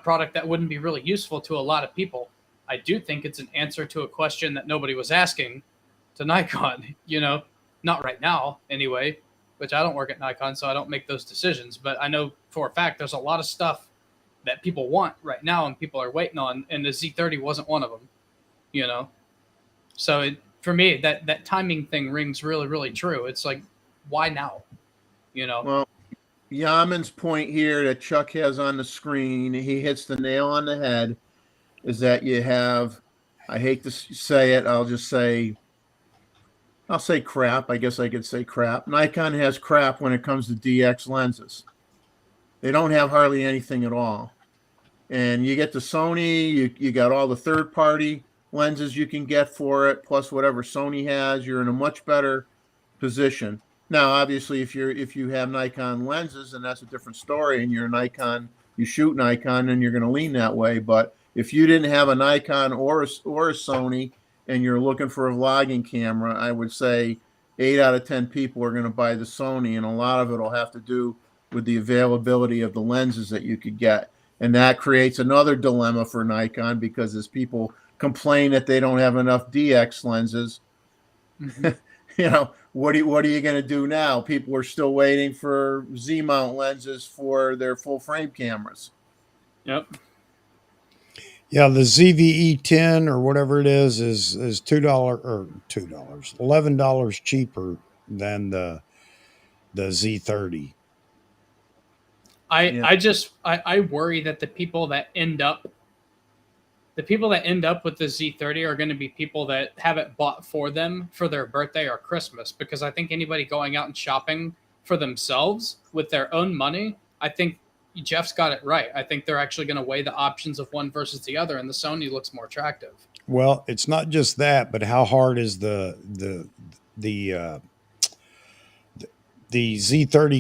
product that wouldn't be really useful to a lot of people. I do think it's an answer to a question that nobody was asking to Nikon, not right now anyway, which I don't work at Nikon, so I don't make those decisions. But I know for a fact there's a lot of stuff that people want right now and people are waiting on, and the Z30 wasn't one of them, So for me, that timing thing rings really, really true. It's like, why now? You know? Well, Yaman's point here that Chuck has on the screen, he hits the nail on the head, is that you have, I hate to say it, I'll say crap. I guess I could say crap. Nikon has crap when it comes to DX lenses. They don't have hardly anything at all. And you get the Sony, you got all the third-party lenses you can get for it, plus whatever Sony has. You're in a much better position. Now, obviously, if you have Nikon lenses, and that's a different story, and you're a Nikon, you shoot Nikon, and you're going to lean that way. But if you didn't have a Nikon or a Sony, and you're looking for a vlogging camera, I would say 8 out of 10 people are going to buy the Sony, and a lot of it will have to do with the availability of the lenses that you could get. And that creates another dilemma for Nikon, because as people complain that they don't have enough DX lenses, you know, what are you going to do now? People are still waiting for Z mount lenses for their full frame cameras. Yep. Yeah, the ZVE 10 or whatever it is $11 cheaper than the Z30. I worry that the people that end up with the Z30 are going to be people that have it bought for them for their birthday or Christmas, because I think anybody going out and shopping for themselves with their own money, I think Jeff's got it right. I think they're actually going to weigh the options of one versus the other, and the Sony looks more attractive. Well, it's not just that, but how hard is the Z30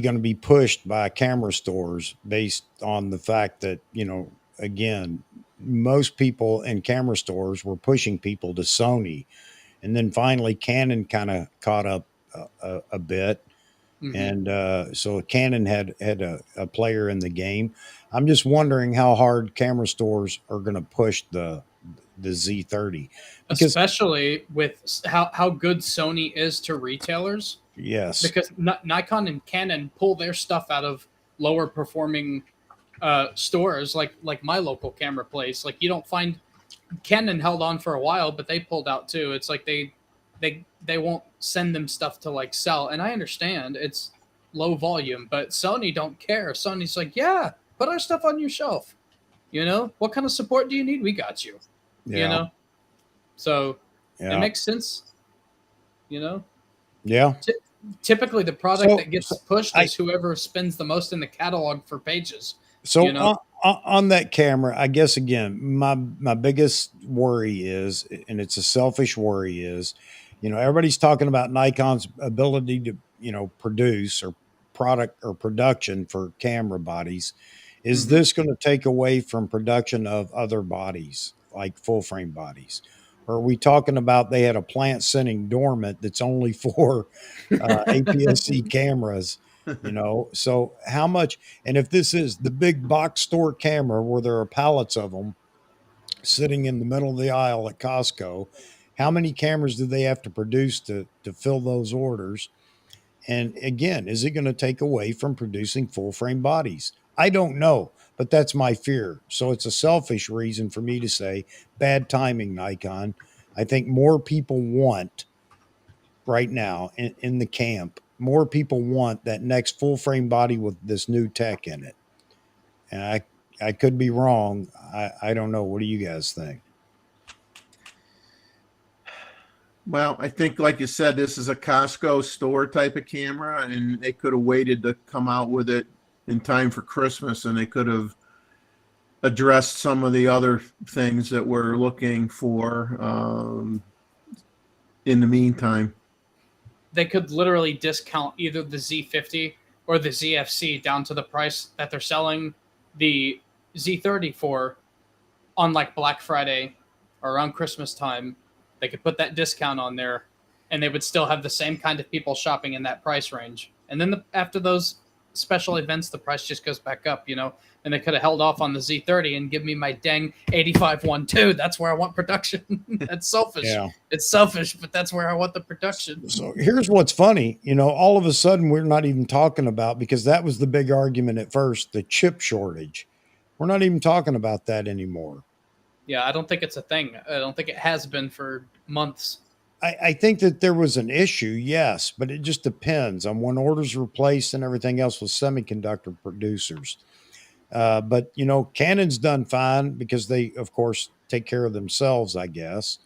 going to be pushed by camera stores based on the fact that, you know, again, most people in camera stores were pushing people to Sony, and then finally Canon kind of caught up a bit. And so Canon had a player in the game. I'm just wondering how hard camera stores are going to push the Z30, especially with how good Sony is to retailers. Yes, because Nikon and Canon pull their stuff out of lower performing stores, like my local camera place. Like, you don't find Canon held on for a while, but they pulled out too. It's like they won't send them stuff to like sell. And I understand it's low volume, but Sony don't care. Sony's like, yeah, put our stuff on your shelf. You know, what kind of support do you need? We got you. Yeah. You know, so Yeah. it makes sense. You know, Yeah. Typically the product that gets pushed is whoever spends the most in the catalog for pages. So you know? on that camera, I guess, again, my biggest worry is, and it's a selfish worry, is, you know, everybody's talking about Nikon's ability to, you know, produce or product or production for camera bodies. Is this going to take away from production of other bodies, like full frame bodies? Or are we talking about they had a plant sitting dormant that's only for APS-C cameras? You know, so how much? And if this is the big box store camera where there are pallets of them sitting in the middle of the aisle at Costco, how many cameras do they have to produce to fill those orders? And again, is it going to take away from producing full frame bodies? I don't know, but that's my fear. So it's a selfish reason for me to say bad timing, Nikon. I think more people want right now in the camp, more people want that next full frame body with this new tech in it. And I could be wrong. I don't know. What do you guys think? Well, I think, like you said, this is a Costco store type of camera, and they could have waited to come out with it in time for Christmas, and they could have addressed some of the other things that we're looking for in the meantime. They could literally discount either the Z50 or the ZFC down to the price that they're selling the Z30 for on like Black Friday or around Christmas time. They could put that discount on there, and they would still have the same kind of people shopping in that price range. And then after those special events, the price just goes back up, you know. And they could have held off on the Z30 and give me my dang 8512. That's where I want production. That's selfish. Yeah. It's selfish, but that's where I want the production. So here's what's funny. You know, all of a sudden we're not even talking about, because that was the big argument at first, the chip shortage. We're not even talking about that anymore. Yeah, I don't think it's a thing. I don't think it has been for months. I think that there was an issue, yes, but it just depends on when orders were placed and everything else with semiconductor producers. But Canon's done fine because they, of course, take care of themselves, I guess.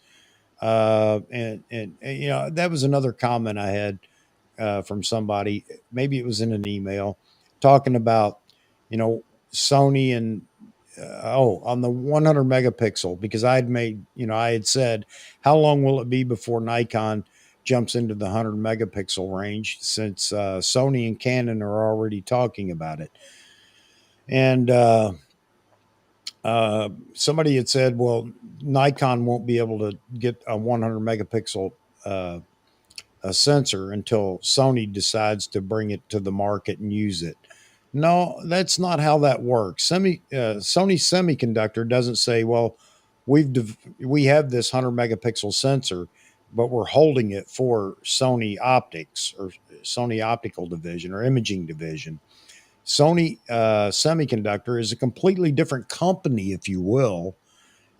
And that was another comment I had from somebody. Maybe it was in an email talking about you know Sony and on the 100 megapixel, because I had said, how long will it be before Nikon jumps into the 100 megapixel range, since Sony and Canon are already talking about it. And somebody had said, well, Nikon won't be able to get a 100 megapixel a sensor until Sony decides to bring it to the market and use it. No, that's not how that works. Sony Semiconductor doesn't say, well, we have this 100 megapixel sensor, but we're holding it for Sony Optics or Sony Optical Division or Imaging Division. Sony Semiconductor is a completely different company, if you will,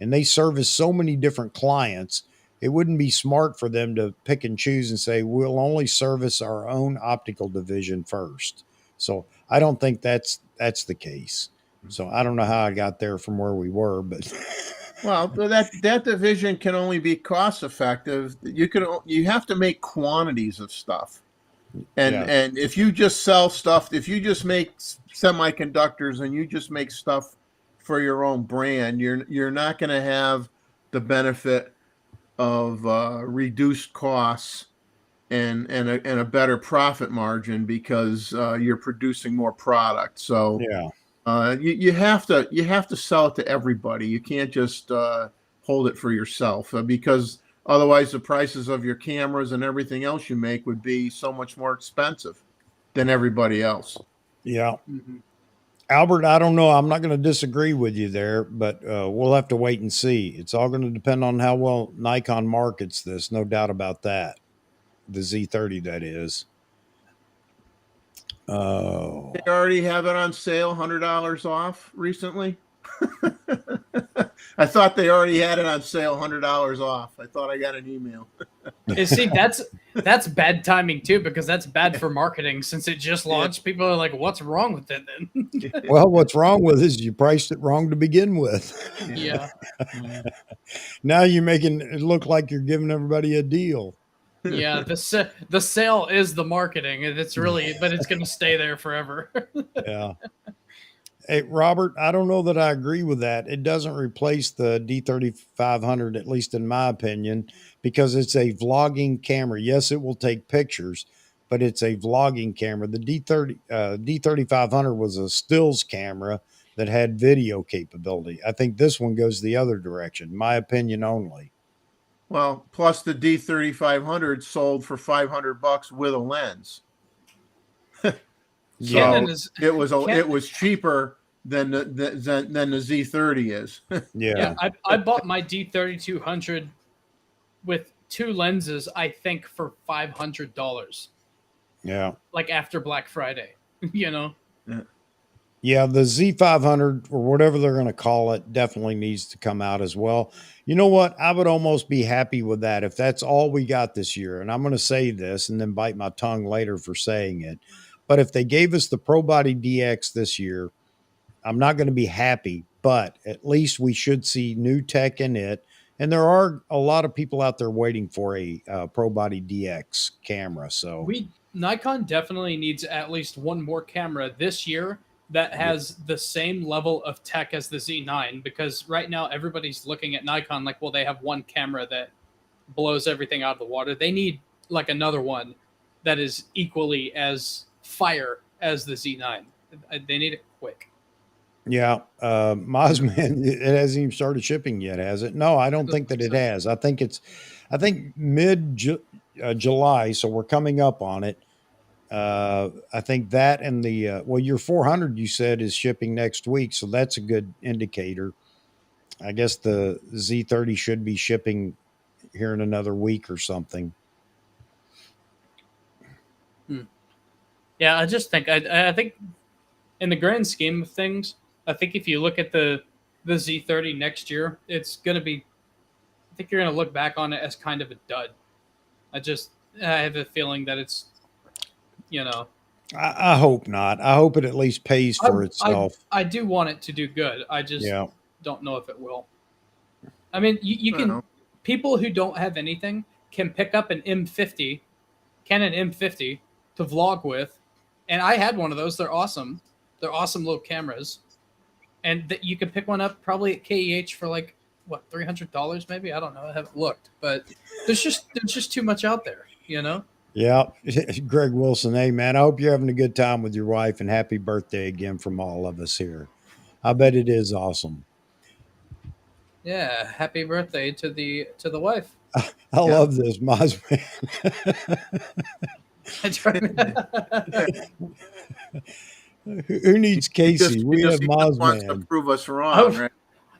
and they service so many different clients. It wouldn't be smart for them to pick and choose and say, we'll only service our own optical division first. So I don't think that's the case. So I don't know how I got there from where we were, but Well, that division can only be cost effective. You have to make quantities of stuff. And if you just sell stuff, if you just make semiconductors and you just make stuff for your own brand, you're not going to have the benefit of reduced costs and a better profit margin, because you're producing more product. So you have to sell it to everybody. You can't just hold it for yourself, because otherwise the prices of your cameras and everything else you make would be so much more expensive than everybody else. Yeah. Mm-hmm. Albert, I don't know. I'm not going to disagree with you there, but we'll have to wait and see. It's all going to depend on how well Nikon markets this. No doubt about that. The Z30, that is. They already have it on sale, $100 off recently. I thought they already had it on sale, $100 off. I thought I got an email. You see, that's bad timing too, because that's bad for marketing. Since it just launched, people are like, "What's wrong with it?" Then, well, what's wrong with it is you priced it wrong to begin with. Yeah. Now you're making it look like you're giving everybody a deal. Yeah, the sale is the marketing, and it's really, but it's going to stay there forever. Yeah. Hey, Robert, I don't know that I agree with that. It doesn't replace the D3500, at least in my opinion, because it's a vlogging camera. Yes, it will take pictures, but it's a vlogging camera. The D3500 was a stills camera that had video capability. I think this one goes the other direction, my opinion only. Well, plus the D3500 sold for $500 with a lens. Yeah, it was cheaper than the Z30 is. Yeah, I bought my D3200 with two lenses, I think, for $500. Yeah, like after Black Friday, Yeah, the Z500 or whatever they're going to call it definitely needs to come out as well. You know what? I would almost be happy with that if that's all we got this year. And I'm going to say this and then bite my tongue later for saying it. But if they gave us the Pro Body DX this year, I'm not going to be happy, but at least we should see new tech in it. And there are a lot of people out there waiting for a Pro Body DX camera. So Nikon definitely needs at least one more camera this year that has the same level of tech as the Z9, because right now everybody's looking at Nikon like, well, they have one camera that blows everything out of the water. They need like another one that is equally as fire as the Z9. They need it quick. Yeah. Mozman, it hasn't even started shipping yet, has it? No, I don't think that it has. I think mid July. So we're coming up on it. I think that and your 400 you said is shipping next week. So that's a good indicator. I guess the Z30 should be shipping here in another week or something. Yeah, I just think I think in the grand scheme of things, I think if you look at the Z30 next year, it's going to be, I think you're going to look back on it as kind of a dud. I have a feeling that it's, I hope not. I hope it at least pays for itself. I do want it to do good. I just Yeah. don't know if it will. I mean, you can, people who don't have anything can pick up an M50, Canon M50 to vlog with. And I had one of those. They're awesome. They're awesome little cameras. And that you can pick one up probably at KEH for like, what, $300 maybe? I don't know. I haven't looked, but there's just too much out there, Yeah. Greg Wilson, hey man, I hope you're having a good time with your wife, and happy birthday again from all of us here. I bet it is awesome. Yeah, happy birthday to the wife. I love this, Mozman. Who needs Casey? We have Wants to Mozman. prove us wrong, right?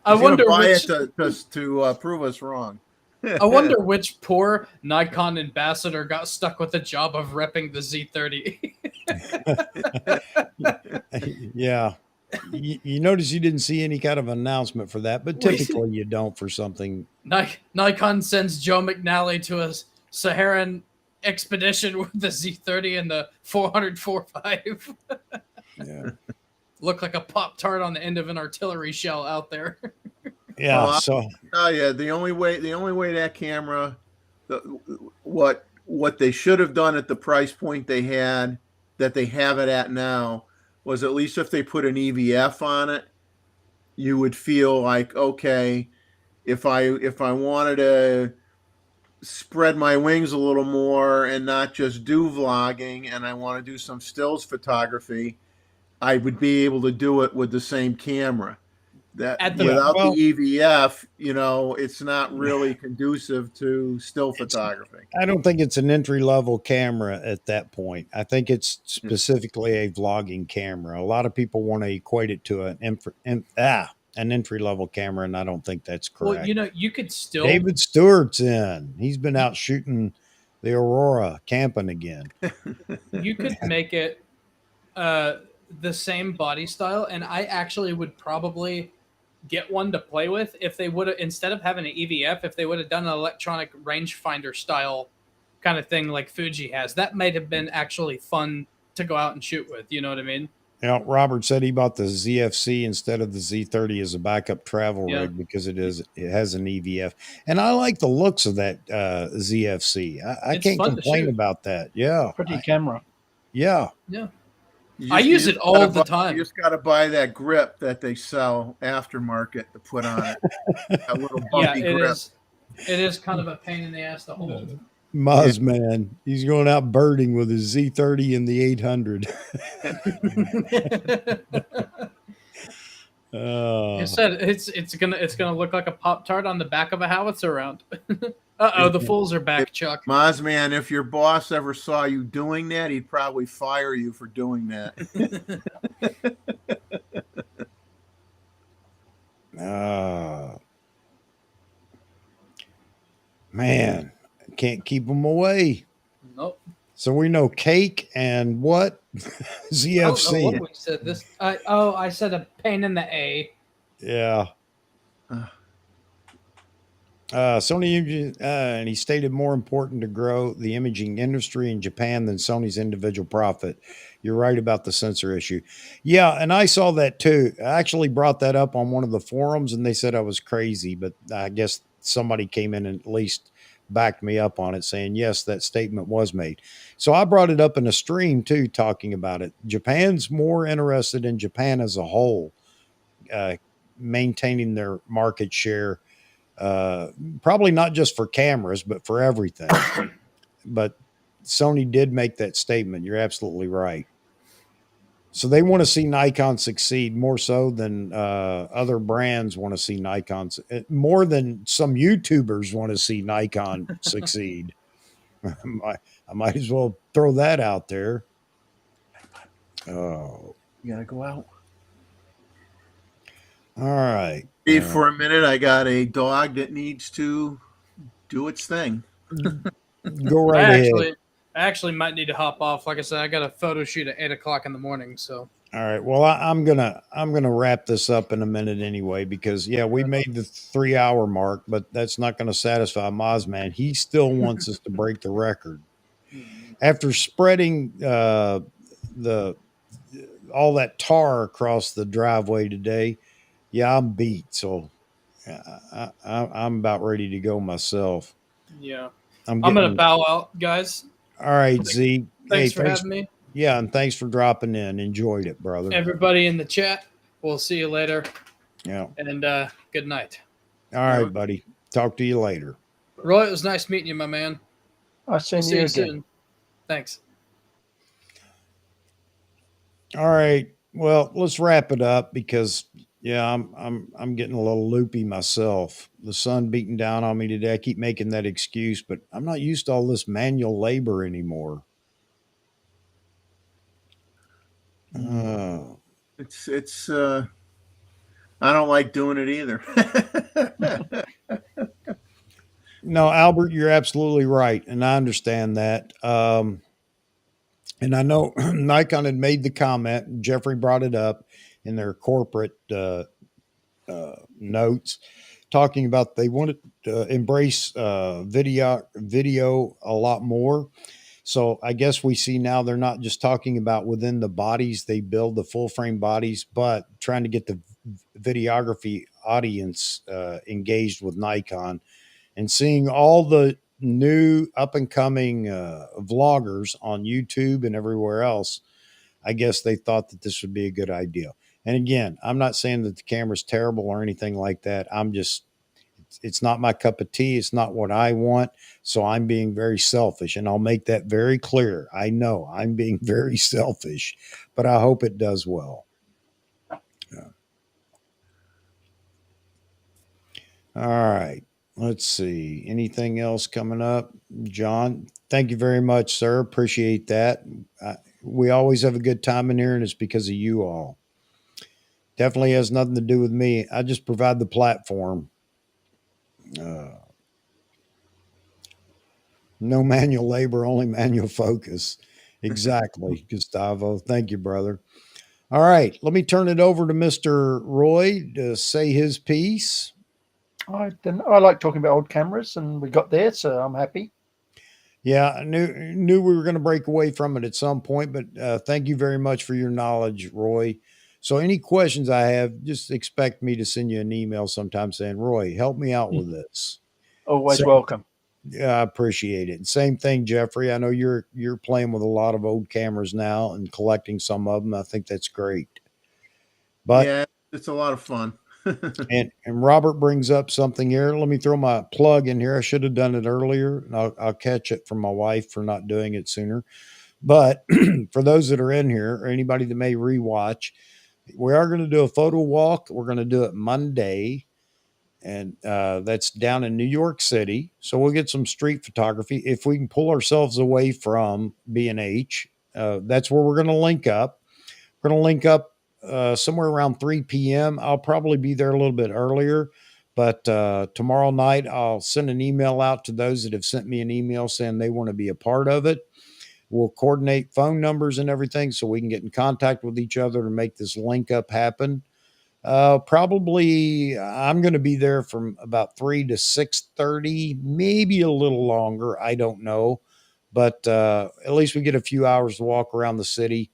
I wonder buy which it to prove us wrong. I wonder which poor Nikon ambassador got stuck with the job of repping the Z30. Yeah. You notice you didn't see any kind of announcement for that, but typically you don't for something. Nikon sends Joe McNally to a Saharan expedition with the Z30 and the 404.5. Yeah. Look like a Pop-Tart on the end of an artillery shell out there. Yeah. The only way that camera, what they should have done at the price point they had, that they have it at now, was at least if they put an EVF on it, you would feel like, okay, if I wanted to spread my wings a little more and not just do vlogging, and I want to do some stills photography, I would be able to do it with the same camera. Without the EVF, it's not really conducive to still photography. I don't think it's an entry-level camera at that point. I think it's specifically a vlogging camera. A lot of people want to equate it to an entry-level camera, and I don't think that's correct. Well, you could still... David Stewart's in. He's been out shooting the Aurora, camping again. You could make it the same body style, and I actually would probably get one to play with if they would have, instead of having an EVF, if they would have done an electronic rangefinder style kind of thing like Fuji has. That might have been actually fun to go out and shoot with. You know what I mean? Yeah, Robert said he bought the ZFC instead of the Z30 as a backup travel rig because it has an EVF, and I like the looks of that ZFC. I can't complain about that. Yeah, pretty camera. Yeah. I use it all the time. You just got to buy that grip that they sell aftermarket to put on it. A little bumpy grip. It is kind of a pain in the ass to hold. Mozman, he's going out birding with his Z30 and the 800. You said it's gonna look like a Pop-Tart on the back of a howitzer round. The fools are back, Chuck. Mozman, if your boss ever saw you doing that, he'd probably fire you for doing that. Man, can't keep them away. Nope. So we know cake and what? ZFC. I don't know what we said this. I said a pain in the A. Yeah. Sony Imaging, and he stated more important to grow the imaging industry in Japan than Sony's individual profit. You're right about the sensor issue. Yeah, and I saw that too. I actually brought that up on one of the forums, and they said I was crazy, but I guess somebody came in and at least backed me up on it, saying, yes, that statement was made. So I brought it up in a stream too, talking about it. Japan's more interested in Japan as a whole, maintaining their market share. Probably not just for cameras, but for everything. But Sony did make that statement. You're absolutely right. So they want to see Nikon succeed more so than other brands want to see Nikon, more than some YouTubers want to see Nikon succeed. I might as well throw that out there. Oh, you gotta go out. All right. For a minute, I got a dog that needs to do its thing. Go right ahead. I actually might need to hop off. Like I said, I got a photo shoot at 8 o'clock in the morning. So. All right. Well, I'm gonna wrap this up in a minute anyway, because yeah, we made the 3 hour mark, but that's not gonna satisfy Mozman. He still wants us to break the record. After spreading the all that tar across the driveway today, yeah, I'm beat. So I'm about ready to go myself. Yeah. I'm I'm gonna getting bow out, guys. all right, Z. Hey, Thanks for thanks. having me. Yeah, and thanks for dropping in. Enjoyed it, brother. Everybody in the chat. We'll see you later. Yeah. And good night. All right, buddy. Talk to you later. Roy, it was nice meeting you, my man. I'll We'll send see you you again. soon. Thanks. All right. Well, let's wrap it up because yeah, I'm getting a little loopy myself. The sun beating down on me today. I keep making that excuse, but I'm not used to all this manual labor anymore. Oh. It's I don't like doing it either. No, Albert, you're absolutely right, and I understand that. And I know Nikon had made the comment, and Jeffrey brought it up in their corporate notes, talking about they wanted to embrace video a lot more. So I guess we see now they're not just talking about within the bodies they build, the full frame bodies, but trying to get the videography audience engaged with Nikon, and seeing all the new up and coming vloggers on YouTube and everywhere else. I guess they thought that this would be a good idea. And again, I'm not saying that the camera's terrible or anything like that. I'm just, it's not my cup of tea. It's not what I want. So I'm being very selfish, and I'll make that very clear. I know I'm being very selfish, but I hope it does well. All right. Let's see. Anything else coming up? John, thank you very much, sir. Appreciate that. We always have a good time in here, and it's because of you all. Definitely has nothing to do with me. I just provide the platform. No manual labor, only manual focus. Exactly, Gustavo. Thank you, brother. All right, let me turn it over to Mr. Roy to say his piece. I like talking about old cameras, and we got there, so I'm happy. Yeah, I knew we were going to break away from it at some point, but thank you very much for your knowledge, Roy. So any questions I have, just expect me to send you an email sometime saying, Roy, help me out with this. Always welcome. Yeah, I appreciate it. And same thing, Jeffrey. I know you're playing with a lot of old cameras now and collecting some of them. I think that's great. But yeah, it's a lot of fun. and Robert brings up something here. Let me throw my plug in here. I should have done it earlier, and I'll catch it from my wife for not doing it sooner. But for those that are in here or anybody that may rewatch, we are going to do a photo walk. We're going to do it Monday, and that's down in New York City. So we'll get some street photography. If we can pull ourselves away from B&H, that's where we're going to link up. We're going to link up somewhere around 3 p.m. I'll probably be there a little bit earlier, but tomorrow night I'll send an email out to those that have sent me an email saying they want to be a part of it. We'll coordinate phone numbers and everything so we can get in contact with each other to make this link up happen. Probably I'm going to be there from about 3 to 6:30, maybe a little longer. I don't know, but at least we get a few hours to walk around the city,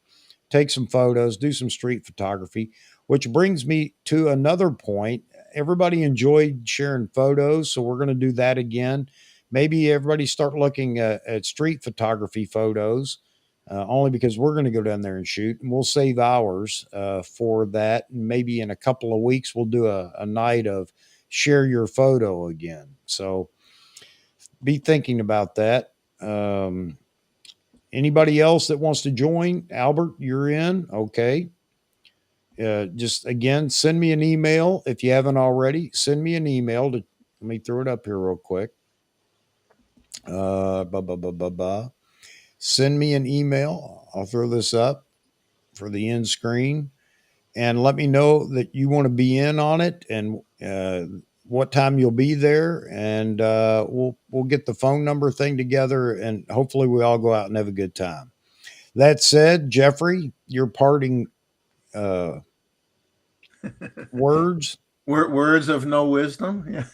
take some photos, do some street photography, which brings me to another point. Everybody enjoyed sharing photos, so we're going to do that again. Maybe everybody start looking at street photography photos, only because we're going to go down there and shoot, and we'll save hours for that. And maybe in a couple of weeks, we'll do a night of share your photo again. So be thinking about that. Anybody else that wants to join? Albert, you're in. Okay. Just again, send me an email if you haven't already. Send me an email to, let me throw it up here real quick. Send me an email. I'll throw this up for the end screen, and let me know that you want to be in on it and what time you'll be there, and we'll get the phone number thing together, and hopefully we all go out and have a good time. That said, Jeffrey, your parting words? Words of no wisdom.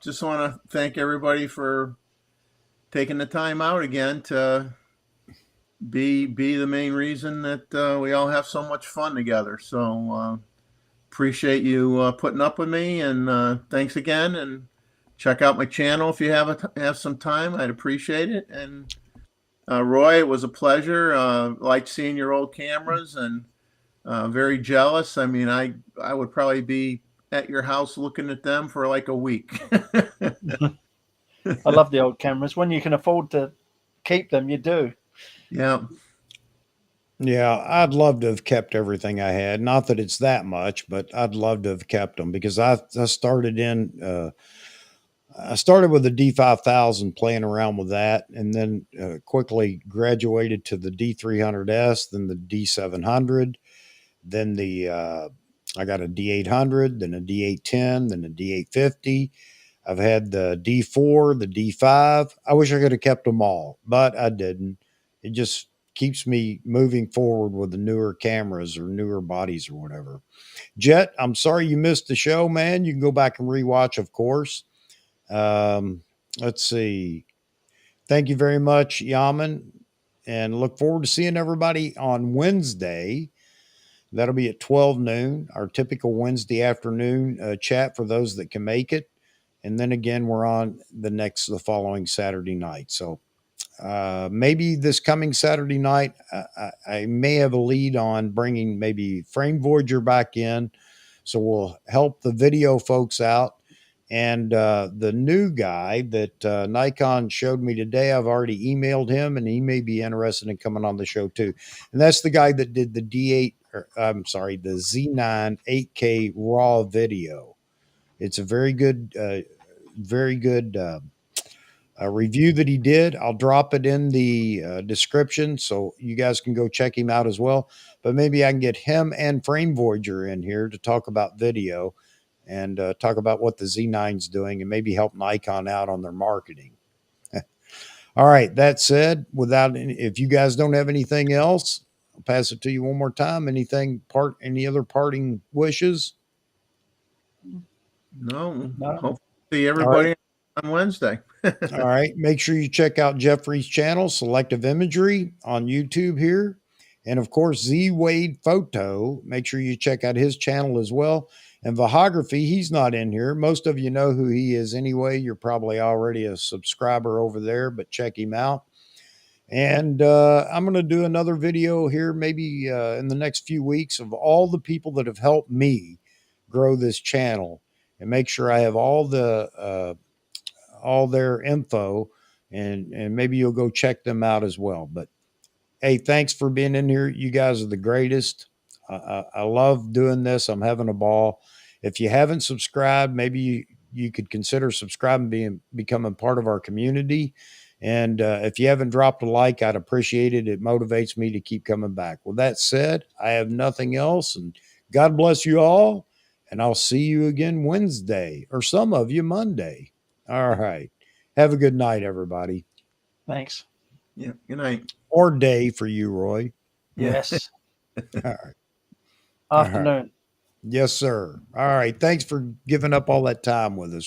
Just want to thank everybody for taking the time out again to be the main reason that we all have so much fun together. So appreciate you putting up with me, and thanks again. And check out my channel if you have some time. I'd appreciate it. And Roy, it was a pleasure. Liked seeing your old cameras, and very jealous. I mean, I would probably be at your house looking at them for like a week. I love the old cameras. When you can afford to keep them, you do. Yeah. Yeah, I'd love to have kept everything I had. Not that it's that much, but I'd love to have kept them because I started I started with the D5000 playing around with that, and then quickly graduated to the D300S, then the D700, then I got a D800, then a D810, then a D850. I've had the D4, the D5. I wish I could have kept them all, but I didn't. It just keeps me moving forward with the newer cameras or newer bodies or whatever. Jet, I'm sorry you missed the show, man. You can go back and rewatch, of course. Let's see. Thank you very much, Yaman, and look forward to seeing everybody on Wednesday. That'll be at 12 noon, our typical Wednesday afternoon chat for those that can make it. And then again, we're on the following Saturday night. So maybe this coming Saturday night, I may have a lead on bringing maybe Frame Voyager back in. So we'll help the video folks out. And the new guy that Nikon showed me today, I've already emailed him, and he may be interested in coming on the show too. And that's the guy that did the the Z9 8K RAW video. It's a very good review that he did. I'll drop it in the description so you guys can go check him out as well. But maybe I can get him and Frame Voyager in here to talk about video and talk about what the Z9's doing and maybe help Nikon out on their marketing. All right. That said, if you guys don't have anything else, I'll pass it to you one more time. Any other parting wishes? No. Hope to see everybody on Wednesday. All right. Make sure you check out Jeffrey's channel, Selective Imagery, on YouTube here. And of course, Z Wade Photo. Make sure you check out his channel as well. And Vahography, he's not in here. Most of you know who he is anyway. You're probably already a subscriber over there, but check him out. And I'm going to do another video here maybe in the next few weeks of all the people that have helped me grow this channel, and make sure I have all their info, and maybe you'll go check them out as well. But hey, thanks for being in here. You guys are the greatest. I love doing this. I'm having a ball. If you haven't subscribed, maybe you could consider subscribing, becoming part of our community. And if you haven't dropped a like, I'd appreciate it. It motivates me to keep coming back. With that said, I have nothing else, and God bless you all. And I'll see you again Wednesday, or some of you Monday. All right. Have a good night, everybody. Thanks. Yeah. Good night. Or day for you, Roy. Yes. All right. Afternoon. Yes, sir. All right. Thanks for giving up all that time with us.